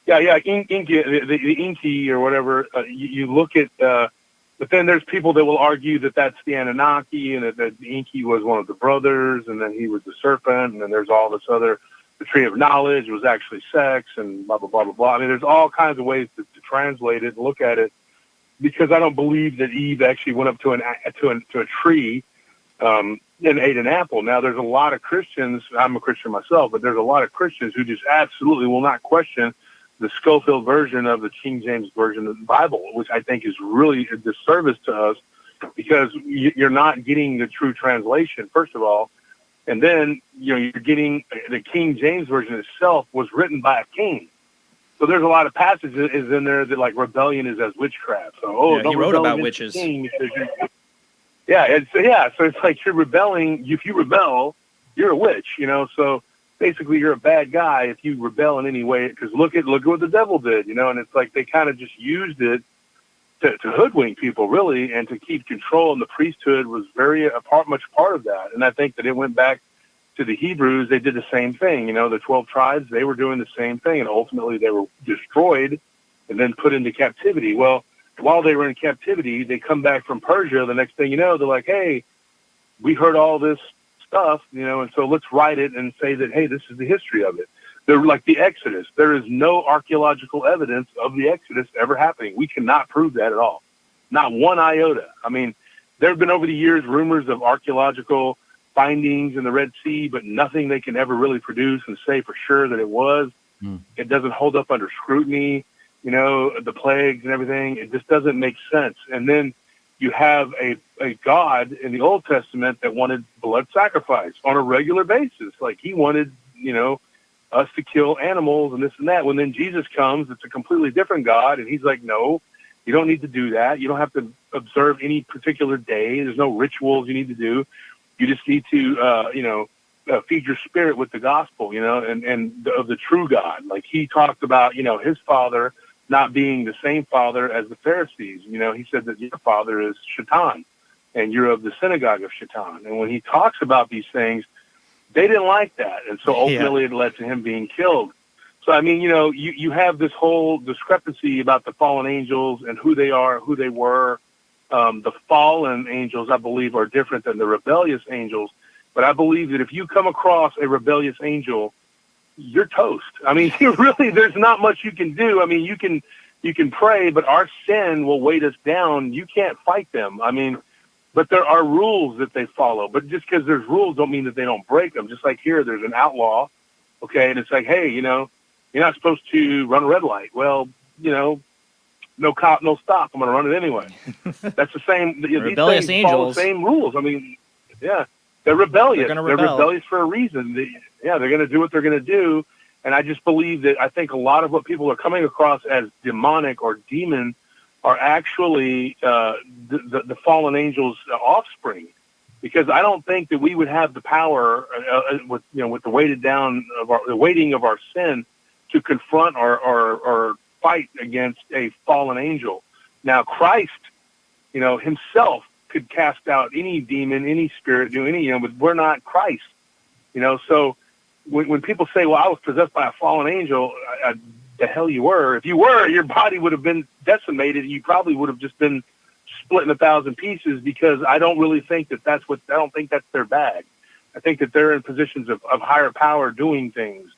Inky, the Inky or whatever. You look at, but then there's people that will argue that that's the Anunnaki, and that the Inky was one of the brothers, and then he was the serpent, and then there's all this other. The tree of knowledge was actually sex, and blah, blah, blah, blah, blah. I mean, there's all kinds of ways to translate it and look at it, because I don't believe that Eve actually went up to a tree and ate an apple. Now, there's a lot of Christians, I'm a Christian myself, but there's a lot of Christians who just absolutely will not question the Schofield version of the King James version of the Bible, which I think is really a disservice to us, because you're not getting the true translation, first of all. And then, you're getting the King James version itself was written by a king. So there's a lot of passages in there that, like, rebellion is as witchcraft. So, he wrote about witches. So it's like you're rebelling. If you rebel, you're a witch, So basically, you're a bad guy if you rebel in any way. Because look at what the devil did, And it's like they kind of just used it to hoodwink people, really, and to keep control. And the priesthood was much part of that. And I think that it went back to the Hebrews. They did the same thing. The 12 tribes, they were doing the same thing. And ultimately, they were destroyed and then put into captivity. Well, while they were in captivity, they come back from Persia. The next thing you know, they're like, hey, we heard all this stuff, and so let's write it and say that, hey, this is the history of it. They're like the Exodus. There is no archaeological evidence of the Exodus ever happening. We cannot prove that at all. Not one iota. I mean, there have been over the years rumors of archaeological findings in the Red Sea, but nothing they can ever really produce and say for sure that it was. It doesn't hold up under scrutiny, the plagues and everything. It just doesn't make sense. And then you have a God in the Old Testament that wanted blood sacrifice on a regular basis. Like, he wanted, us to kill animals and this and that. When then Jesus comes, it's a completely different God, and he's like, no, you don't need to do that. You don't have to observe any particular day. There's no rituals you need to do. You just need to, feed your spirit with the gospel, and of the true God. Like, he talked about, his father not being the same father as the Pharisees. He said that your father is Shaitan, and you're of the synagogue of Shaitan. And when he talks about these things, they didn't like that. And so ultimately it led to him being killed. So, I mean, you have this whole discrepancy about the fallen angels and who they are, who they were. The fallen angels, I believe, are different than the rebellious angels. But I believe that if you come across a rebellious angel, you're toast. I mean, there's not much you can do. I mean, you can pray, but our sin will weight us down. You can't fight them. I mean, but there are rules that they follow. But just because there's rules don't mean that they don't break them. Just like here, there's an outlaw, Okay. And it's like, hey, you know, you're not supposed to run a red light. Well, you know, no cop, no stop. I'm going to run it anyway. That's the same. These Rebellious things follow angels. the same rules. I mean, yeah, they're rebellious. They're gonna They're rebel. rebellious for a reason. They're going to do what they're going to do. And I just believe that I think a lot of what people are coming across as demonic or demon are actually the fallen angels' offspring. Because I don't think that we would have the power with the weighting of our sin to confront or fight against a fallen angel. Now, Christ, you know, himself could cast out any demon, any spirit, do any, you know, but we're not Christ, you know. So when people say, well, I was possessed by a fallen angel, the hell you were. If you were, your body would have been decimated. You probably would have just been split in 1,000 pieces, because I don't really think I don't think that's their bag. I think that they're in positions of higher power doing things.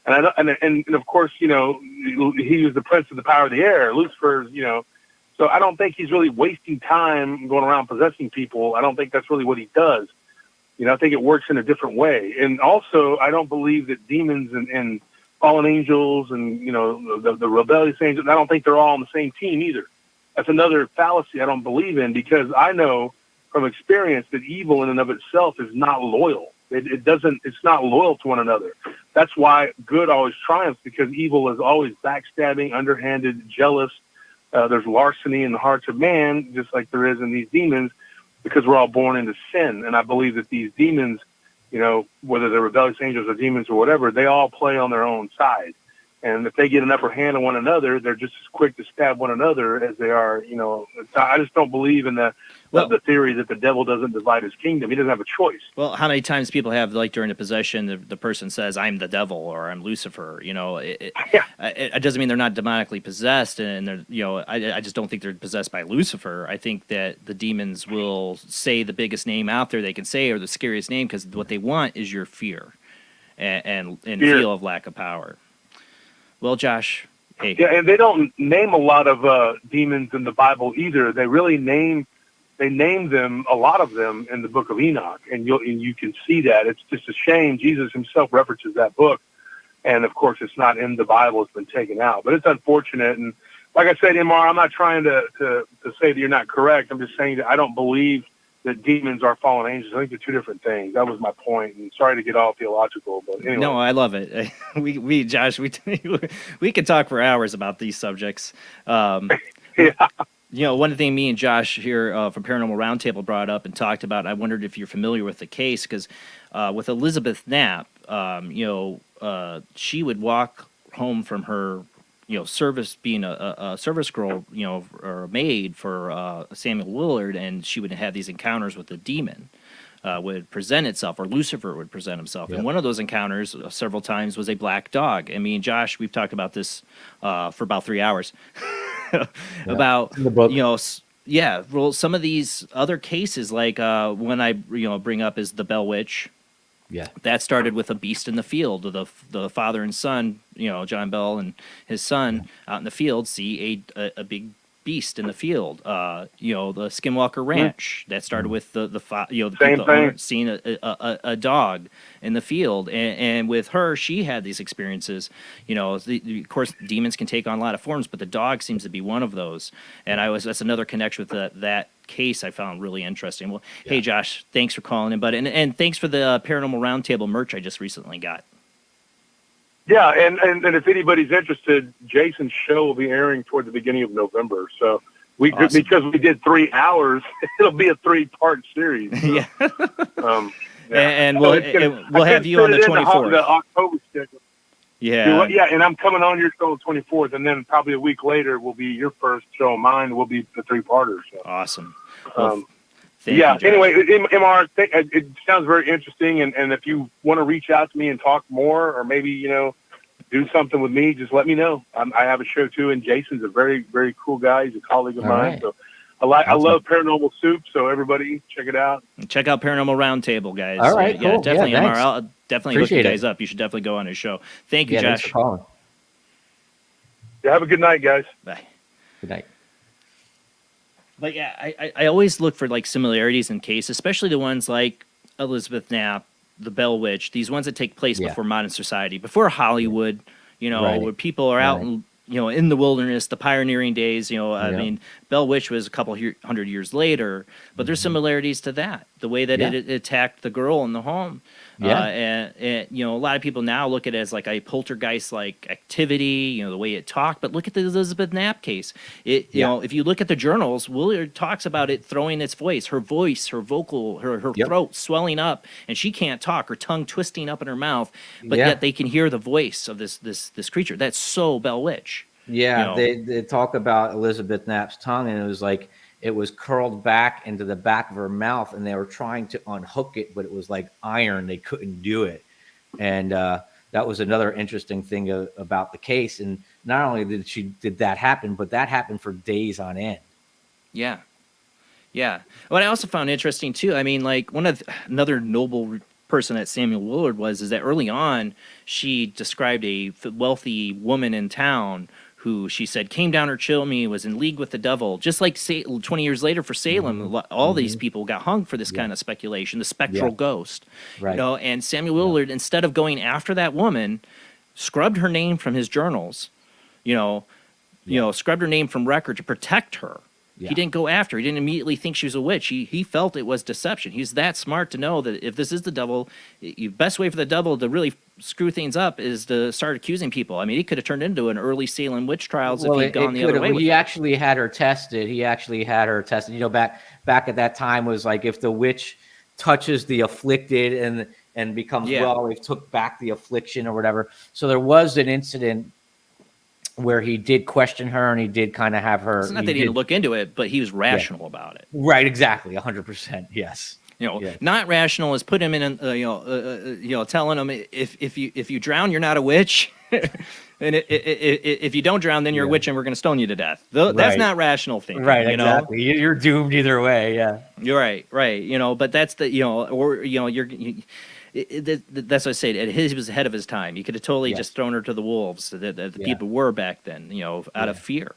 And of course, you know, he was the prince of the power of the air, Lucifer, you know. So I don't think he's really wasting time going around possessing people. I don't think that's really what he does. You know, I think it works in a different way. And also, I don't believe that demons and fallen angels and, you know, the rebellious angels, I don't think they're all on the same team either. That's another fallacy I don't believe in, because I know from experience that evil in and of itself is not loyal. It's not loyal to one another. That's why good always triumphs, because evil is always backstabbing, underhanded, jealous. There's larceny in the hearts of man, just like there is in these demons, because we're all born into sin. And I believe that these demons, you know, whether they're rebellious angels or demons or whatever, they all play on their own side. And if they get an upper hand on one another, they're just as quick to stab one another as they are, you know. I just don't believe in the theory that the devil doesn't divide his kingdom. He doesn't have a choice. Well, how many times people have, like, during a possession, the person says, I'm the devil or I'm Lucifer, you know. It doesn't mean they're not demonically possessed, and they're, you know, I just don't think they're possessed by Lucifer. I think that the demons will say the biggest name out there they can say, or the scariest name, because what they want is your fear and feel of lack of power. Well, Josh, hey. Yeah, and they don't name a lot of demons in the Bible either. They really name them, a lot of them, in the book of Enoch, and you can see that. It's just a shame. Jesus himself references that book, and of course it's not in the Bible. It's been taken out, but it's unfortunate. And like I said, MR, I'm not trying to say that you're not correct. I'm just saying that I don't believe that demons are fallen angels. I think they're two different things. That was my point. And sorry to get all theological, but anyway. No, I love it. We Josh, we could talk for hours about these subjects. You know, one thing me and Josh here from Paranormal Roundtable brought up and talked about, I wondered if you're familiar with the case, because with Elizabeth Knapp, you know, she would walk home from her, you know, service, being a service girl, you know, or a maid for Samuel Willard, and she would have these encounters with the demon. Would present itself, or Lucifer would present himself. Yep. And one of those encounters several times was a black dog. And me and Josh, we've talked about this for about 3 hours. About, in the book. you know, yeah, well, some of these other cases, like one I, you know, bring up is the Bell Witch. Yeah. That started with a beast in the field. The father and son, you know, John Bell and his son out in the field see a big beast in the field. You know, the Skinwalker Ranch, that started with the owner seeing a dog in the field, and with her, she had these experiences. You know, of course, demons can take on a lot of forms, but the dog seems to be one of those. And that's another connection with that case I found really interesting. Well, hey Josh, thanks for calling in, bud, and thanks for the Paranormal Roundtable merch I just recently got. Yeah, and if anybody's interested, Jason's show will be airing toward the beginning of November. So because we did 3 hours, it'll be a 3-part series. So, yeah. And so we'll have you on the 24th. The October schedule. Yeah. Yeah, and I'm coming on your show on the 24th, and then probably a week later will be your first show. Mine will be the 3-parter. So. Awesome. Yeah. Anyway, MR, it sounds very interesting, and if you want to reach out to me and talk more, or maybe, you know, do something with me, just let me know. I have a show too, and Jason's a very, very cool guy. He's a colleague of mine. Right. So I love Paranormal Soup. So everybody, check it out. Check out Paranormal Roundtable, guys. All right, yeah, cool. definitely. Yeah, MR, I'll definitely Appreciate look you guys it. up. You should definitely go on his show. Thank you, Josh. Thanks for calling. Yeah, have a good night, guys. Bye. Good night. But yeah, I always look for like similarities in cases, especially the ones like Elizabeth Knapp, the Bell Witch, these ones that take place before modern society, before Hollywood, where people are out in the wilderness, the pioneering days, I mean, Bell Witch was a couple hundred years later, but there's similarities to that, the way that it attacked the girl in the home. And a lot of people now look at it as like a poltergeist-like activity, the way it talked, but look at the Elizabeth Knapp case. If you look at the journals, Willard talks about it throwing its voice, her vocal, her throat swelling up, and she can't talk, her tongue twisting up in her mouth, but yet they can hear the voice of this creature. That's so Bell Witch. Yeah, they talk about Elizabeth Knapp's tongue, and it was like it was curled back into the back of her mouth, and they were trying to unhook it, but it was like iron. They couldn't do it. And that was another interesting thing about the case. And not only did that happen, but that happened for days on end. Yeah. Yeah. What I also found interesting, too, I mean, like another noble person that Samuel Willard is that early on, she described a wealthy woman in town who she said came down her chimney, was in league with the devil. Just like 20 years later for Salem, all these people got hung for this kind of speculation, the spectral ghost. Right. And Samuel Willard, instead of going after that woman, scrubbed her name from his journals, scrubbed her name from record to protect her. Yeah. He didn't go after her. He didn't immediately think she was a witch. He felt it was deception. He's that smart to know that if this is the devil, the best way for the devil to really screw things up is to start accusing people. I mean, he could have turned into an early Salem witch trials if he'd gone the other way. He actually had her tested. Back at that time was like if the witch touches the afflicted and becomes well, they took back the affliction or whatever. So there was an incident where he did question her and he did kind of have her. It's not that he didn't look into it, but he was rational about it. Right, exactly, 100%. Yes. Not rational is put him in, telling him if you drown, you're not a witch, and if you don't drown, then you're a witch, and we're going to stone you to death. That's not rational thinking. Right, exactly. You're doomed either way. Yeah. You're right. But that's the that's what I say. He was ahead of his time. He could have totally just thrown her to the wolves that the people were back then, out of fear.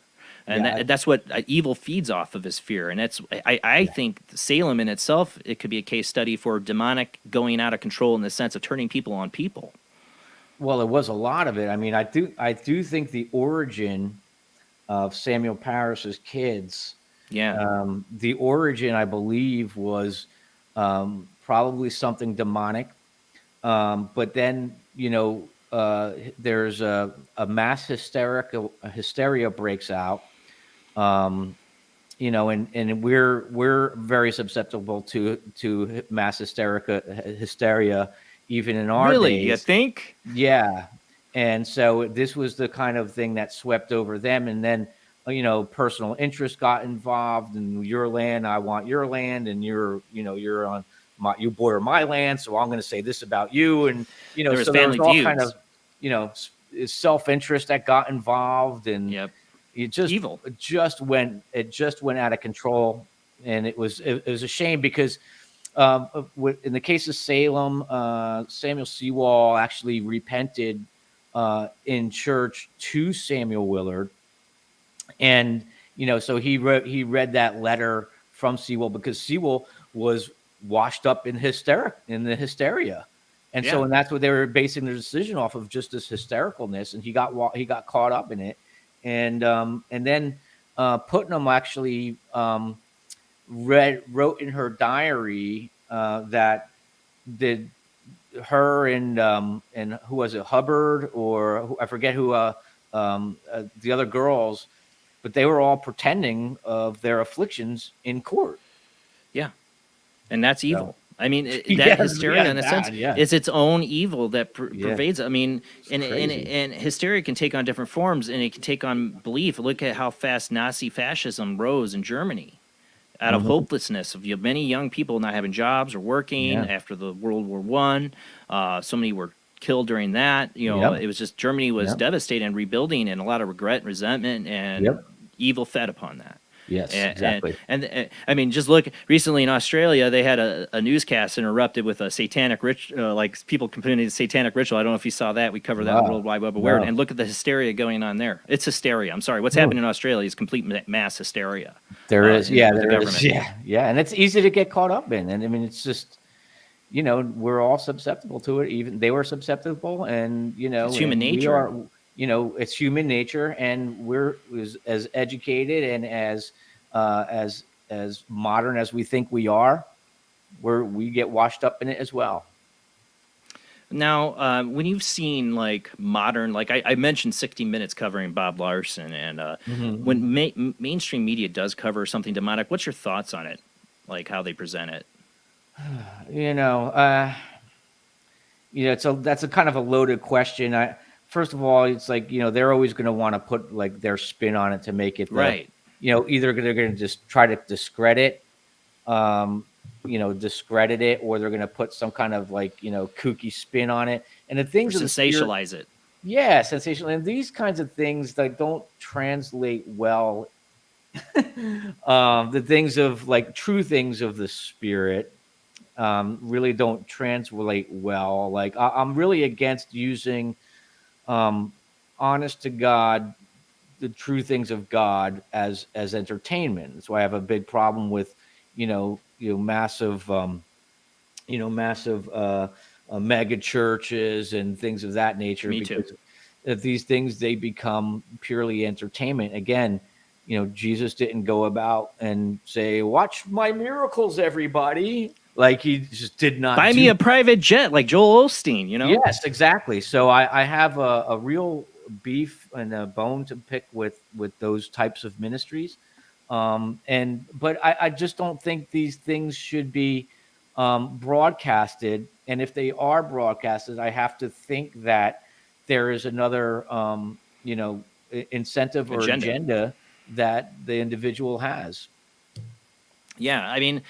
And that's what evil feeds off of, is fear. And that's I think Salem in itself, it could be a case study for demonic going out of control in the sense of turning people on people. Well, it was a lot of it. I mean, I do think the origin of Samuel Parris's kids, the origin, I believe, was probably something demonic. But then, there's a mass hysteria breaks out, and we're very susceptible to mass hysteria, even in our days. Really, you think? Yeah. And so this was the kind of thing that swept over them. And then, personal interest got involved, and your land, I want your land, and you're on you border my land, so I'm going to say this about you, and there was so there was all kind of self-interest that got involved, and it just evil. It just went out of control, and it was a shame because in the case of Salem, Samuel Sewall actually repented in church to Samuel Willard, and so he read that letter from Sewall because Sewall was washed up in the hysteria, and so that's what they were basing their decision off of, just this hystericalness, and he got caught up in it, and then Putnam actually wrote in her diary that her and who was it, Hubbard, or I forget who the other girls, but they were all pretending of their afflictions in court. Yeah. And that's evil. I mean, that hysteria, in a sense, is its own evil that pervades. I mean, and hysteria can take on different forms, and it can take on belief. Look at how fast Nazi fascism rose in Germany out of hopelessness of many young people not having jobs or working after the World War I. So many were killed during that. It was just Germany was devastated and rebuilding, and a lot of regret and resentment, and evil fed upon that. Yes, exactly. And I mean, just look, recently in Australia, they had a newscast interrupted with a satanic like people completing a satanic ritual. I don't know if you saw that. We covered that on World Wide Web Aware. And look at the hysteria going on there. It's hysteria. I'm sorry. What's happening in Australia is complete mass hysteria. There is. Yeah. And it's easy to get caught up in. And I mean, it's just, we're all susceptible to it. Even they were susceptible, and It's human and we nature. are. It's human nature, and we're as educated and as modern as we think we are. We get washed up in it as well. Now, when you've seen like modern, like I mentioned 60 Minutes covering Bob Larson, and when mainstream media does cover something demonic, what's your thoughts on it? Like how they present it? That's a kind of a loaded question. First of all, it's like, they're always going to want to put like their spin on it to make it right. Either they're going to just try to discredit it, or they're going to put some kind of like, kooky spin on it. And the things Or sensationalize it. Yeah, sensational. And these kinds of things that don't translate well. The things of like true things of the spirit really don't translate well. Like I'm really against using honest to God, the true things of God as entertainment. That's why I have a big problem with massive mega churches and things of that nature. Me too. Because these things, they become purely entertainment. Again, Jesus didn't go about and say, "Watch my miracles, everybody." Like he just did not buy me a private jet like Joel Osteen, Yes, exactly. So I have a real beef and a bone to pick with those types of ministries. But I just don't think these things should be broadcasted. And if they are broadcasted, I have to think that there is another, incentive or agenda that the individual has. Yeah, I mean,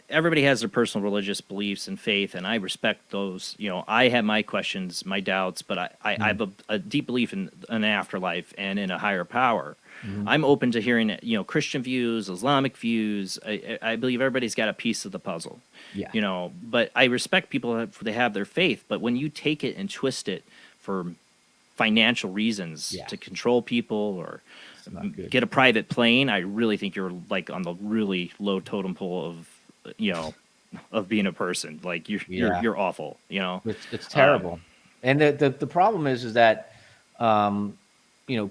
everybody has their personal religious beliefs and faith, and I respect those. I have my questions, my doubts, but I have a deep belief in an afterlife and in a higher power. I'm open to hearing, Christian views, Islamic views. I believe everybody's got a piece of the puzzle. Yeah. But I respect people if they have their faith. But when you take it and twist it for financial reasons to control people or get a private plane, I really think you're like on the really low totem pole of, of being a person. Like you're awful. It's terrible. And the problem is that,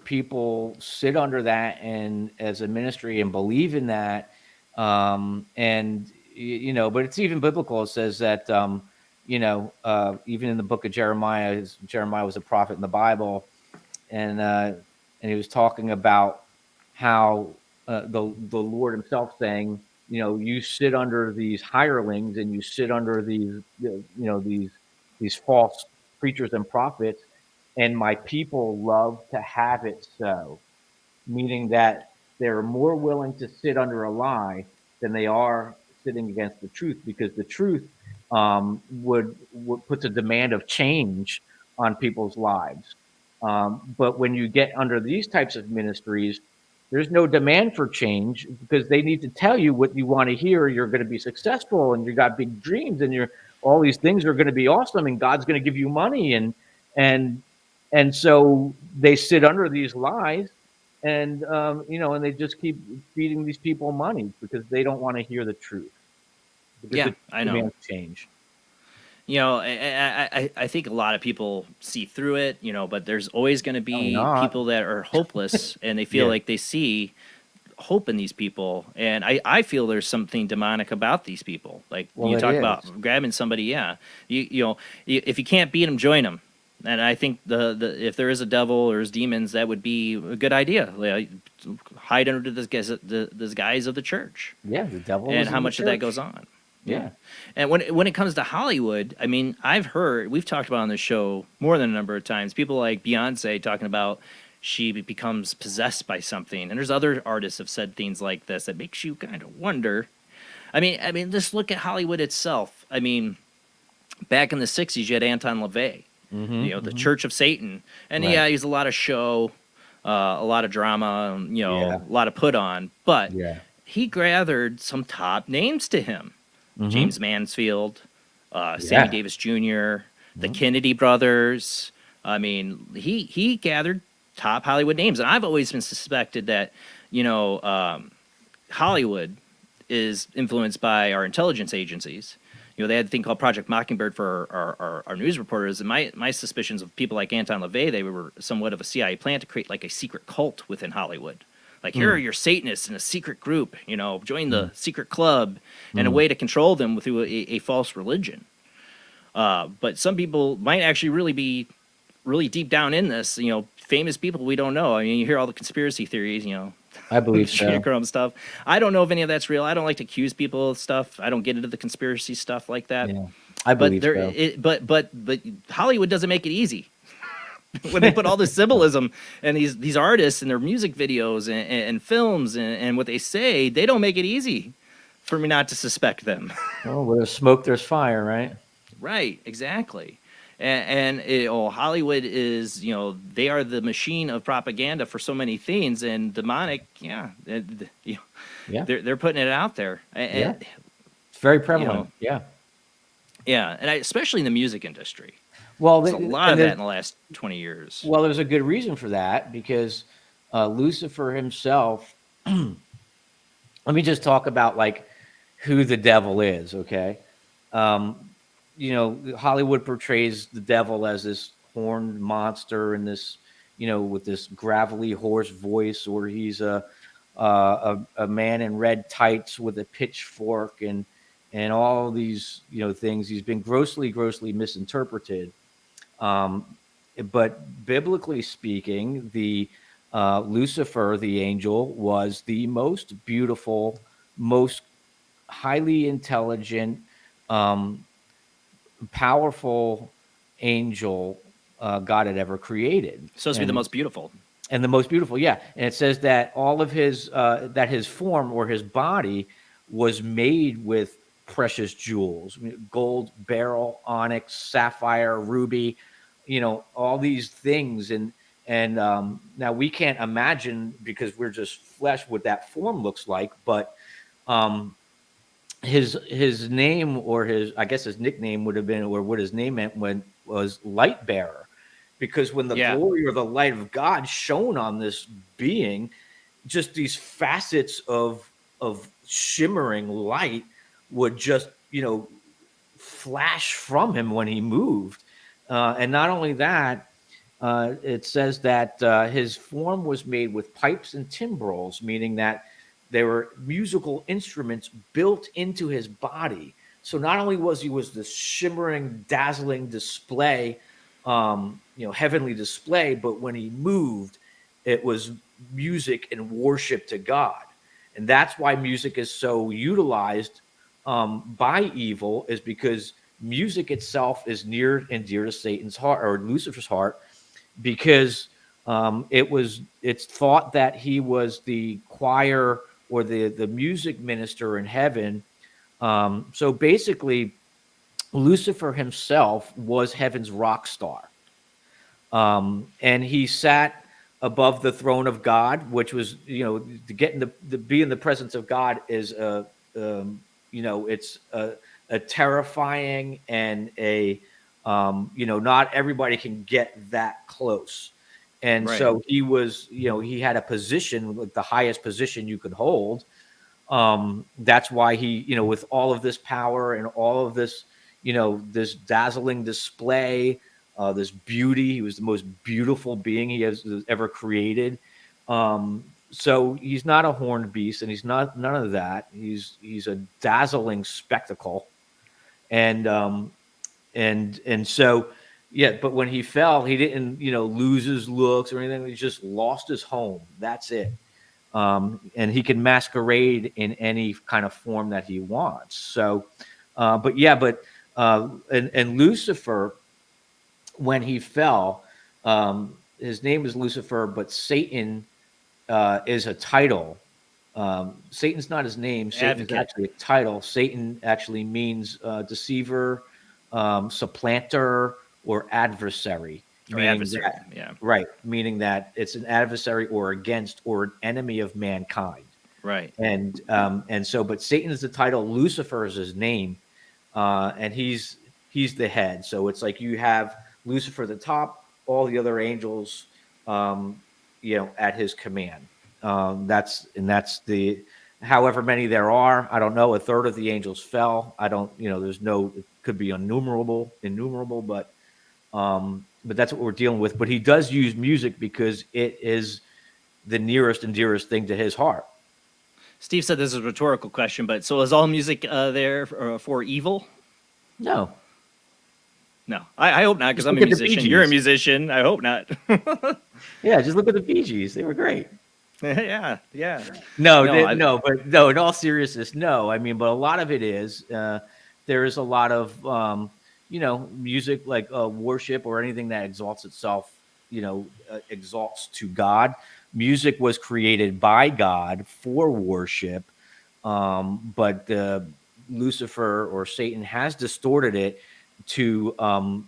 people sit under that and as a ministry and believe in that. But it's even biblical. It says that, even in the book of Jeremiah, Jeremiah was a prophet in the Bible, and he was talking about how the Lord himself saying, you sit under these hirelings and you sit under these, these false preachers and prophets, and my people love to have it so, meaning that they're more willing to sit under a lie than they are sitting against the truth, because the truth would put a demand of change on people's lives. But when you get under these types of ministries, there's no demand for change, because they need to tell you what you want to hear. You're going to be successful, and you got big dreams, and all these things are going to be awesome, and God's going to give you money, and so they sit under these lies, and and they just keep feeding these people money because they don't want to hear the truth. Yeah, I know. Change. I think a lot of people see through it, but there's always going to be people that are hopeless and they feel like they see hope in these people. And I feel there's something demonic about these people. Like you talk about grabbing somebody. Yeah. If you can't beat them, join them. And I think if there is a devil or there's demons, that would be a good idea. Like, hide under the guise of the church. Yeah, the devil. And how much of that goes on. Yeah. And when it comes to Hollywood, I mean, we've talked about on the show more than a number of times, people like Beyonce talking about she becomes possessed by something. And there's other artists have said things like this that makes you kind of wonder. I mean, just look at Hollywood itself. I mean, back in the 60s, you had Anton LaVey, the Church of Satan. And he's a lot of show, a lot of drama, a lot of put on. But he gathered some top names to him. James Mansfield, Sammy Davis Jr., the Kennedy brothers. I mean, he gathered top Hollywood names. And I've always been suspected that, Hollywood is influenced by our intelligence agencies. You know, they had a thing called Project Mockingbird for our news reporters, and my suspicions of people like Anton LaVey, they were somewhat of a CIA plan to create like a secret cult within Hollywood. Like, here are your Satanists in a secret group, you know, join the secret club, and a way to control them through a false religion. But some people might actually really be really deep down in this, you know, famous people we don't know. I mean, you hear all the conspiracy theories, you know, I believe so. adrenochrome stuff. I don't know if any of that's real. I don't like to accuse people of stuff. I don't get into the conspiracy stuff like that. Yeah, I believe but so. But Hollywood doesn't make it easy. When they put all this symbolism and these artists and their music videos and films and what they say, they don't make it easy for me not to suspect them. Well, where there's smoke, there's fire, right? Right, exactly. And Hollywood is, you know, they are the machine of propaganda for so many things, and demonic, yeah, they're putting it out there. Yeah. It's very prevalent. You know, yeah, and especially in the music industry. Well, there's a lot of that in the last 20 years. Well, there's a good reason for that, because Lucifer himself. Let me just talk about like who the devil is, okay? You know, Hollywood portrays the devil as this horned monster and this, you know, with this gravelly, hoarse voice, or he's a man in red tights with a pitchfork and all these, you know, things. He's been grossly misinterpreted. But biblically speaking, the Lucifer, the angel, was the most beautiful, most highly intelligent, powerful angel God had ever created. Supposed to be the most beautiful. And the most beautiful, yeah. And it says that all of his that his form or his body was made with precious jewels, gold, beryl, onyx, sapphire, ruby, you know, all these things. And now we can't imagine, because we're just flesh, what that form looks like, but his name, or I guess his nickname would have been, or what his name meant, was light bearer, because when the glory or the light of God shone on this being, just these facets of shimmering light would just, you know, flash from him when he moved. And not only that, it says that his form was made with pipes and timbrels, meaning that there were musical instruments built into his body. So not only was he this shimmering, dazzling display, you know, heavenly display, but when he moved, it was music and worship to God. And that's why music is so utilized by evil, is because music itself is near and dear to Satan's heart, or Lucifer's heart, because it's thought that he was the choir or the music minister in heaven. So basically, Lucifer himself was heaven's rock star. And he sat above the throne of God, which was, you know, to get in the be in the presence of God is you know, it's a terrifying and you know, not everybody can get that close. And so he was, you know, he had a position, like the highest position you could hold. That's why he, you know, with all of this power and all of this, you know, this dazzling display, this beauty, he was the most beautiful being he has ever created. So he's not a horned beast, and he's not none of that. He's a dazzling spectacle. And so, yeah, but when he fell, he didn't, you know, lose his looks or anything. He just lost his home. That's it. And he can masquerade in any kind of form that he wants. So, and Lucifer, when he fell, his name is Lucifer, but Satan is a title. Satan's not his name. Satan is actually a title. Satan actually means deceiver, supplanter, or adversary. Right, meaning that it's an adversary or against or an enemy of mankind. Right. And so, but Satan is the title, Lucifer is his name, and he's the head. So it's like you have Lucifer at the top, all the other angels, you know, at his command. That's however many there are. I don't know. A third of the angels fell. I don't, there's no, it could be innumerable, but that's what we're dealing with. But he does use music because it is the nearest and dearest thing to his heart. Steve said this is a rhetorical question, but so is all music there for evil? No. No, I hope not, because I'm a look at the musician. Bee You're a Gees. musician. I hope not. Yeah, just look at the Bee Gees. They were great. Yeah. No, No, but in all seriousness, no. I mean, but a lot of it is there is a lot of music like worship or anything that exalts itself, exalts to God. Music was created by God for worship, but Lucifer or Satan has distorted it to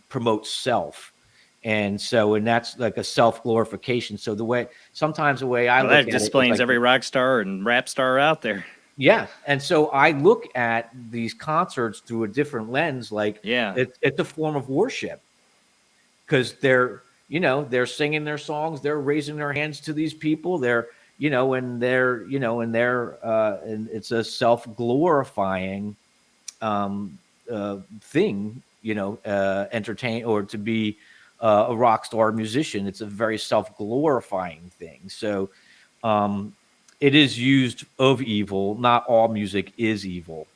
promote self. And that's like a self-glorification. So sometimes the way I look at it, that explains every rock star and rap star out there. Yeah. And so I look at these concerts through a different lens. Like, it's a form of worship, because they're singing their songs, they're raising their hands to these people. They're, and it's a self-glorifying thing, entertain or to be a rock star musician. It's a very self-glorifying thing. So it is used of evil. Not all music is evil.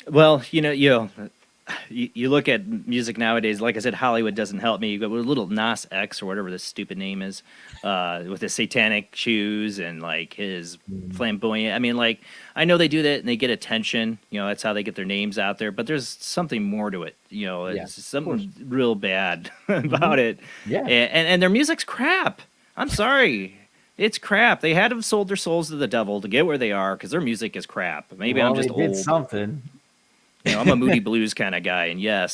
Well, you look at music nowadays. Like I said, Hollywood doesn't help me. You got little Nas X or whatever this stupid name is, with his satanic shoes and like his flamboyant. I mean, like, I know they do that and they get attention. That's how they get their names out there. But there's something more to it. It's something real bad about it. Yeah. And their music's crap. I'm sorry. It's crap. They had to have sold their souls to the devil to get where they are, because their music is crap. Maybe I'm just they did old. something. I'm a Moody Blues kind of guy, and I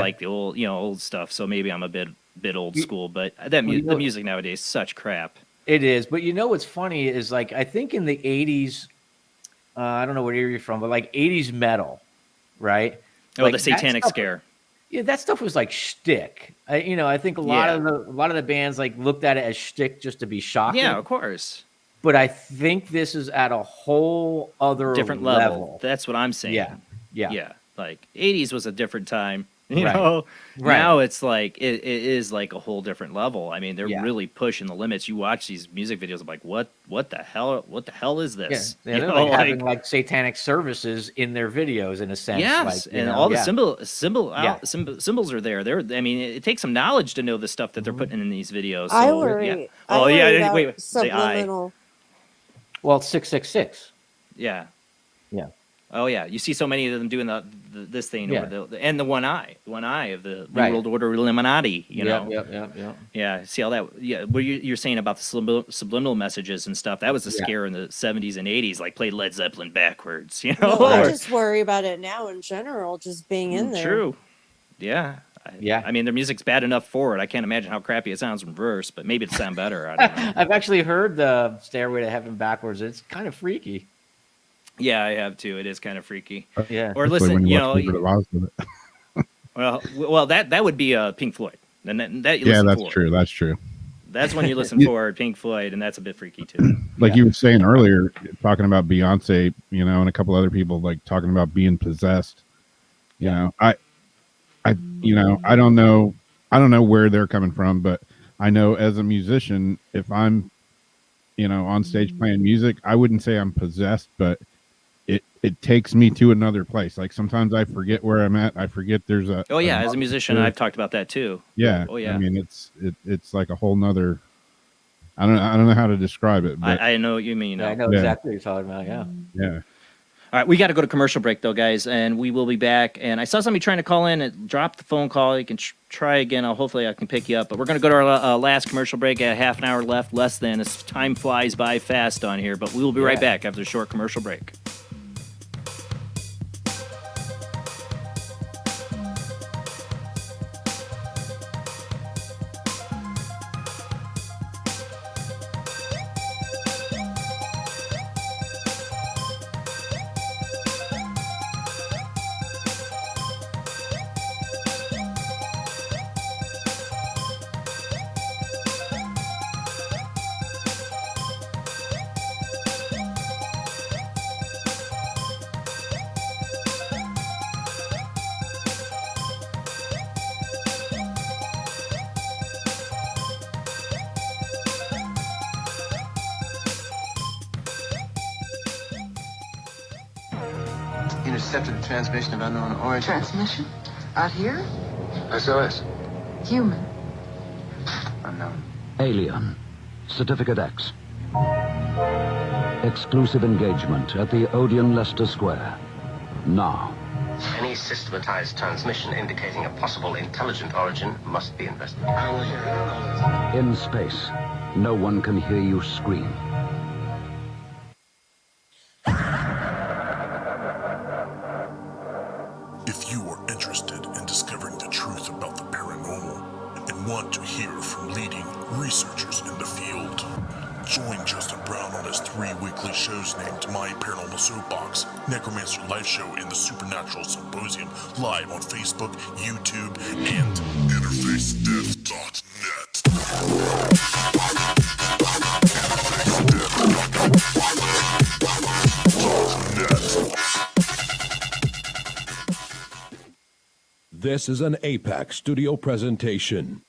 like the old stuff. So maybe I'm a bit old school, but the music nowadays is such crap. It is. But what's funny is, like, I think in the 80s, I don't know what area you're from, but like 80s metal, right? Oh, like the Satanic Scare. Yeah, that stuff was like shtick. I think a lot of the bands like looked at it as shtick just to be shocking. Yeah, of course. But I think this is at a whole other different level. That's what I'm saying. Yeah. Like 80s was a different time. Right. Now it's like it is like a whole different level. I mean, they're really pushing the limits. You watch these music videos, I'm like, what the hell is this? Yeah, they're like having like satanic services in their videos in a sense. Yes, like, and all the symbols are there. It takes some knowledge to know the stuff that they're putting in these videos. So, I worry. Wait. Subliminal. Well, it's 666. Yeah. Yeah. Oh yeah, you see so many of them doing this thing over and the one eye of the New World Order Illuminati. Yeah. See all that? Yeah, what you're saying about the subliminal messages and stuff? That was the scare in the 70s and 80s. Like play Led Zeppelin backwards. Well, I just worry about it now in general, just being in there. True. Yeah. I mean, their music's bad enough for it. I can't imagine how crappy it sounds in verse, but maybe it'll sound better. I don't know. I've actually heard the Stairway to Heaven backwards. It's kind of freaky. Yeah, I have too. It is kind of freaky. Yeah. Or listen, well, that would be Pink Floyd. And that you listen that's for. true. That's true. That's when you listen for Pink Floyd, and that's a bit freaky too. Like you were saying earlier, talking about Beyonce, and a couple other people like talking about being possessed. I don't know where they're coming from, but I know as a musician, if I'm, on stage playing music, I wouldn't say I'm possessed, but it takes me to another place. Like sometimes I forget where I'm at. I forget there's a. Oh yeah, as a musician, I've talked about that too. Yeah. Oh yeah. I mean, it's like a whole nother. I don't know how to describe it. But I know what you mean. I know exactly what you're talking about. Yeah. Yeah. All right, we got to go to commercial break though, guys, and we will be back. And I saw somebody trying to call in. It dropped the phone call. You can try again. Hopefully I can pick you up. But we're going to go to our last commercial break. At half an hour left, less than. As time flies by fast on here. But we will be right back after a short commercial break. Intercepted the transmission of unknown origin. Transmission? Out here? SOS. Human. Unknown. Alien. Certificate X. Exclusive engagement at the Odeon Leicester Square. Now. Any systematized transmission indicating a possible intelligent origin must be investigated. I will hear it. In space, no one can hear you scream. If you are interested in discovering the truth about the paranormal and want to hear from leading researchers in the field, join Justin Brown on his 3 weekly shows named My Paranormal Soapbox, Necromancer Live Show, and the Supernatural Symposium, live on Facebook, YouTube, and InterfaceDeath.net. This is an APAC studio presentation.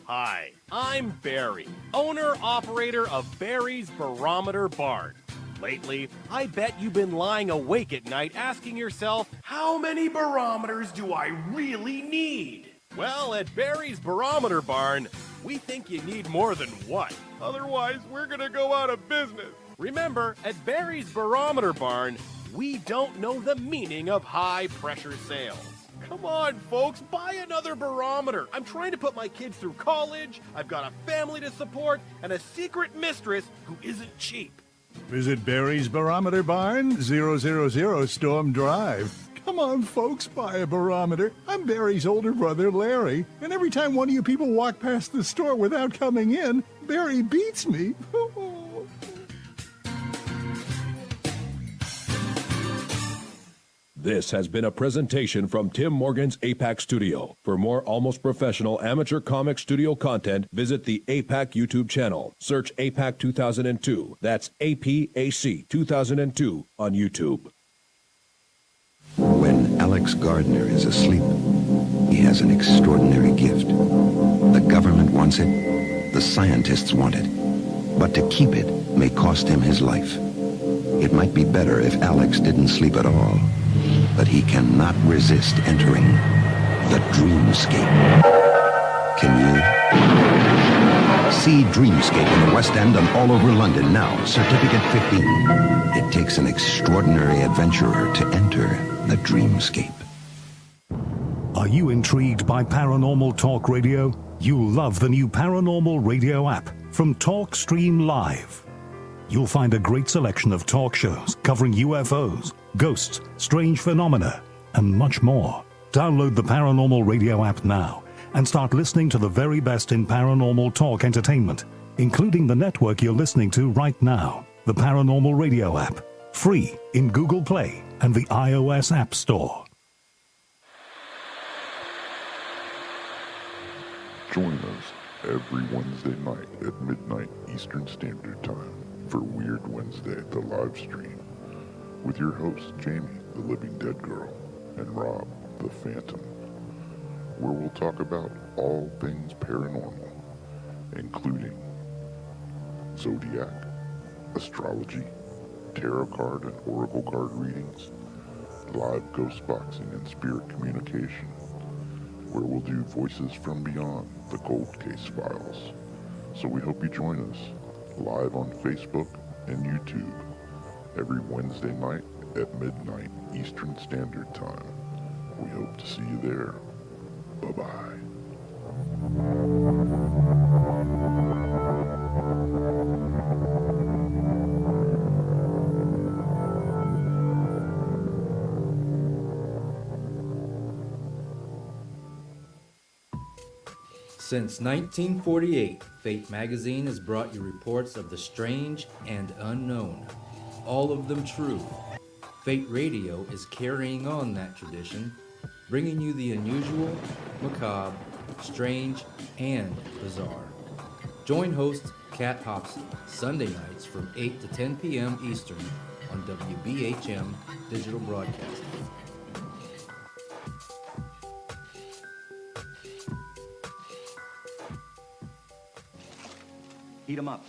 Hi, I'm Barry, owner-operator of Barry's Barometer Barn. Lately, I bet you've been lying awake at night asking yourself, how many barometers do I really need? Well, at Barry's Barometer Barn, we think you need more than one. Otherwise, we're gonna go out of business. Remember, at Barry's Barometer Barn, we don't know the meaning of high-pressure sales. Come on, folks, buy another barometer. I'm trying to put my kids through college, I've got a family to support, and a secret mistress who isn't cheap. Visit Barry's Barometer Barn, 000 Storm Drive. Come on, folks, buy a barometer. I'm Barry's older brother, Larry, and every time one of you people walk past the store without coming in, Barry beats me. This has been a presentation from Tim Morgan's APAC Studio. For more almost professional amateur comic studio content, visit the APAC YouTube channel. Search APAC 2002. That's APAC 2002 on YouTube. When Alex Gardner is asleep, he has an extraordinary gift. The government wants it, the scientists want it, but to keep it may cost him his life. It might be better if Alex didn't sleep at all, but he cannot resist entering the dreamscape. Can you? See Dreamscape in the West End and all over London now. Certificate 15. It takes an extraordinary adventurer to enter the dreamscape. Are you intrigued by Paranormal Talk Radio? You'll love the new Paranormal Radio app from Talkstream Live. You'll find a great selection of talk shows covering UFOs, ghosts, strange phenomena, and much more. Download the Paranormal Radio app now and start listening to the very best in paranormal talk entertainment, including the network you're listening to right now, the Paranormal Radio app, free in Google Play and the iOS App Store. Join us every Wednesday night at midnight Eastern Standard Time for Weird Wednesday, the live stream, with your hosts Jamie, the Living Dead Girl, and Rob, the Phantom, where we'll talk about all things paranormal, including zodiac, astrology, tarot card and oracle card readings, live ghost boxing and spirit communication, where we'll do Voices from Beyond, the Cold Case Files. So we hope you join us live on Facebook and YouTube every Wednesday night at midnight Eastern Standard Time. We hope to see you there. Bye-bye. Since 1948, Fate magazine has brought you reports of the strange and unknown, all of them true. Fate Radio is carrying on that tradition, bringing you the unusual, macabre, strange, and bizarre. Join host Kat Hobson Sunday nights from 8 to 10 p.m. Eastern on WBHM Digital Broadcasting. Heat 'em up.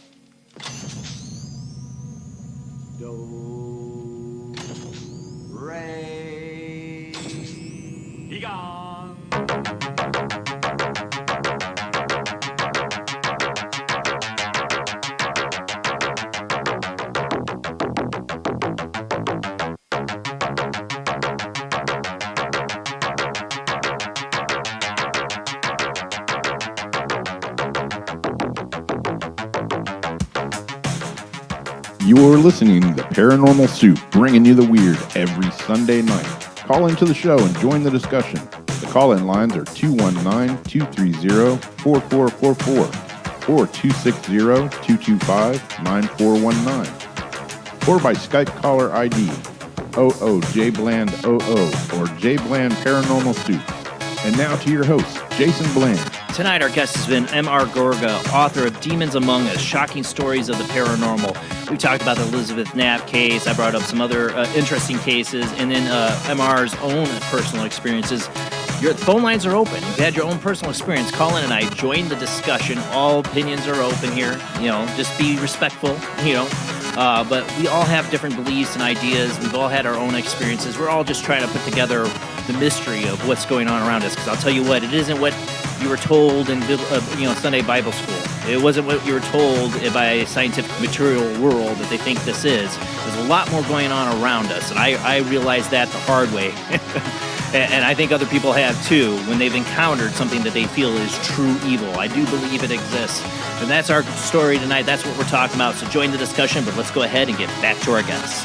You're listening to Paranormal Soup, bringing you the weird every Sunday night. Call into the show and join the discussion. The call-in lines are 219-230-4444 or 260-225-9419. Or by Skype caller ID OOJBland00 or JBland Paranormal Soup. And now to your host, Jason Bland. Tonight, our guest has been MR Gorga, author of Demons Among Us, Shocking Stories of the Paranormal. We talked about the Elizabeth Knapp case. I brought up some other interesting cases, and then MR's own personal experiences. Your phone lines are open. You've had your own personal experience. Call in and I join the discussion. All opinions are open here. Just be respectful, but we all have different beliefs and ideas. We've all had our own experiences. We're all just trying to put together the mystery of what's going on around us. Because I'll tell you what, it isn't what you were told in Sunday Bible school. It wasn't what you were told by a scientific material world that they think this is. There's a lot more going on around us, and I realized that the hard way. And I think other people have too, when they've encountered something that they feel is true evil. I do believe it exists. And that's our story tonight. That's what we're talking about. So join the discussion, but let's go ahead and get back to our guest.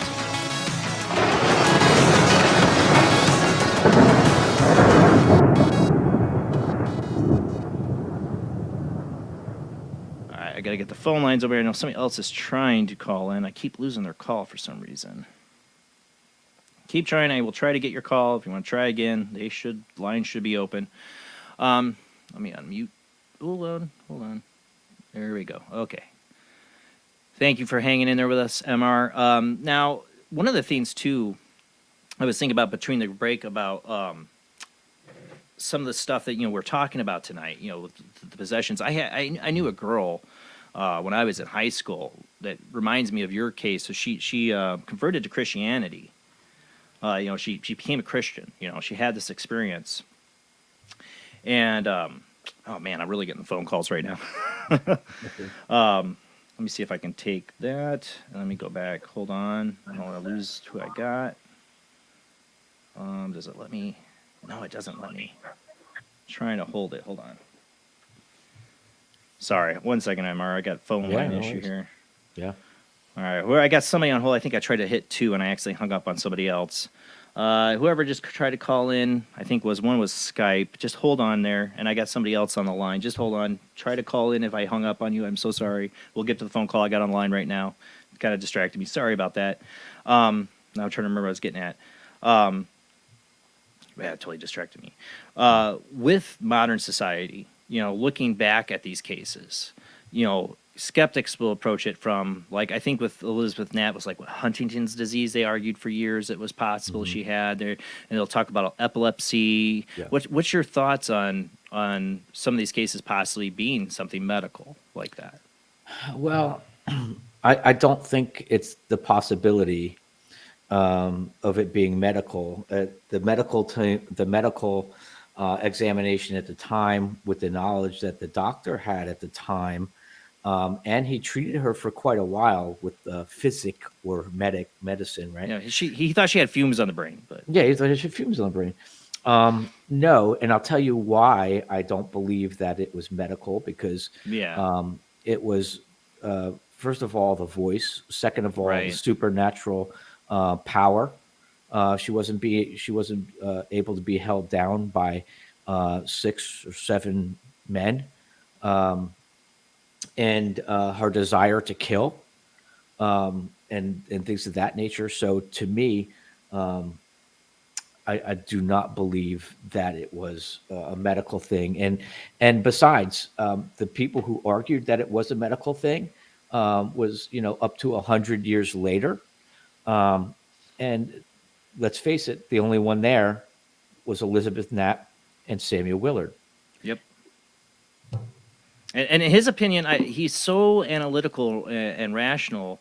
All right, I got to get the phone lines over here. I know somebody else is trying to call in. I keep losing their call for some reason. Keep trying. I will try to get your call. If you want to try again, line should be open. Let me unmute. Hold on. There we go. Okay. Thank you for hanging in there with us, MR. Now, one of the things, too, I was thinking about between the break about some of the stuff that, we're talking about tonight, with the possessions. I knew a girl when I was in high school that reminds me of your case. So she converted to Christianity. She became a Christian. She had this experience. And, oh, man, I'm really getting phone calls right now. Let me see if I can take that. Let me go back. Hold on. I don't want to lose who I got. Does it let me? No, it doesn't let me. I'm trying to hold it. Hold on. Sorry. 1 second, MR. I got a phone line issue here. Yeah. All right. Well, I got somebody on hold. I think I tried to hit 2, and I actually hung up on somebody else. Whoever just tried to call in, I think one was Skype. Just hold on there, and I got somebody else on the line. Just hold on. Try to call in if I hung up on you. I'm so sorry. We'll get to the phone call I got on the line right now. It kind of distracted me. Sorry about that. Now I'm trying to remember what I was getting at. Yeah, it totally distracted me. With modern society, looking back at these cases, skeptics will approach it from, like, I think with Elizabeth Knapp was like Huntington's disease. They argued for years it was possible she had there, and they'll talk about epilepsy. Yeah. What's your thoughts on some of these cases possibly being something medical like that? Well, I don't think it's the possibility of it being medical. The medical examination at the time, with the knowledge that the doctor had at the time. And he treated her for quite a while with physic or medicine, right? Yeah, he thought she had fumes on the brain, but yeah, he thought she had fumes on the brain. No, and I'll tell you why I don't believe that it was medical, because it was first of all the voice, second of all the supernatural power. She wasn't able to be held down by 6 or 7 men. And her desire to kill, and things of that nature. So to me, I do not believe that it was a medical thing. And besides, the people who argued that it was a medical thing was up to 100 years later. And let's face it, the only one there was Elizabeth Knapp and Samuel Willard. Yep. And in his opinion, he's so analytical and rational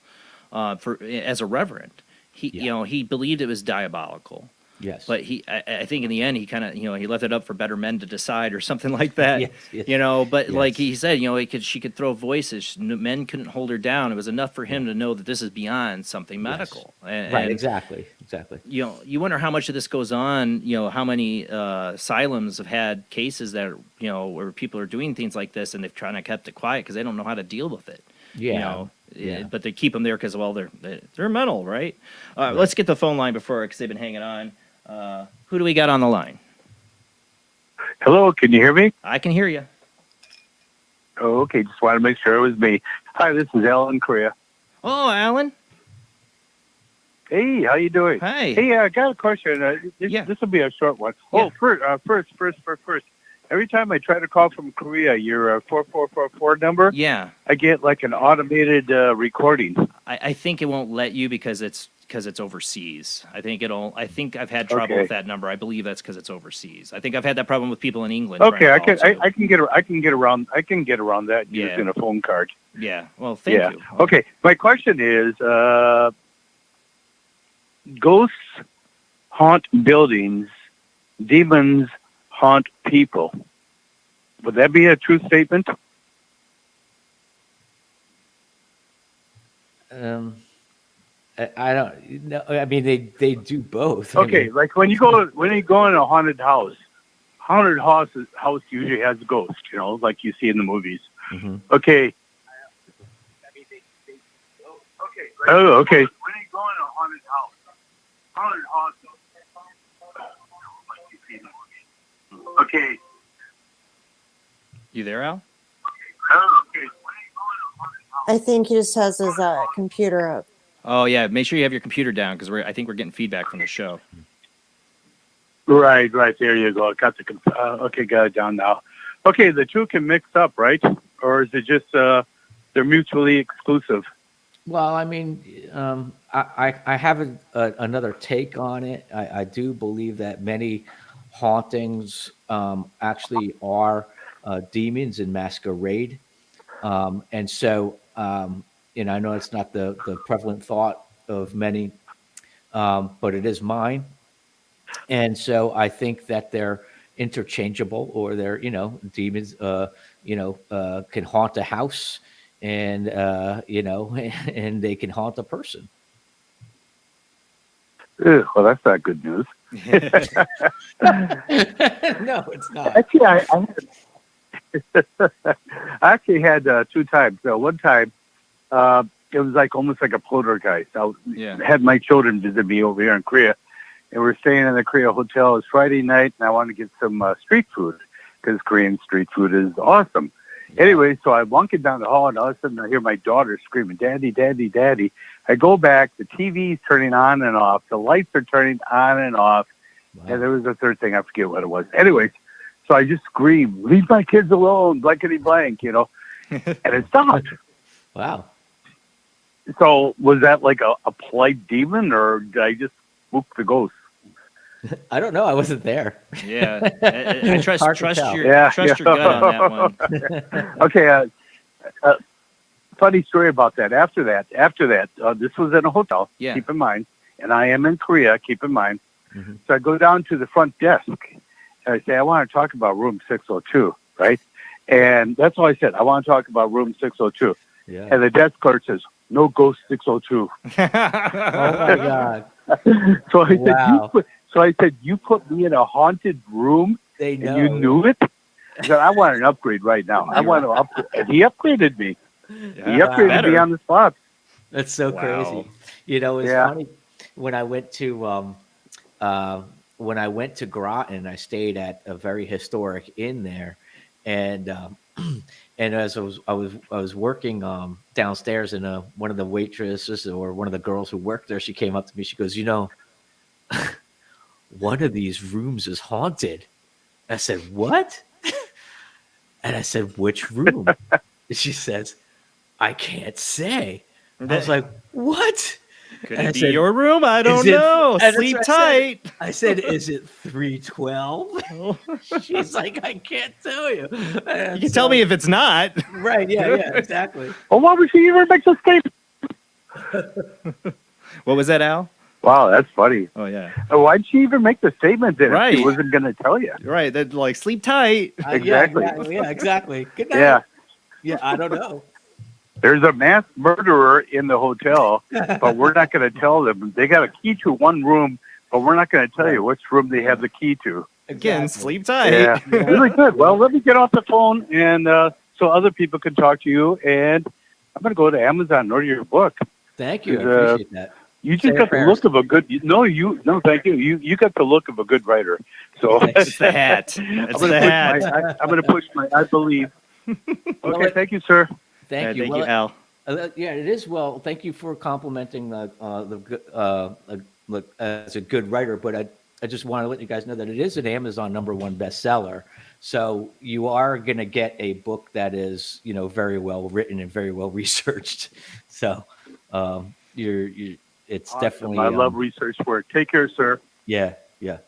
as a reverend. He believed it was diabolical. Yes. But I think in the end, he kind of, he left it up for better men to decide or something like that. Yes. But like he said, she could throw voices. Men couldn't hold her down. It was enough for him to know that this is beyond something medical. Yes. Right. Exactly. You wonder how much of this goes on. How many asylums have had cases that where people are doing things like this and they've tried to kept it quiet because they don't know how to deal with it. Yeah. Yeah. But they keep them there because, well, they're mental, right? Let's get the phone line because they've been hanging on. Who do we got on the line? Hello, can you hear me? I can hear you. Oh, okay, just wanted to make sure it was me. Hi, this is Alan Korea. Oh, Alan. Hey, how you doing? Hi. Hey, I got a question. This will be a short one. Oh, first. Every time I try to call from Korea, your 4444 number, I get like an automated recording. I think it won't let you because it's overseas. I think I've had trouble with that number. I believe that's because it's overseas. I think I've had that problem with people in England. Okay, I can get around that using a phone card. Yeah. Well, thank you. Okay, my question is, ghosts haunt buildings, demons haunt people. Would that be a true statement? I don't know. I mean, they do both. Okay, like when you go in a haunted house usually has ghosts, like you see in the movies. Mm-hmm. Okay. Oh, okay. When you go in a haunted house like you see in the movies. Okay. You there, Al? I think he just has his computer up. Oh yeah, make sure you have your computer down because I think we're getting feedback from the show. Right. There you go. Got it down now. Okay, the two can mix up, right? Or is it just they're mutually exclusive? Well, I mean, I have another take on it. I do believe that many hauntings actually are demons in masquerade, and so. And I know it's not the prevalent thought of many, but it is mine. And so I think that they're interchangeable, or they're, demons, can haunt a house and, and they can haunt a person. Well, that's not good news. No, it's not. Actually, I actually had 2 times. One time, it was almost like a poltergeist. I had my children visit me over here in Korea, and we're staying in the Korea hotel. It's Friday night, and I wanted to get some street food because Korean street food is awesome. Yeah. Anyway, so I'm walking down the hall, and all of a sudden I hear my daughter screaming, "Daddy, Daddy, Daddy." I go back, the TV's turning on and off, the lights are turning on and off, and there was a third thing, I forget what it was. Anyways, so I just screamed, "Leave my kids alone, blankety blank," and it stopped. Wow. So was that like a polite demon, or did I just spook the ghost? I don't know. I wasn't there. Yeah, I trust your gut on that one. Okay. Funny story about that. After that, this was in a hotel. Yeah. Keep in mind, and I am in Korea. Keep in mind. Mm-hmm. So I go down to the front desk, and I say, "I want to talk about room 602," right? And that's all I said. I want to talk about room 602. Yeah. And the desk clerk says, "No ghost 602." Oh my God. So I said, "You put me in a haunted room, They know. and you knew it?" I said, "I want an upgrade right now. I want to upgrade." And he upgraded me. Yeah, he upgraded me on the spot. That's so crazy. It's funny when I went to Groton, I stayed at a very historic inn there, and as I was working downstairs, and one of the waitresses or one of the girls who worked there, she came up to me. She goes, "One of these rooms is haunted." I said, "What?" And I said, "Which room?" And she says, "I can't say." I was like, "What?" Could it be your room? I don't know. Sleep tight. I said, "Is it 312?" She's like, "I can't tell you." You can tell me if it's not. Right? Yeah, exactly. Well, why would she even make the statement? What was that, Al? Wow, that's funny. Oh yeah. Why'd she even make the statement then right. if she wasn't going to tell you? Right. That sleep tight. Exactly. Yeah, exactly. Good night. Yeah. I don't know. There's a mass murderer in the hotel, but we're not going to tell them. They got a key to one room, but we're not going to tell you which room they have the key to. Again, sleep tight. Yeah, really good. Well, let me get off the phone, and so other people can talk to you. And I'm going to go to Amazon and order your book. Thank you. I 'Cause, appreciate that. You Say just a got the prayer. look of a good. No, thank you. You got the look of a good writer. So It's the hat. It's the hat. I'm going to push my. I believe. Okay, thank you, sir. Thank you. Thank Well, you, Al. Yeah, it is. Well, thank you for complimenting look as a good writer. But I just want to let you guys know that it is an Amazon #1 bestseller. So you are going to get a book that is, very well written and very well researched. So it's Awesome. definitely. I love research work. Take care, sir. Yeah. Yeah,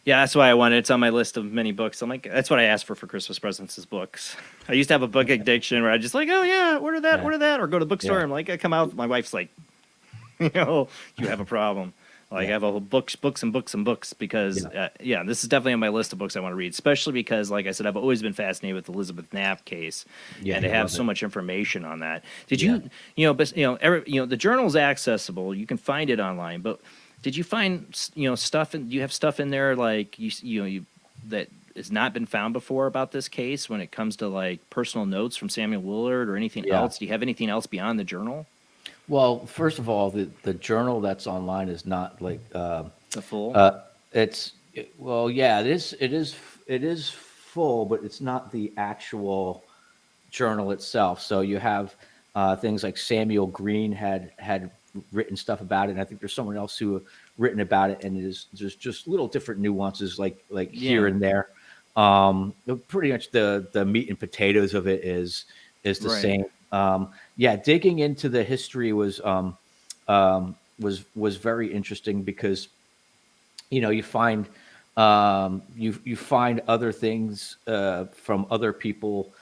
that's why I wanted. It's on my list of many books. I'm like, that's what I asked for Christmas presents is books. I used to have a book addiction where I just like, oh yeah, order that, or go to the bookstore. Yeah. I'm like, I come out. My wife's like, you have a problem. Like I have a whole books because this is definitely on my list of books I want to read, especially because, like I said, I've always been fascinated with the Elizabeth Knapp case, and to have so much information on that. Did you, the journal's accessible. You can find it online, but did you find, stuff? Do you have stuff in there like you that has not been found before about this case when it comes to like personal notes from Samuel Willard or anything else? Do you have anything else beyond the journal? Well, first of all, the journal that's online is not like the full. It is full, but it's not the actual journal itself. So you have things like Samuel Green had written stuff about it, and I think there's someone else who written about it, and there's just little different nuances like here and there. Pretty much the meat and potatoes of it is the same. Digging into the history was very interesting because you find you find other things from other people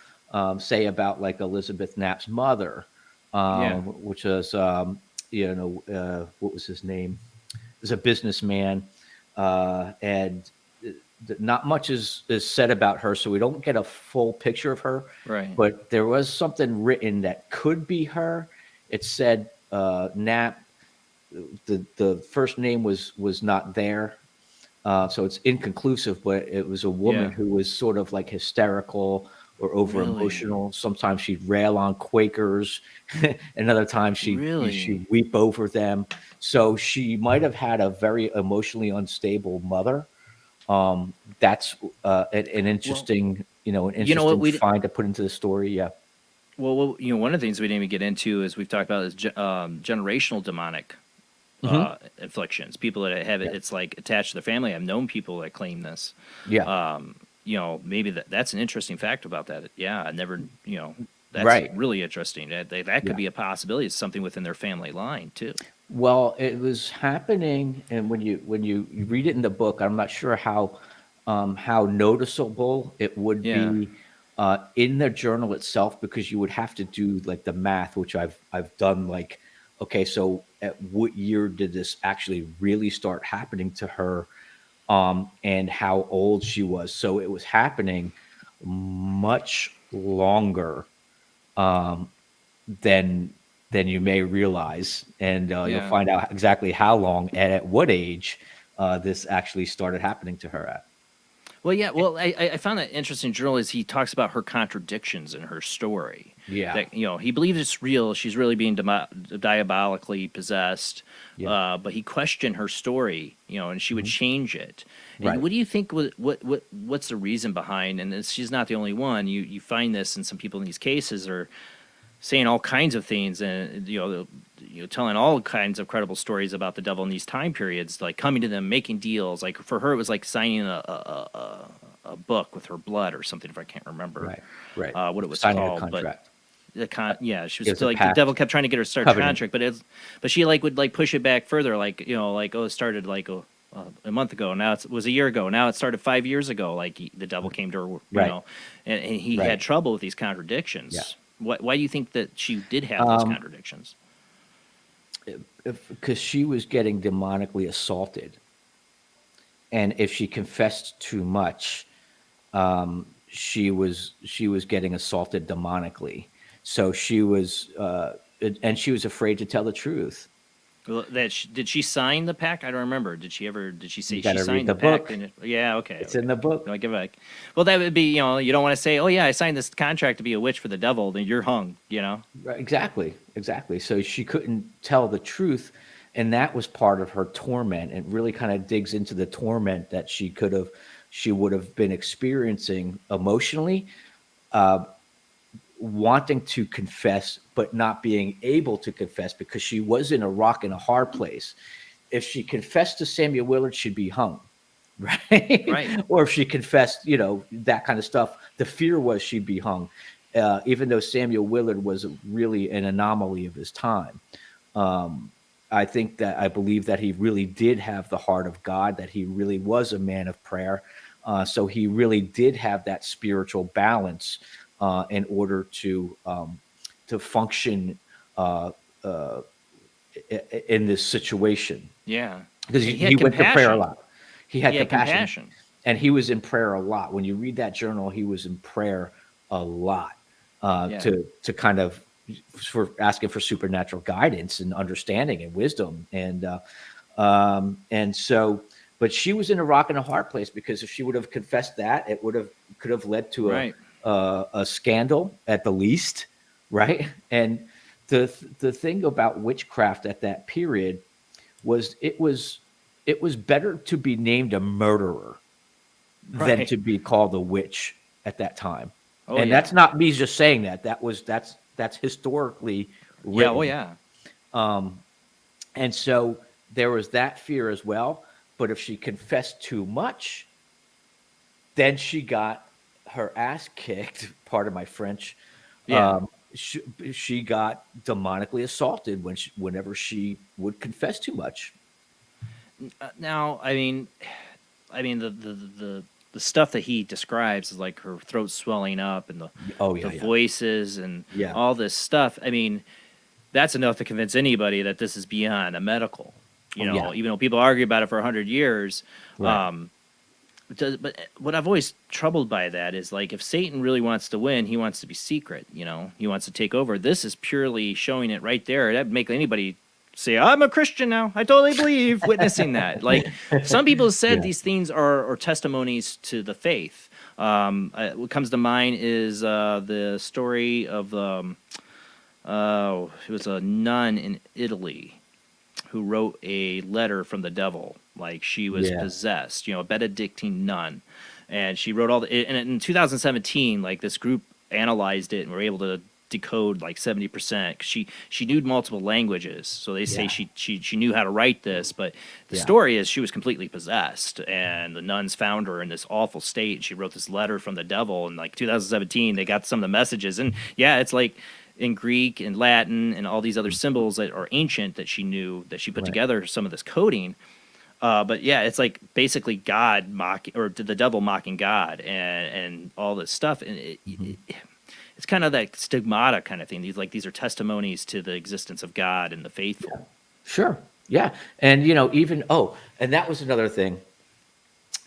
say about like Elizabeth Knapp's mother, which was what was his name? He was a businessman, and not much is said about her, so we don't get a full picture of her. Right. But there was something written that could be her. It said Knapp. The first name was not there, so it's inconclusive. But it was a woman who was sort of like hysterical or over emotional. Sometimes she'd rail on Quakers, and other times she'd weep over them. So she might have had a very emotionally unstable mother. That's an interesting, find to put into the story. Yeah. Well, one of the things we didn't even get into is we've talked about is generational demonic afflictions. People that have it, it's like attached to the family. I've known people that claim this. Yeah. Maybe that's an interesting fact about that. Yeah, I never, that's really interesting. That could be a possibility. It's something within their family line too. Well, it was happening, and when you read it in the book, I'm not sure how noticeable it would be in the journal itself, because you would have to do like the math, which I've done. Like, okay, so at what year did this actually really start happening to her, and how old she was? So it was happening much longer than you may realize, and you'll find out exactly how long and at what age this actually started happening to her at. Well, yeah. Well, I found that interesting. Journal is he talks about her contradictions in her story. Yeah. That, he believes it's real. She's really being diabolically possessed. Yeah. But he questioned her story. And she would change it. And Right. what do you think? What's the reason behind? And she's not the only one. You find this, and some people in these cases are saying all kinds of things, and telling all kinds of credible stories about the devil in these time periods, like coming to them, making deals. Like for her, it was like signing a book with her blood or something. If I can't remember Right. what it was Signing called, a contract. She was It was still a like the pact. devil kept trying to get her to start a Covenant. contract, but she would push it back further, it started a month ago. Now it was a year ago. Now it started 5 years ago. Like the devil came to her, and he had trouble with these contradictions. Yeah. Why do you think that she did have those contradictions? Because she was getting demonically assaulted, and if she confessed too much, she was getting assaulted demonically. So she was, and she was afraid to tell the truth. Well, did she sign the pact? I don't remember. Did she say You she gotta read signed the the pact? book. Yeah, okay. It's in the book. No, I give back. Well, that would be, you don't want to say, oh yeah, I signed this contract to be a witch for the devil, then you're hung, Right, exactly. So she couldn't tell the truth, and that was part of her torment. It really kind of digs into the torment that she would have been experiencing emotionally, wanting to confess but not being able to confess because she was in a rock and a hard place. If she confessed to Samuel Willard, she'd be hung, right? Right. Or if she confessed, that kind of stuff, the fear was she'd be hung, even though Samuel Willard was really an anomaly of his time. I believe that he really did have the heart of God, that he really was a man of prayer. So he really did have that spiritual balance in order to function in this situation. Yeah. Because He he had went to prayer a compassion. lot. He had compassion. compassion. And he was in prayer a lot. When you read that journal, he was in prayer a lot to kind of for asking for supernatural guidance and understanding and wisdom. And so, but she was in a rock and a hard place because if she would have confessed that, it could have led to a scandal at the least, right? And the thing about witchcraft at that period was it was better to be named a murderer than to be called a witch at that time. Oh, and yeah. that's not me just saying that. That's historically written. Yeah. Oh, yeah. And so there was that fear as well. But if she confessed too much, then she got her ass kicked. Pardon my French. Yeah. She got demonically assaulted whenever she would confess too much. Now, I mean, the stuff that he describes is like her throat swelling up and the voices and all this stuff. I mean, that's enough to convince anybody that this is beyond a medical. Even though people argue about it for 100 years. Right. But what I've always troubled by that is like if Satan really wants to win, he wants to be secret. He wants to take over. This is purely showing it right there. That'd make anybody say, I'm a Christian now. I totally believe witnessing that. Like some people said these things are testimonies to the faith. What comes to mind is the story of it was a nun in Italy who wrote a letter from the devil, like she was possessed, a Benedictine nun. And she wrote and in 2017, like this group analyzed it and were able to decode like 70%. She knew multiple languages. So they say she knew how to write this, but the story is she was completely possessed and the nuns found her in this awful state. She wrote this letter from the devil in like 2017. They got some of the messages and it's like in Greek and Latin and all these other symbols that are ancient that she knew, that she put together some of this coding. But it's like basically God mocking, or the devil mocking God and all this stuff. And it's kind of that stigmata kind of thing. These are testimonies to the existence of God and the faithful. Sure. Yeah. And, and that was another thing.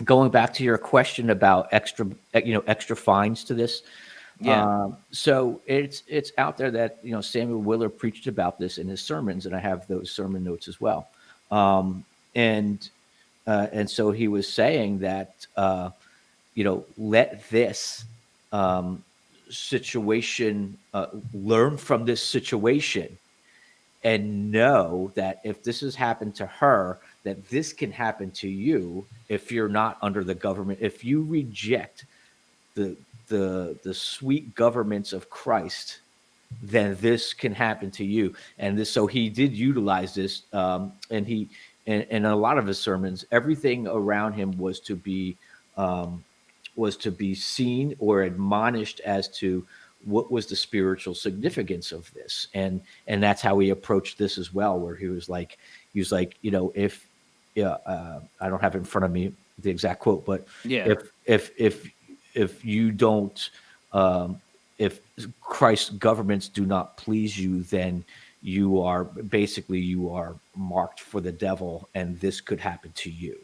Going back to your question about extra fines to this. Yeah. So it's out there that, Samuel Willard preached about this in his sermons, and I have those sermon notes as well. And so he was saying that, let this situation, learn from this situation and know that if this has happened to her, that this can happen to you if you're not under the government, if you reject the sweet governments of Christ, then this can happen to you. And so he did utilize this, and in a lot of his sermons, everything around him was to be seen or admonished as to what was the spiritual significance of this, and that's how he approached this as well. Where he was like, if I don't have it in front of me the exact quote, but if you don't, if Christ's governments do not please you, then you are marked for the devil, and this could happen to you.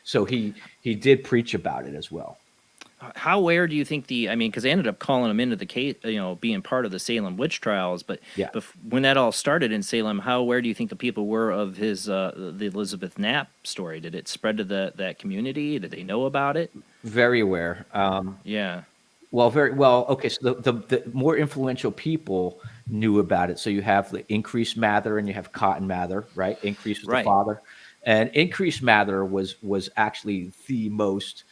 So he did preach about it as well. How aware do you think because they ended up calling him into the case, being part of the Salem witch trials, but Yeah. when that all started in Salem, how aware do you think the people were of his the Elizabeth Knapp story? Did it spread to that community? Did they know about it? Very aware. Yeah. Well, very well. Okay, so the more influential people knew about it. So you have the Increase Mather and you have Cotton Mather, right? Increase was the Right. father, and Increase Mather was actually the most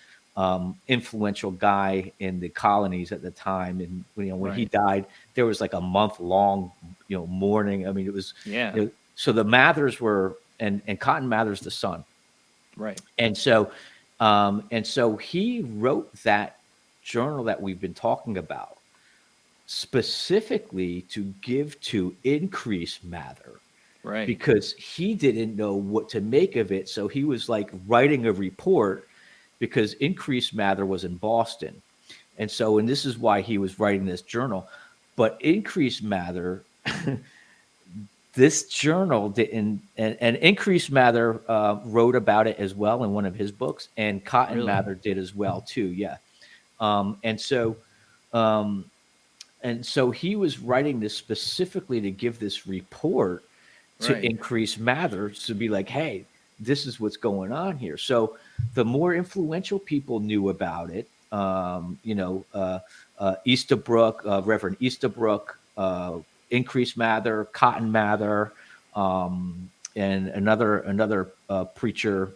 influential guy in the colonies at the time. And when he Right. died, there was like a month-long mourning. I mean, it was Yeah. so the Mathers were and Cotton Mather's the son. Right. And so he wrote that journal that we've been talking about specifically to give to Increase Mather, Right. because he didn't know what to make of it. So he was like writing a report, because Increase Mather was in Boston. And this is why he was writing this journal. But Increase Mather, this journal didn't, and Increase Mather wrote about it as well in one of his books, and Cotton Really? Mather did as well too. Yeah. And so he was writing this specifically to give this report to Right. Increase Mather, to be like, hey, this is what's going on here. So the more influential people knew about it, Easterbrook, Reverend Easterbrook, Increase Mather, Cotton Mather, and another preacher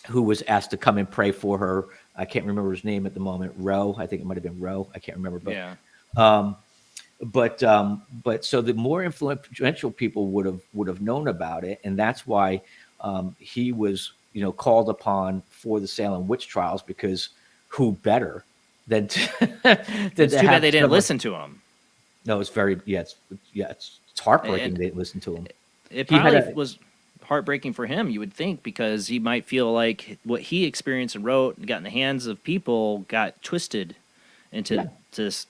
who was asked to come and pray for her. I can't remember his name at the moment. Rowe, I think it might have been Rowe. I can't remember. But, Yeah. but so the more influential people would have known about it, and that's why he was called upon for the Salem witch trials, because who better than to, It's too bad they didn't listen to him. No, it's it's heartbreaking And they didn't listen to him. It He had probably was heartbreaking for him, you would think, because he might feel like what he experienced and wrote and got in the hands of people got twisted into this,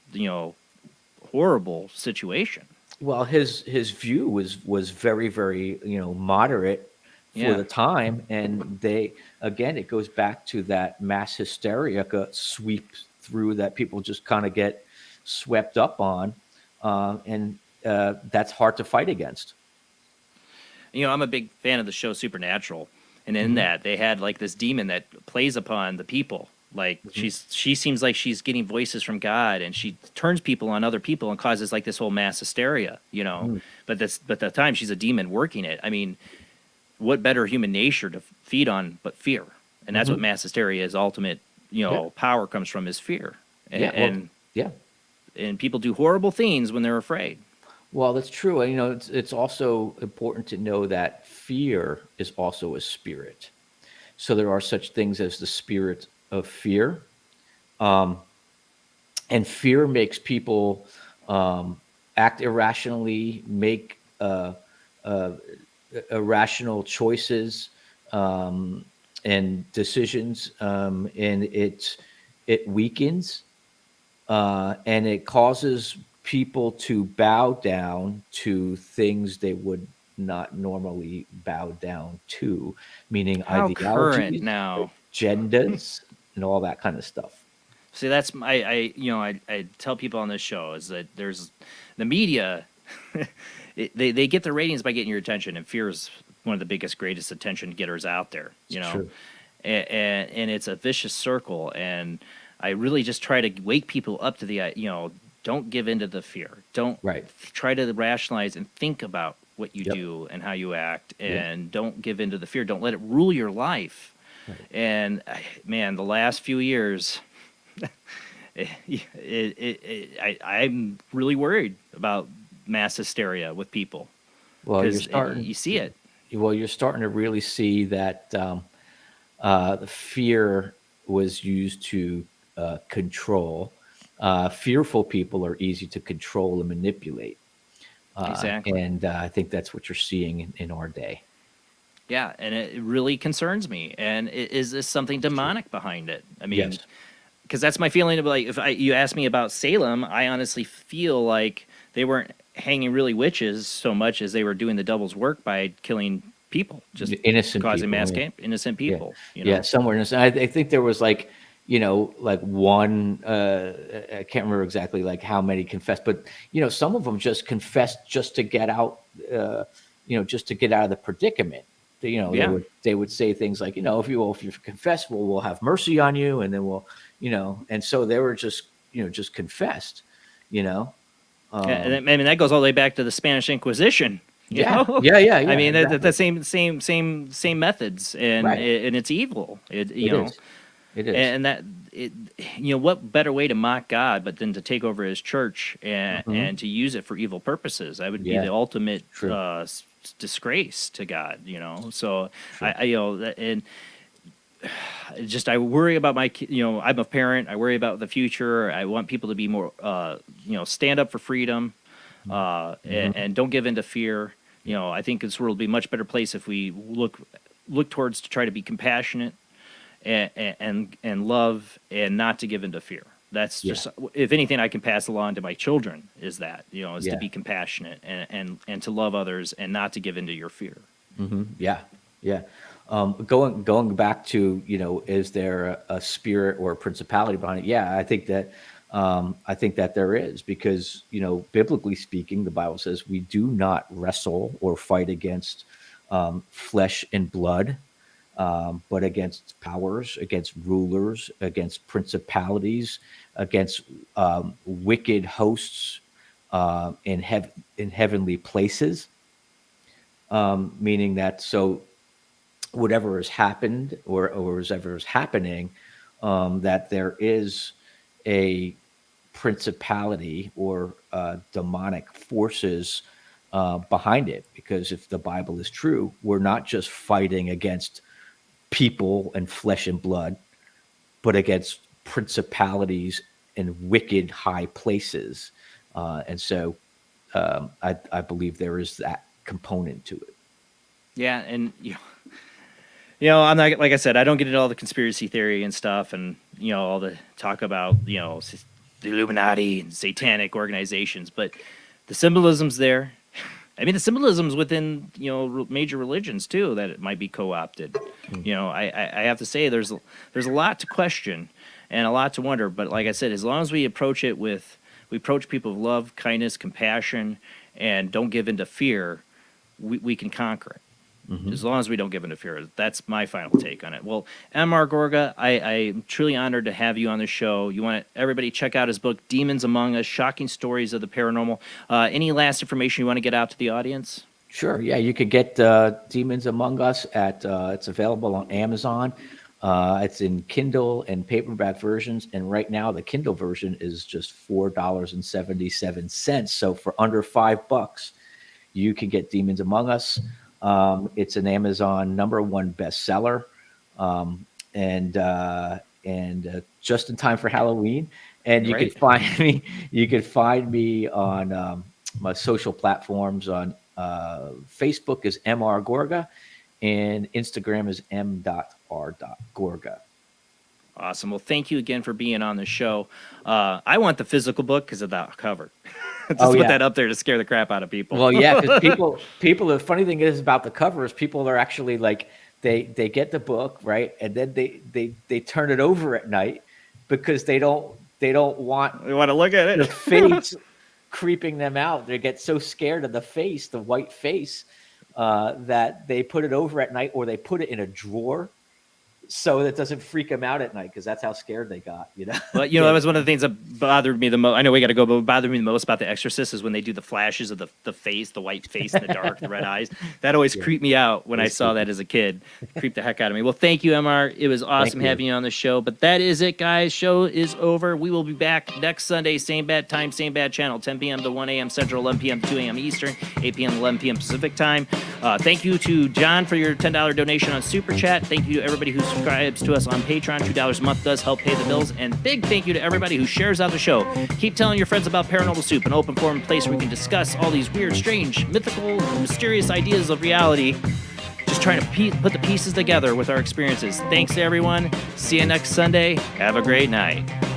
horrible situation. Well, his view was very, very moderate for Yeah. the time, and it goes back to that mass hysteria sweep through that people just kind of get swept up on, and that's hard to fight against. I'm a big fan of the show Supernatural, and in that they had like this demon that plays upon the people. Like she seems like she's getting voices from God, and she turns people on other people and causes like this whole mass hysteria, But at the time she's a demon working it. I mean, what better human nature to feed on but fear? And that's what mass hysteria is. Ultimate, power comes from is fear. And people do horrible things when they're afraid. Well, that's true. It's also important to know that fear is also a spirit. So there are such things as the spirit of fear. And fear makes people act irrationally, make irrational choices and decisions, and it weakens and it causes people to bow down to things they would not normally bow down to, meaning How ideologies, current now. agendas, and all that kind of stuff. See, that's I tell people on this show is that there's the media, they get their ratings by getting your attention, and fear is one of the biggest, greatest attention getters out there. True. And it's a vicious circle. And I really just try to wake people up to the don't give into the fear. Don't try to rationalize and think about what you do and how you act, and don't give into the fear. Don't let it rule your life. Right. And man, the last few years, I'm really worried about mass hysteria with people. Well, you see it. Well, you're starting to really see that the fear was used to control. Fearful people are easy to control and manipulate. Exactly. And I think that's what you're seeing in our day. Yeah, and it really concerns me. And is this something demonic behind it? I mean, because that's my feeling of like, you ask me about Salem, I honestly feel like they weren't hanging really witches so much as they were doing the devil's work by killing people, just innocent causing people, mass innocent people. Yeah, somewhere innocent. I think there was like, like one, I can't remember exactly like how many confessed, but some of them just confessed just to get out, just to get out of the predicament. They would say things like, if you confess, we'll have mercy on you, and then we'll, and so they were just confessed, and that goes all the way back to the Spanish Inquisition. Yeah. I mean, exactly. the same methods, and Right. and it's evil. It is. It is. And that what better way to mock God but than to take over His church and to use it for evil purposes? That would be the ultimate disgrace to God. So I worry about my I'm a parent. I worry about the future. I want people to be more stand up for freedom and don't give in to fear. I think this world will be a much better place if we look towards to try to be compassionate and love, and not to give in to fear. That's just, if anything, I can pass along to my children is that, to be compassionate and to love others and not to give in to your fear. Mm-hmm. Yeah. Going back to, is there a spirit or a principality behind it? Yeah, I think that there is, because, biblically speaking, the Bible says we do not wrestle or fight against flesh and blood, but against powers, against rulers, against principalities, against wicked hosts in heavenly places. Meaning that, so whatever has happened or whatever is happening, that there is a principality or demonic forces behind it. Because if the Bible is true, we're not just fighting against people and flesh and blood, but against principalities and wicked high places. And so I believe there is that component to it. Yeah, and I'm not, like I said, I don't get into all the conspiracy theory and stuff, and all the talk about the Illuminati and satanic organizations, but the symbolism's there. I mean, the symbolism's within major religions too, that it might be co-opted. I have to say there's a lot to question and a lot to wonder. But like I said, as long as we approach people with love, kindness, compassion, and don't give in to fear, we can conquer it. Mm-hmm. As long as we don't give in to fear. That's my final take on it. Well, MR Gorga, I'm truly honored to have you on the show. You want everybody check out his book, Demons Among Us, Shocking Stories of the Paranormal. Any last information you want to get out to the audience? Sure. Yeah, you could get Demons Among Us it's available on Amazon. It's in Kindle and paperback versions. And right now, the Kindle version is just $4.77. So for under $5, you can get Demons Among Us. It's an Amazon #1 bestseller, and just in time for Halloween. And you can find me. You can find me on my social platforms. On Facebook is MR Gorga, and Instagram is m.r.gorga. Awesome. Well, thank you again for being on the show. I want the physical book because of that cover. Just put that up there to scare the crap out of people. Well, yeah, because people. The funny thing is about the cover is people are actually like they get the book, right, and then they turn it over at night because they don't want to look at it. The face creeping them out. They get so scared of the face, the white face, that they put it over at night, or they put it in a drawer, so that doesn't freak them out at night, because that's how scared they got, Well, that was one of the things that bothered me the most. I know we got to go, but what bothered me the most about The Exorcist is when they do the flashes of the face, the white face in the dark, the red eyes. That always creeped me out when I saw that as a kid. Creeped the heck out of me. Well, thank you, MR. It was awesome having you on the show. But that is it, guys. Show is over. We will be back next Sunday, same bad time, same bad channel, 10 p.m. to 1 a.m. Central, 11 p.m. to 2 a.m. Eastern, 8 p.m. to 11 p.m. Pacific time. Thank you to John for your $10 donation on Super Chat. Thank you to everybody who subscribes to us on Patreon. $2 a month does help pay the bills. And big thank you to everybody who shares out the show. Keep telling your friends about Paranormal Soup, an open forum place where we can discuss all these weird, strange, mythical, mysterious ideas of reality. Just trying to put the pieces together with our experiences. Thanks to everyone. See you next Sunday. Have a great night.